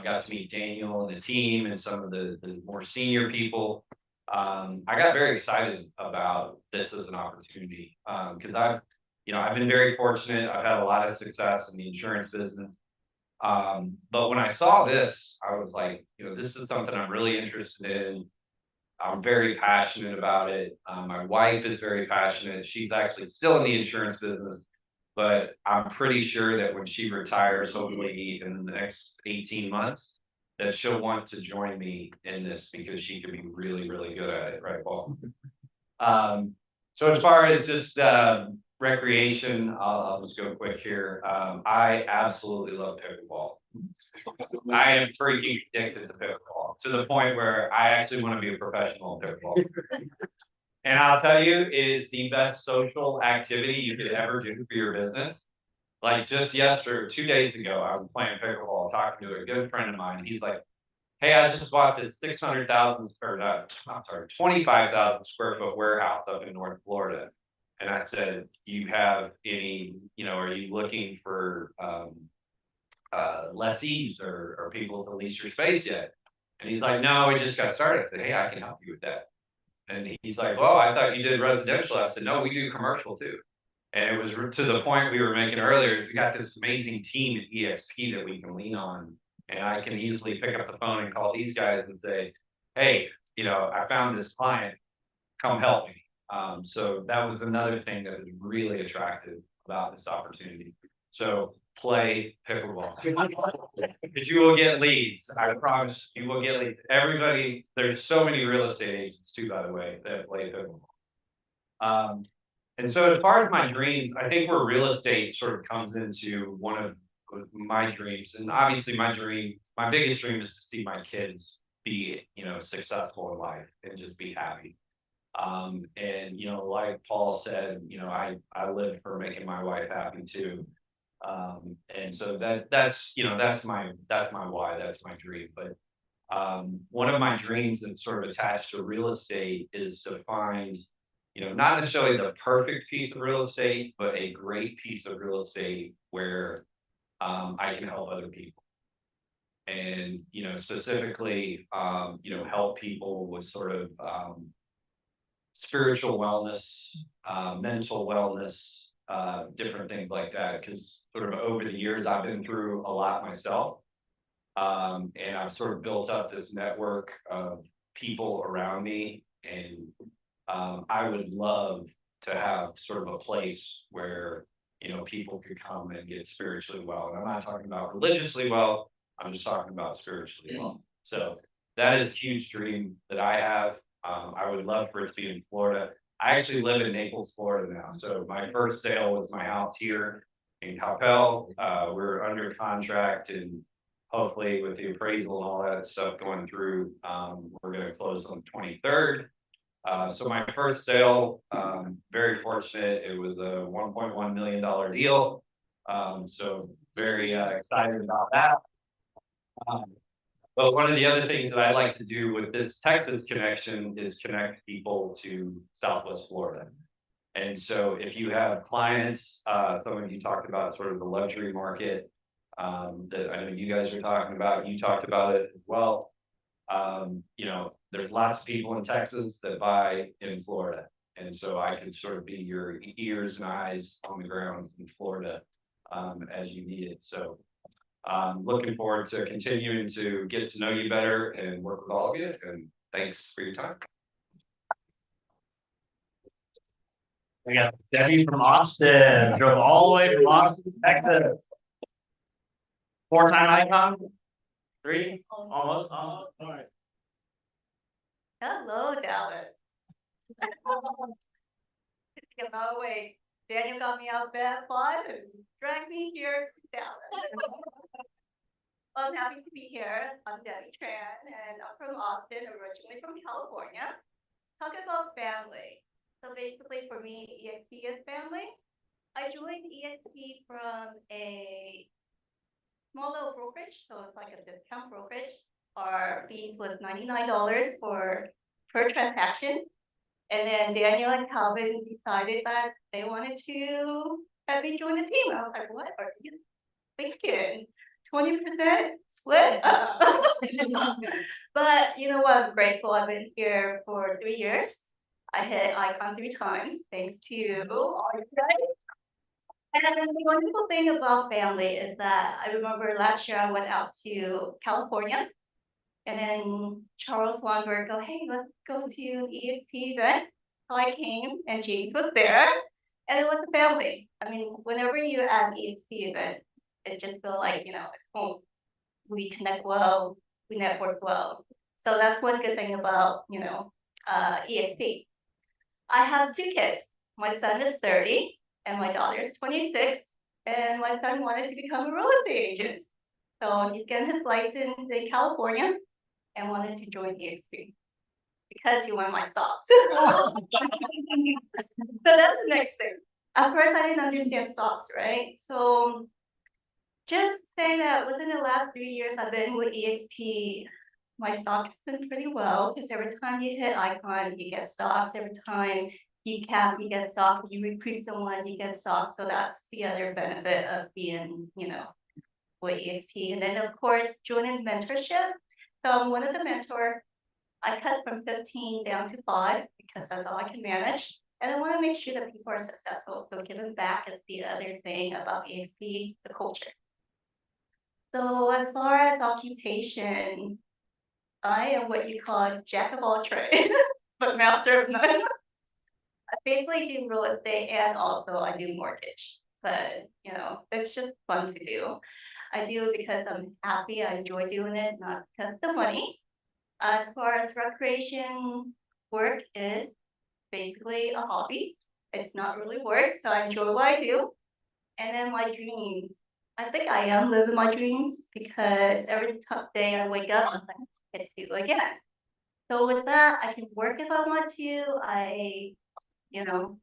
got to meet Daniel and the team and some of the more senior people, I got very excited about this as an opportunity, because I've been very fortunate. I've had a lot of success in the insurance business. But when I saw this, I was like, this is something I'm really interested in. I'm very passionate about it. My wife is very passionate. She's actually still in the insurance business, but I'm pretty sure that when she retires, hopefully in the next 18 months, that she'll want to join me in this because she could be really, really good at it, right, Paul? So as far as just recreation, I'll just go quick here. I absolutely love pickleball. I am freaking addicted to pickleball, to the point where I actually want to be a professional in pickleball. And I'll tell you, it is the best social activity you could ever do for your business. Like just 2 days ago, I was playing pickleball, talking to a good friend of mine. And he's like, hey, I just bought this 25,000 square foot warehouse up in North Florida. And I said, you have any, are you looking for lessees or people to lease your space yet? And he's like, no, we just got started. I said, hey, I can help you with that. And he's like, well, I thought you did residential. I said, no, we do commercial too. And it was to the point we were making earlier, is we got this amazing team at EXP that we can lean on. And I can easily pick up the phone and call these guys and say, hey, I found this client, come help me. So that was another thing that was really attractive about this opportunity. So play pickleball. Because you will get leads. I promise you will get leads. Everybody, there's so many real estate agents too, by the way, that play pickleball. And so as far as my dreams, I think where real estate sort of comes into one of my dreams, and obviously my biggest dream is to see my kids be, successful in life and just be happy. And, like Paul said, I live for making my wife happy too. And so that's my why, that's my dream. But one of my dreams that's sort of attached to real estate is to find, not necessarily the perfect piece of real estate, but a great piece of real estate where I can help other people. And, specifically, help people with sort of spiritual wellness, mental wellness, different things like that. Because sort of over the years, I've been through a lot myself. And I've sort of built up this network of people around me. And I would love to have sort of a place where, people could come and get spiritually well. And I'm not talking about religiously well, I'm just talking about spiritually well. So that is a huge dream that I have. I would love for it to be in Florida. I actually live in Naples, Florida now. So my first sale was my house here in Coppell. We're under contract, and hopefully with the appraisal and all that stuff going through, we're going to close on the 23rd. So my first sale, very fortunate. It was a $1.1 million deal. So very excited about that. But one of the other things that I like to do with this Texas connection is connect people to Southwest Florida. And so if you have clients, some of you talked about sort of the luxury market that I know you guys are talking about, you talked about it as well. There's lots of people in Texas that buy in Florida. And so I could sort of be your ears and eyes on the ground in Florida, as you need it. So looking forward to continuing to get to know you better and work with all of you. And thanks for your time. We got Debbie from Austin, drove all the way from Austin, Texas. 4-time icon, 3, almost, all right. Hello, Dallas. No way. Daniel got me out of bed, fun, and dragged me here to Dallas. Well, I'm happy to be here. I'm Debbie Tran, and I'm from Austin, originally from California. Talking about family. So basically, for me, EXP is family. I joined EXP from a small little brokerage, so it's like a discount brokerage. Our fees was $99 per transaction. And then Daniel and Calvin decided that they wanted to have me join the team. I was like, what are you thinking? 20% split? But you know what? I'm grateful. I've been here for 3 years. I hit icon 3 times, thanks to all you guys. And the wonderful thing about family is that I remember last year I went out to California. And then Charles Longberg go, hey, let's go to EXP event. So I came and James was there and it was a family. I mean, whenever you're at EXP event, it just feels like, it's home. We connect well, we network well. So that's one good thing about, EXP. I have 2 kids. My son is 30 and my daughter is 26. And my son wanted to become a real estate agent. So he's getting his license in California and wanted to join EXP because he wanted my stocks. So that's the next thing. At first, I didn't understand stocks, right? So just say that within the last 3 years I've been with EXP, my stock has been pretty well because every time you hit icon, you get stocks. Every time you cap, you get stocks. You recruit someone, you get stocks. So that's the other benefit of being, with EXP. And then of course, joining mentorship. So I'm one of the mentor. I cut from 15 down to 5 because that's all I can manage. And I want to make sure that people are successful. So giving back is the other thing about EXP, the culture. So as far as occupation, I am what you call a jack of all trades, but master of none. I basically do real estate and also I do mortgage. But it's just fun to do. I do it because I'm happy, I enjoy doing it, not because of the money. As far as recreation, work is basically a hobby. It's not really work, so I enjoy what I do. And then my dreams. I think I am living my dreams because every tough day I wake up, I'm like, I get to do it again. So with that, I can work if I want to. I don't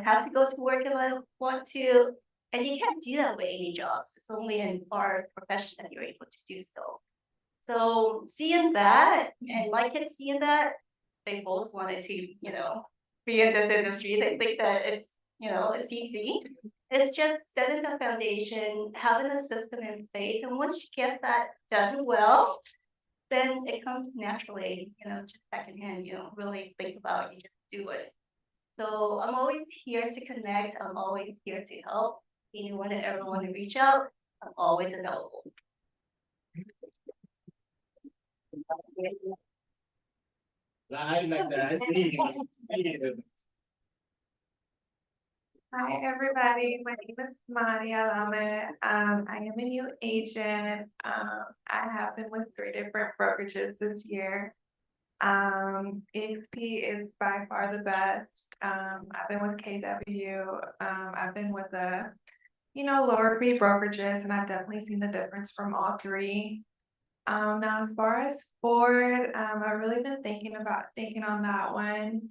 have to go to work if I want to. And you can't do that with any jobs. It's only in our profession that you're able to do so. So seeing that and my kids seeing that, they both wanted to, be in this industry. They think that it's easy. It's just setting the foundation, having a system in place. And once you get that done well, then it comes naturally, it's just secondhand. You don't really think about it, you just do it. So I'm always here to connect. I'm always here to help. Anyone that ever want to reach out, I'm always available. Hi, everybody. My name is Maria Lame. I am a new agent. I have been with 3 different brokerages this year. EXP is by far the best. I've been with KW. I've been with the, lower fee brokerages, and I've definitely seen the difference from all 3. Now as far as Ford, I've really been thinking on that one.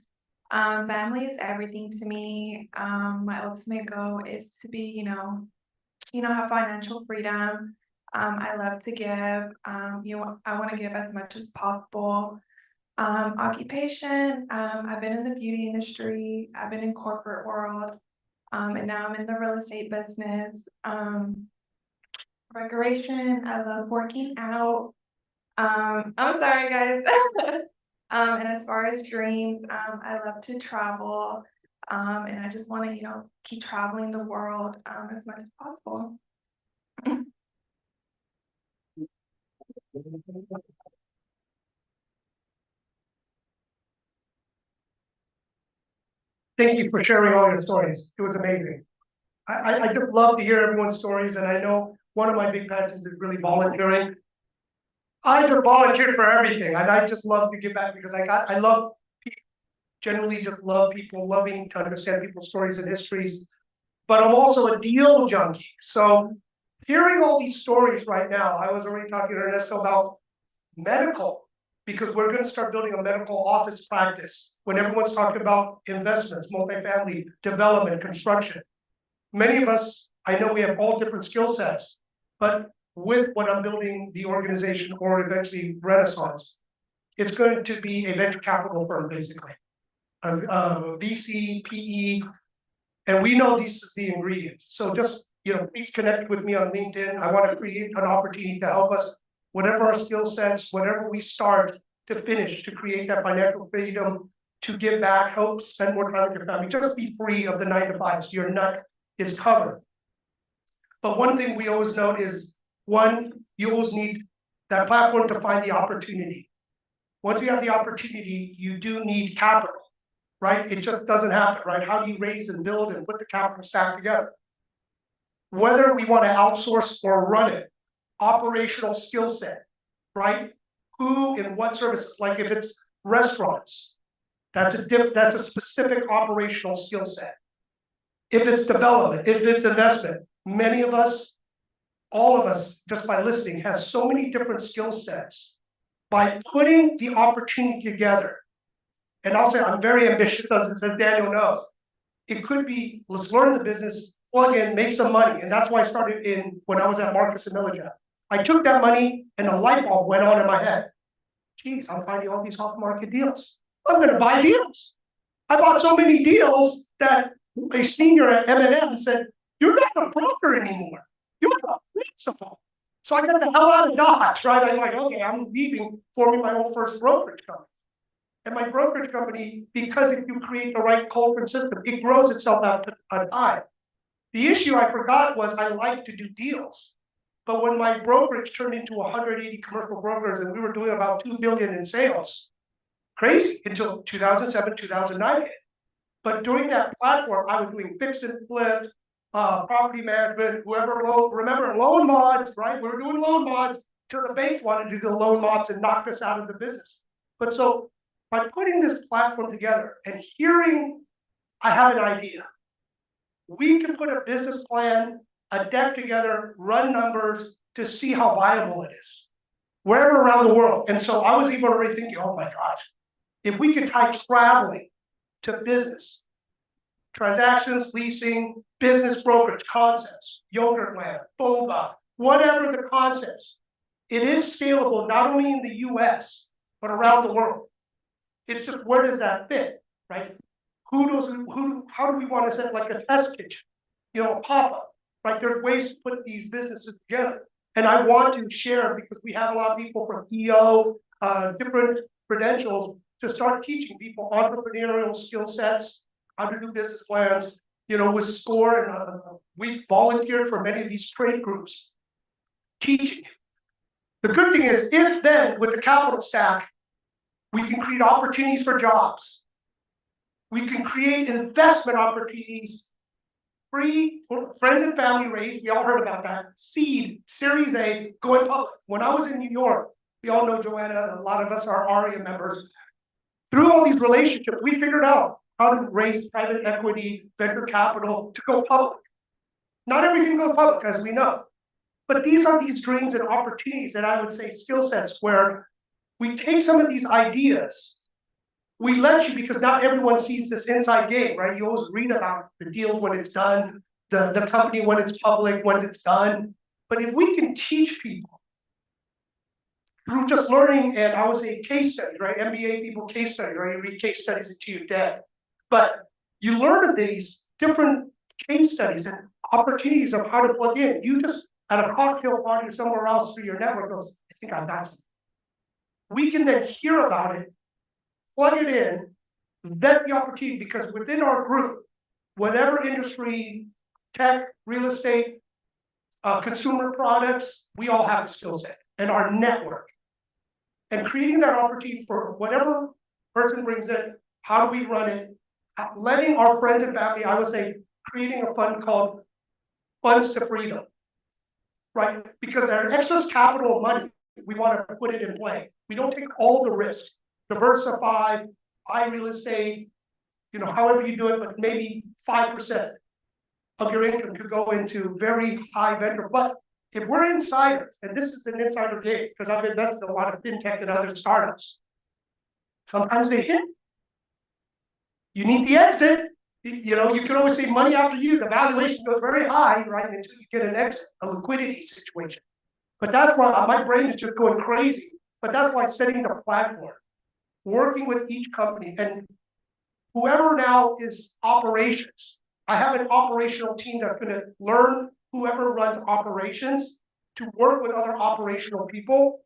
Family is everything to me. My ultimate goal is to be, have financial freedom. I love to give. I want to give as much as possible. Occupation, I've been in the beauty industry, I've been in corporate world, and now I'm in the real estate business. Recreation, I love working out. I'm sorry guys. And as far as dreams, I love to travel. And I just want to, keep traveling the world as much as possible. Thank you for sharing all your stories. It was amazing. I just love to hear everyone's stories, and I know one of my big passions is really volunteering. I just volunteer for everything, and I just love to give back because I love people, generally just love people, loving to understand people's stories and histories. But I'm also a deal junkie. So hearing all these stories right now, I was already talking to Ernesto about medical, because we're going to start building a medical office practice when everyone's talking about investments, multifamily, development, construction. Many of us, I know we have all different skill sets, but with what I'm building, the organization or eventually Renaissance, it's going to be a venture capital firm, basically. VC, PE, and we know this is the ingredient. So just, please connect with me on LinkedIn. I want to create an opportunity to help us, whatever our skill sets, whatever we start to finish, to create that financial freedom, to give back, help spend more time with your family, just be free of the 9 to 5, so your nut is covered. But one thing we always note is, one, you always need that platform to find the opportunity. Once you have the opportunity, you do need capital, right? It just doesn't happen, right? How do you raise and build and put the capital stack together? Whether we want to outsource or run it, operational skill set, right? Who and what services, like if it's restaurants, that's a specific operational skill set. If it's development, if it's investment, many of us, all of us, just by listening, has so many different skill sets. By putting the opportunity together, and I'll say I'm very ambitious, as Daniel knows. It could be, let's learn the business, plug in, make some money. And that's why I started when I was at Marcus and Milligan. I took that money and a light bulb went on in my head. Geez, I'm finding all these off-market deals. I'm going to buy deals. I bought so many deals that a senior at M&M said, "You're not a broker anymore. You're a principal." So I got the hell out of Dodge, right? I'm like, okay, I'm leaving, forming my own first brokerage company. And my brokerage company, because if you create the right culture and system, it grows itself out to time. The issue I forgot was I like to do deals. But when my brokerage turned into 180 commercial brokers and we were doing about 2 billion in sales, crazy, until 2007, 2009. But during that platform, I was doing fix and flip, property management, remember loan mods, right? We were doing loan mods till the banks wanted to do the loan mods and knocked us out of the business. But so by putting this platform together and hearing, I have an idea. We can put a business plan, a deck together, run numbers to see how viable it is, wherever around the world. And so I was even already thinking, oh my gosh, if we could tie traveling to business, transactions, leasing, business brokerage concepts, yogurt land, boba, whatever the concepts, it is scalable not only in the US, but around the world. It's just, where does that fit, right? How do we want to set like a test kitchen, a pop-up, right? There's ways to put these businesses together. And I want to share, because we have a lot of people from EO, different credentials, to start teaching people entrepreneurial skill sets, how to do business plans, with SCORE. And we volunteered for many of these trade groups, teaching. The good thing is, if then with the capital stack, we can create opportunities for jobs. We can create investment opportunities, free, friends and family raised. We all heard about that. Seed, Series A, going public. When I was in New York, we all know Joanna, a lot of us are ARIA members. Through all these relationships, we figured out how to raise private equity, venture capital to go public. Not everything goes public, as we know. But these are these dreams and opportunities, and I would say skill sets, where we take some of these ideas, we let you, because not everyone sees this inside game, right? You always read about the deals when it's done, the company when it's public, when it's done. But if we can teach people through just learning, and I would say case studies, right? MBA people case study, right? You read case studies until you're dead. But you learn of these different case studies and opportunities of how to plug in. You just, at a cocktail party or somewhere else through your network, goes, I think I've got something. We can then hear about it plug it in, vet the opportunity, because within our group, whatever industry, tech, real estate, consumer products, we all have a skill set and our network. And creating that opportunity for whatever person brings in, how do we run it? Letting our friends and family, I would say, creating a fund called Funds to Freedom, right? Because our excess capital money, we want to put it in play. We don't take all the risk. Diversify, buy real estate, you know, however you do it, but maybe 5% of your income could go into very high venture. But if we're insiders, and this is an insider game, because I've invested in a lot of fintech and other startups, sometimes they hit. You need the exit. You know, you can always say money after you. The valuation goes very high, right, until you get an exit, a liquidity situation. But that's why my brain is just going crazy. But that's why setting the platform, working with each company, and whoever now is operations. I have an operational team that's going to learn whoever runs operations to work with other operational people,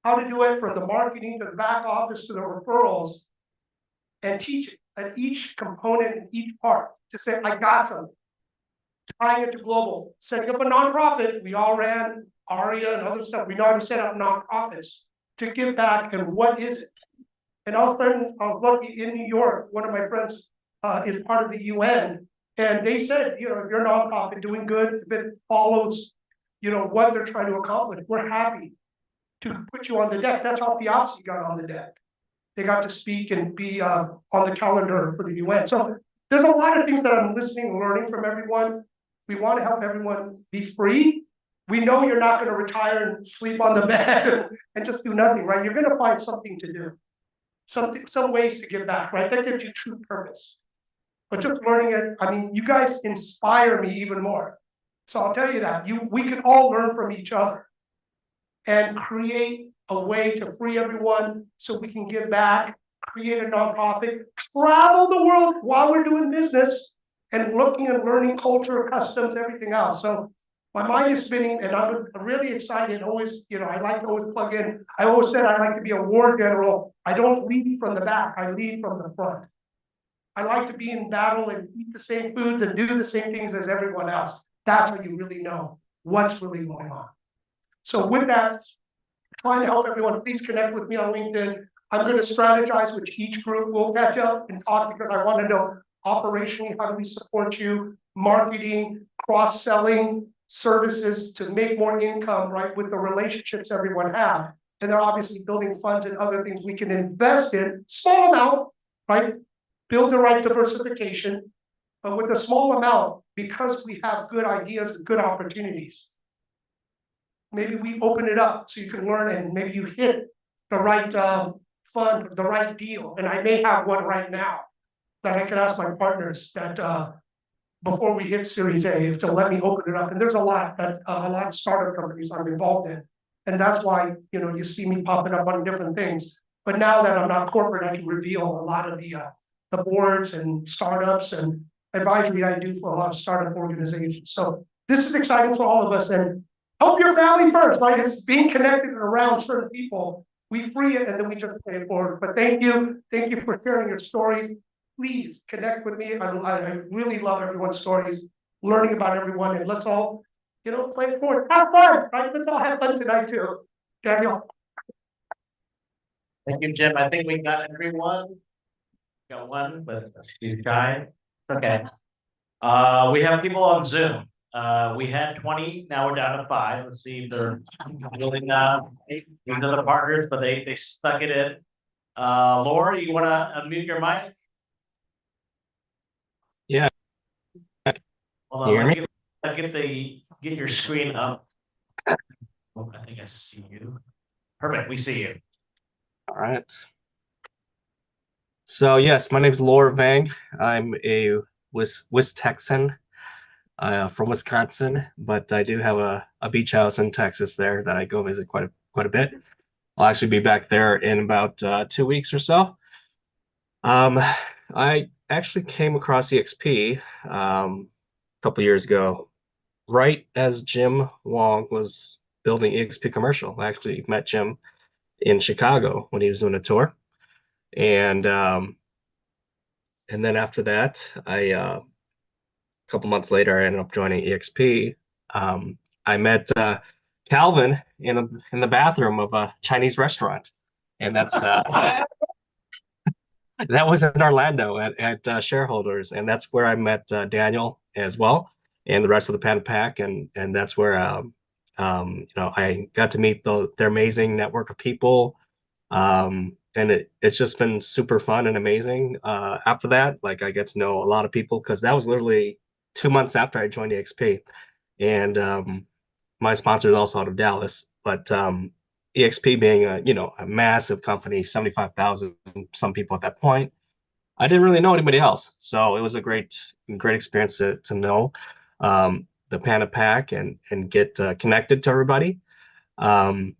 how to do it from the marketing to the back office to the referrals, and teach it at each component and each part to say, I got something. Tying it to global, setting up a nonprofit. We all ran ARIA and other stuff. We know how to set up nonprofits to give back. And what is it? And I was lucky in New York. One of my friends is part of the UN, and they said, you know, if you're a nonprofit doing good, if it follows, you know, what they're trying to accomplish, we're happy to put you on the deck. That's how Theopsy got on the deck. They got to speak and be on the calendar for the UN. So there's a lot of things that I'm listening and learning from everyone. We want to help everyone be free. We know you're not going to retire and sleep on the bed and just do nothing, right? You're going to find something to do. Some ways to give back, right? That gives you true purpose. But just learning it, I mean, you guys inspire me even more. So I'll tell you that we can all learn from each other and create a way to free everyone so we can give back, create a nonprofit, travel the world while we're doing business and looking and learning culture, customs, everything else. So my mind is spinning and I'm really excited. Always, you know, I like to always plug in. I always said I like to be a war general. I don't lead from the back, I lead from the front. I like to be in battle and eat the same foods and do the same things as everyone else. That's how you really know what's really going on. So with that, trying to help everyone, please connect with me on LinkedIn. I'm going to strategize with each group. We'll catch up and talk because I want to know operationally, how do we support you, marketing, cross-selling services to make more income, right, with the relationships everyone have. And they're obviously building funds and other things we can invest in, small amount, right? Build the right diversification, but with a small amount, because we have good ideas and good opportunities. Maybe we open it up so you can learn and maybe you hit the right fund, the right deal. And I may have one right now that I can ask my partners that before we hit Series A, if they'll let me open it up. And there's a lot of startup companies I'm involved in. And that's why, you know, you see me popping up on different things. But now that I'm not corporate, I can reveal a lot of the boards and startups and advisory I do for a lot of startup organizations. So this is exciting for all of us. And help your family first, like it's being connected around certain people. We free it and then we just pay it forward. But thank you for sharing your stories. Please connect with me. I really love everyone's stories, learning about everyone, and let's all, you know, play it forward. Have fun, right? Let's all have fun tonight too. Daniel. Thank you, Jim. I think we got everyone. Got one, but she's shy. It's okay. We have people on Zoom. We had 20, now we're down to 5. Let's see if they're willing these are the partners, but they stuck it in. Laura, you wanna unmute your mic? Yeah. Hold on, get your screen up. Oh, I think I see you. Perfect, we see you. All right. So yes, my name is Laura Vang. I'm a West Texan from Wisconsin, but I do have a beach house in Texas there that I go visit quite a bit. I'll actually be back there in about 2 weeks or so. I actually came across EXP a couple years ago, right as Jim Huang was building EXP Commercial. I actually met Jim in Chicago when he was doing a tour. And then after that, a couple months later, I ended up joining EXP. I met Calvin in the bathroom of a Chinese restaurant, and that was in Orlando at Shareholders, and that's where I met Daniel as well, and the rest of the Panda Pack, and that's where I got to meet their amazing network of people, and it's just been super fun and amazing. After that, like I get to know a lot of people because that was literally 2 months after I joined EXP, and my sponsor is also out of Dallas, but EXP being a massive company, 75,000 some people at that point. I didn't really know anybody else, so it was a great experience to know the Panda Pack and get connected to everybody. Um,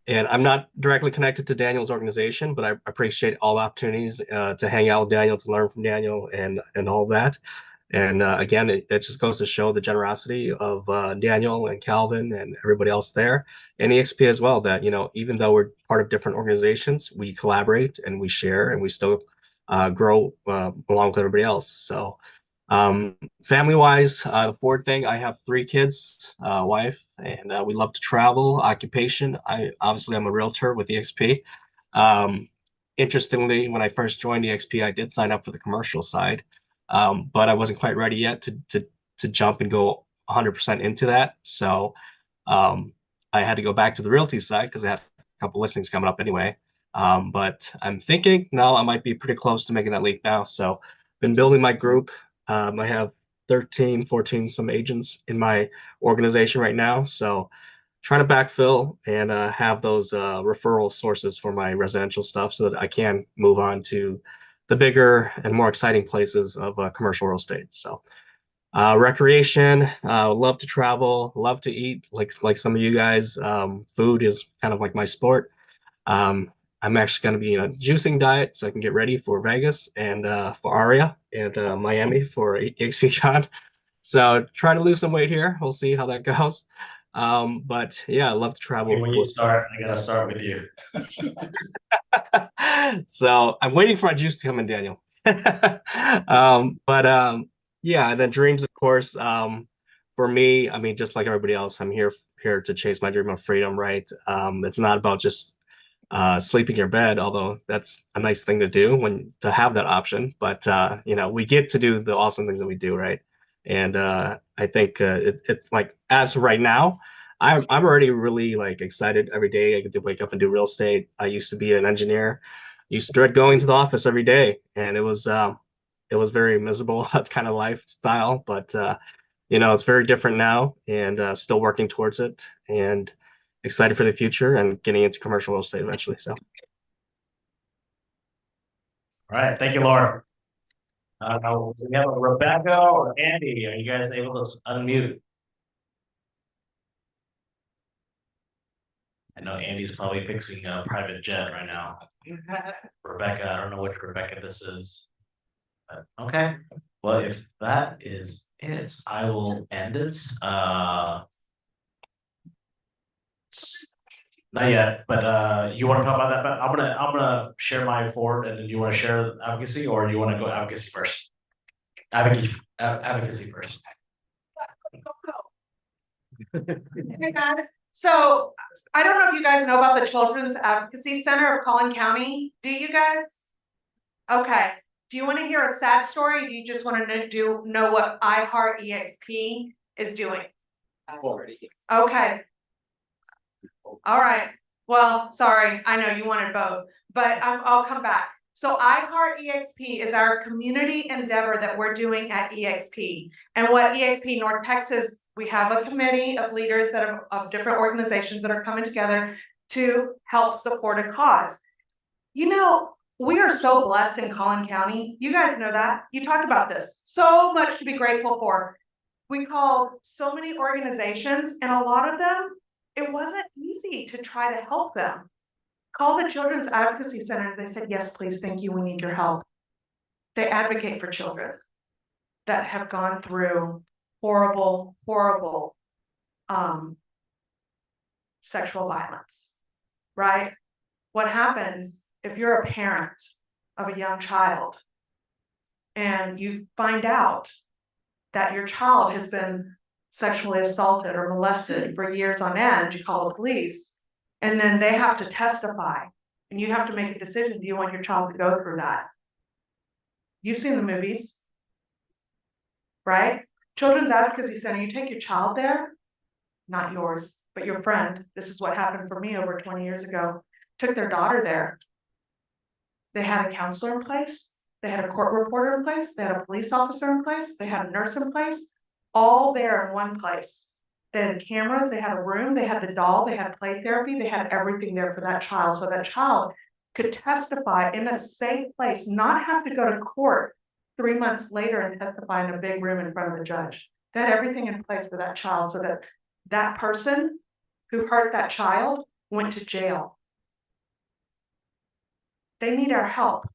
and I'm not directly connected to Daniel's organization, but I appreciate all opportunities to hang out with Daniel, to learn from Daniel, and all that. And again, it just goes to show the generosity of Daniel and Calvin and everybody else there, and EXP as well. That even though we're part of different organizations, we collaborate and we share, and we still grow along with everybody else. So, family-wise, the Ford thing, I have 3 kids, wife, and we love to travel. Occupation, I'm a realtor with EXP. Um, Interestingly, when I first joined EXP, I did sign up for the commercial side, but I wasn't quite ready yet to jump and go 100% into that. So um, I had to go back to the realty side because I had a couple listings coming up anyway. But I'm thinking no, I might be pretty close to making that leap now. So been building my group. I have 13, 14 some agents in my organization right now. So trying to backfill and have those referral sources for my residential stuff so that I can move on to the bigger and more exciting places of commercial real estate. So recreation, love to travel, love to eat like some of you guys. Food is kind of like my sport. Um, I'm actually going to be in a juicing diet so I can get ready for Vegas and for Aria and Miami for EXPCon. So try to lose some weight here. We'll see how that goes. But yeah, I love to travel. When you start, I gotta start with you. So I'm waiting for my juice to come in, Daniel. But yeah, and then dreams, of course. For me, I mean, just like everybody else, I'm here to chase my dream of freedom, right? It's not about just sleeping in your bed, although that's a nice thing to do when to have that option. But we get to do the awesome things that we do, right? And I think it's like as of right now, I'm already really like excited every day. I get to wake up and do real estate. I used to be an engineer. Used to dread going to the office every day, and it was very miserable kind of lifestyle. But it's very different now, and still working towards it, and excited for the future and getting into commercial real estate eventually. So, All right, thank you, Laura. Do we have a Rebecca or Andy? Are you guys able to unmute? I know Andy's probably fixing a private jet right now. Rebecca, I don't know which Rebecca this is. But okay. Well, if that is it, I will end it. Not yet, but you want to talk about that? But I'm gonna share my Ford, and then you want to share advocacy, or you want to go advocacy first? Advocacy first. Hey guys, so I don't know if you guys know about the Children's Advocacy Center of Collin County. Do you guys? Okay. Do you want to hear a sad story? Or do you just want to know what I Heart EXP is doing? Okay. All right. Well, sorry. I know you wanted both, but I'll come back. So I Heart EXP is our community endeavor that we're doing at EXP. And what EXP North Texas, we have a committee of leaders that are of different organizations that are coming together to help support a cause. We are so blessed in Collin County. You guys know that. You talked about this. So much to be grateful for. We called so many organizations, and a lot of them, it wasn't easy to try to help them. Call the Children's Advocacy Center. They said, yes, please, thank you, we need your help. They advocate for children that have gone through horrible sexual violence, right? What happens if you're a parent of a young child and you find out that your child has been sexually assaulted or molested for years on end, you call the police, and then they have to testify, and you have to make a decision, do you want your child to go through that? You've seen the movies, right? Children's Advocacy Center, you take your child there, not yours, but your friend. This is what happened for me over 20 years ago. Took their daughter there. They had a counselor in place. They had a court reporter in place. They had a police officer in place. They had a nurse in place, all there in one place. They had cameras. They had a room. They had the doll. They had play therapy. They had everything there for that child. So that child could testify in a safe place, not have to go to court 3 months later and testify in a big room in front of the judge. They had everything in place for that child so that that person who hurt that child went to jail. They need our help.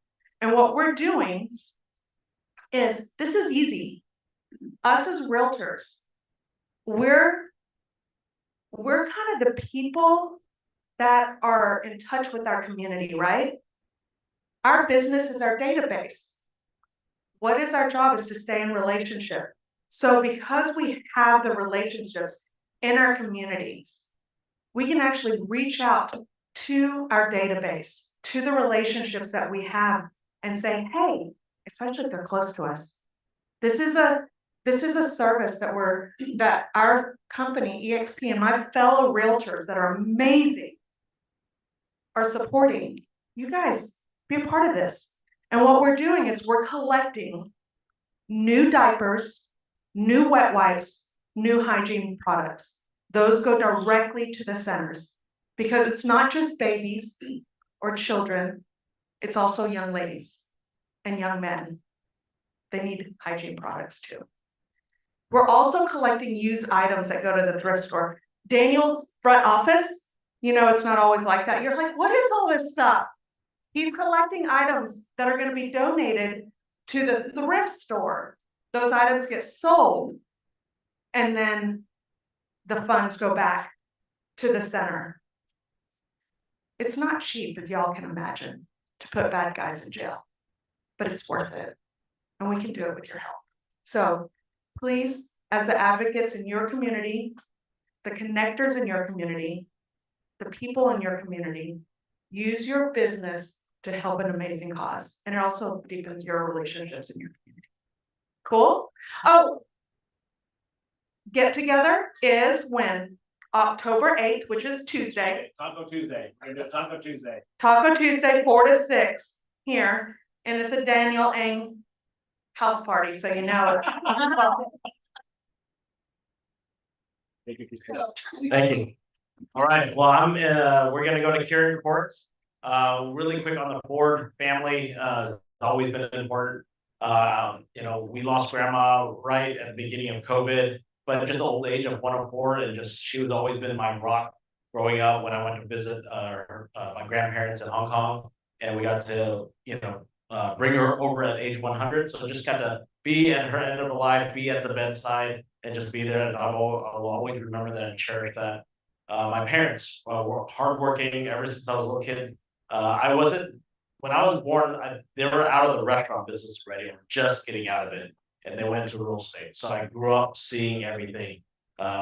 And what we're doing is, this is easy. Us as realtors, we're kind of the people that are in touch with our community, right? Our business is our database. What is our job is to stay in relationship. So because we have the relationships in our communities, we can actually reach out to our database, to the relationships that we have, and say, hey, especially if they're close to us, this is a service that our company, EXP, and my fellow realtors that are amazing are supporting. You guys, be a part of this. And what we're doing is we're collecting new diapers, new wet wipes, new hygiene products. Those go directly to the centers because it's not just babies or children, it's also young ladies and young men. They need hygiene products too. We're also collecting used items that go to the thrift store. Daniel's front office, you know, it's not always like that. You're like, what is all this stuff? He's collecting items that are going to be donated to the thrift store. Those items get sold, and then the funds go back to the center. It's not cheap, as y'all can imagine, to put bad guys in jail, but it's worth it. And we can do it with your help. So please, as the advocates in your community, the connectors in your community, the people in your community, use your business to help an amazing cause. And it also deepens your relationships in your community. Cool? Oh, get together is when? October 8th, which is Tuesday. Taco Tuesday. We're gonna do Taco Tuesday. Taco Tuesday, 4 to 6 here. And it's a Daniel Ng house party, so you know it's. Thank you. All right, well, we're gonna go to Karen reports. Really quick on the Ford family, has always been important. You know, we lost grandma right at the beginning of COVID, but just the old age of 104, and just, she was always been my rock growing up when I went to visit, my grandparents in Hong Kong. And we got to, you know, bring her over at age 100. So just got to be at her end of the life, be at the bedside, and just be there. And I'll always remember that and cherish that. My parents were hardworking ever since I was a little kid. When I was born, they were out of the restaurant business already, or just getting out of it, and they went into real estate. So I grew up seeing everything,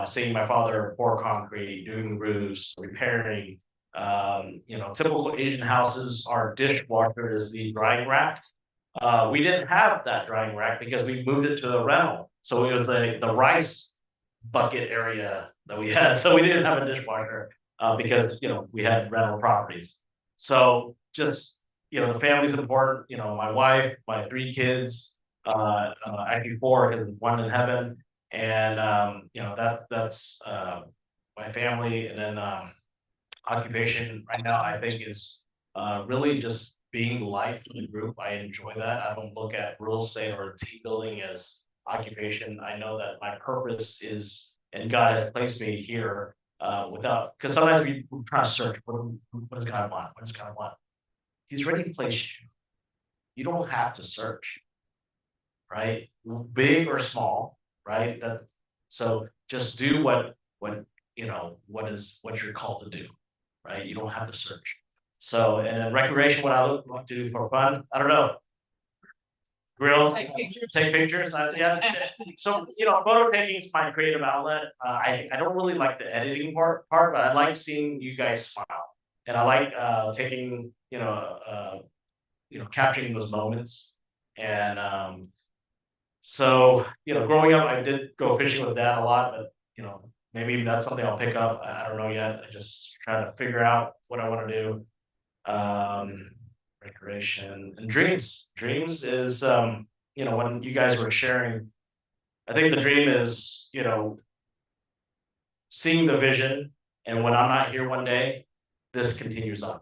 seeing my father pour concrete, doing roofs, repairing. You know, typical Asian houses, our dishwasher is the drying rack. We didn't have that drying rack because we moved it to a rental. So it was the rice bucket area that we had. So we didn't have a dishwasher because, you know, we had rental properties. So just, you know, the family's important. You know, my wife, my 3 kids, actually 4 because one in heaven. And, you know, that's my family. And then occupation right now, I think, is really just being life for the group. I enjoy that. I don't look at real estate or team building as occupation. I know that my purpose is, and God has placed me here without, because sometimes we try to search, what does God want? What does God want? He's already placed you. You don't have to search, right? Big or small, right? So just do what you know, what you're called to do, right? You don't have to search. So, and then recreation, what I like to do for fun, I don't know. Grill, take pictures, yeah. So, photo taking is my creative outlet. I don't really like the editing part, but I like seeing you guys smile. And I like, taking, capturing those moments. And, so, growing up, I did go fishing with dad a lot, but, maybe that's something I'll pick up. I don't know yet. I just trying to figure out what I want to do. Recreation and dreams. Dreams is, when you guys were sharing, I think the dream is, seeing the vision. And when I'm not here one day, this continues on.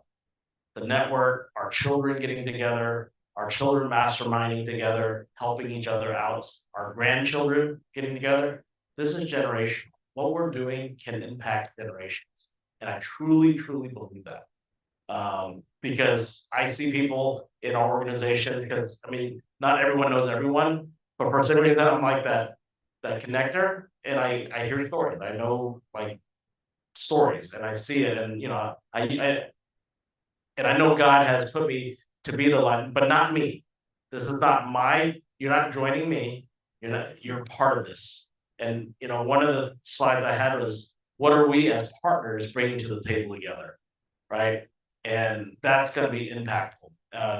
The network, our children getting together, our children masterminding together, helping each other out, our grandchildren getting together. This is generational. What we're doing can impact generations. And I truly, truly believe that. Because I see people in our organization, because not everyone knows everyone, but for some reason I'm like that connector, and I hear stories. I know stories, and I see it, and I know God has put me to be the light, but not me. This is not you're not joining me. You're part of this. And one of the slides I had was, what are we as partners bringing to the table together, right? And that's going to be impactful.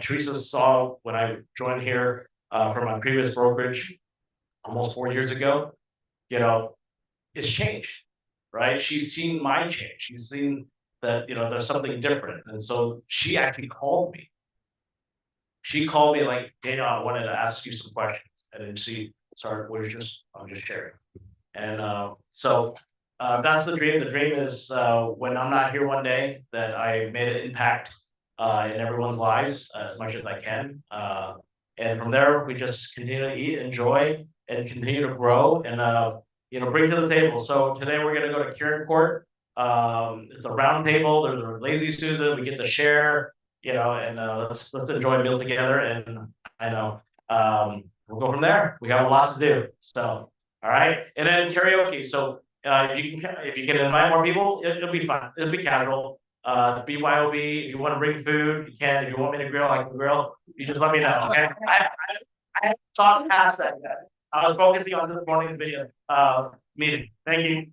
Teresa saw when I joined here from my previous brokerage almost 4 years ago, it's changed, right? She's seen my change. She's seen that, there's something different. And so she actually called me. She called me like, Daniel, I wanted to ask you some questions. And then I'm just sharing. And so that's the dream. The dream is when I'm not here one day, that I made an impact in everyone's lives as much as I can. And from there, we just continue to eat, enjoy, and continue to grow and bring to the table. So today we're going to go to Kieran Court. It's a round table. There's a lazy Susan. We get to share, and let's enjoy a meal together. And I know we'll go from there. We have a lot to do. So. All right, and then karaoke. So if you can invite more people, it'll be fun. It'll be casual. BYOB. If you want to bring food, you can. If you want me to grill, I can grill. You just let me know. Okay. I thought past that yet. I was focusing on this morning's video meeting. Thank you.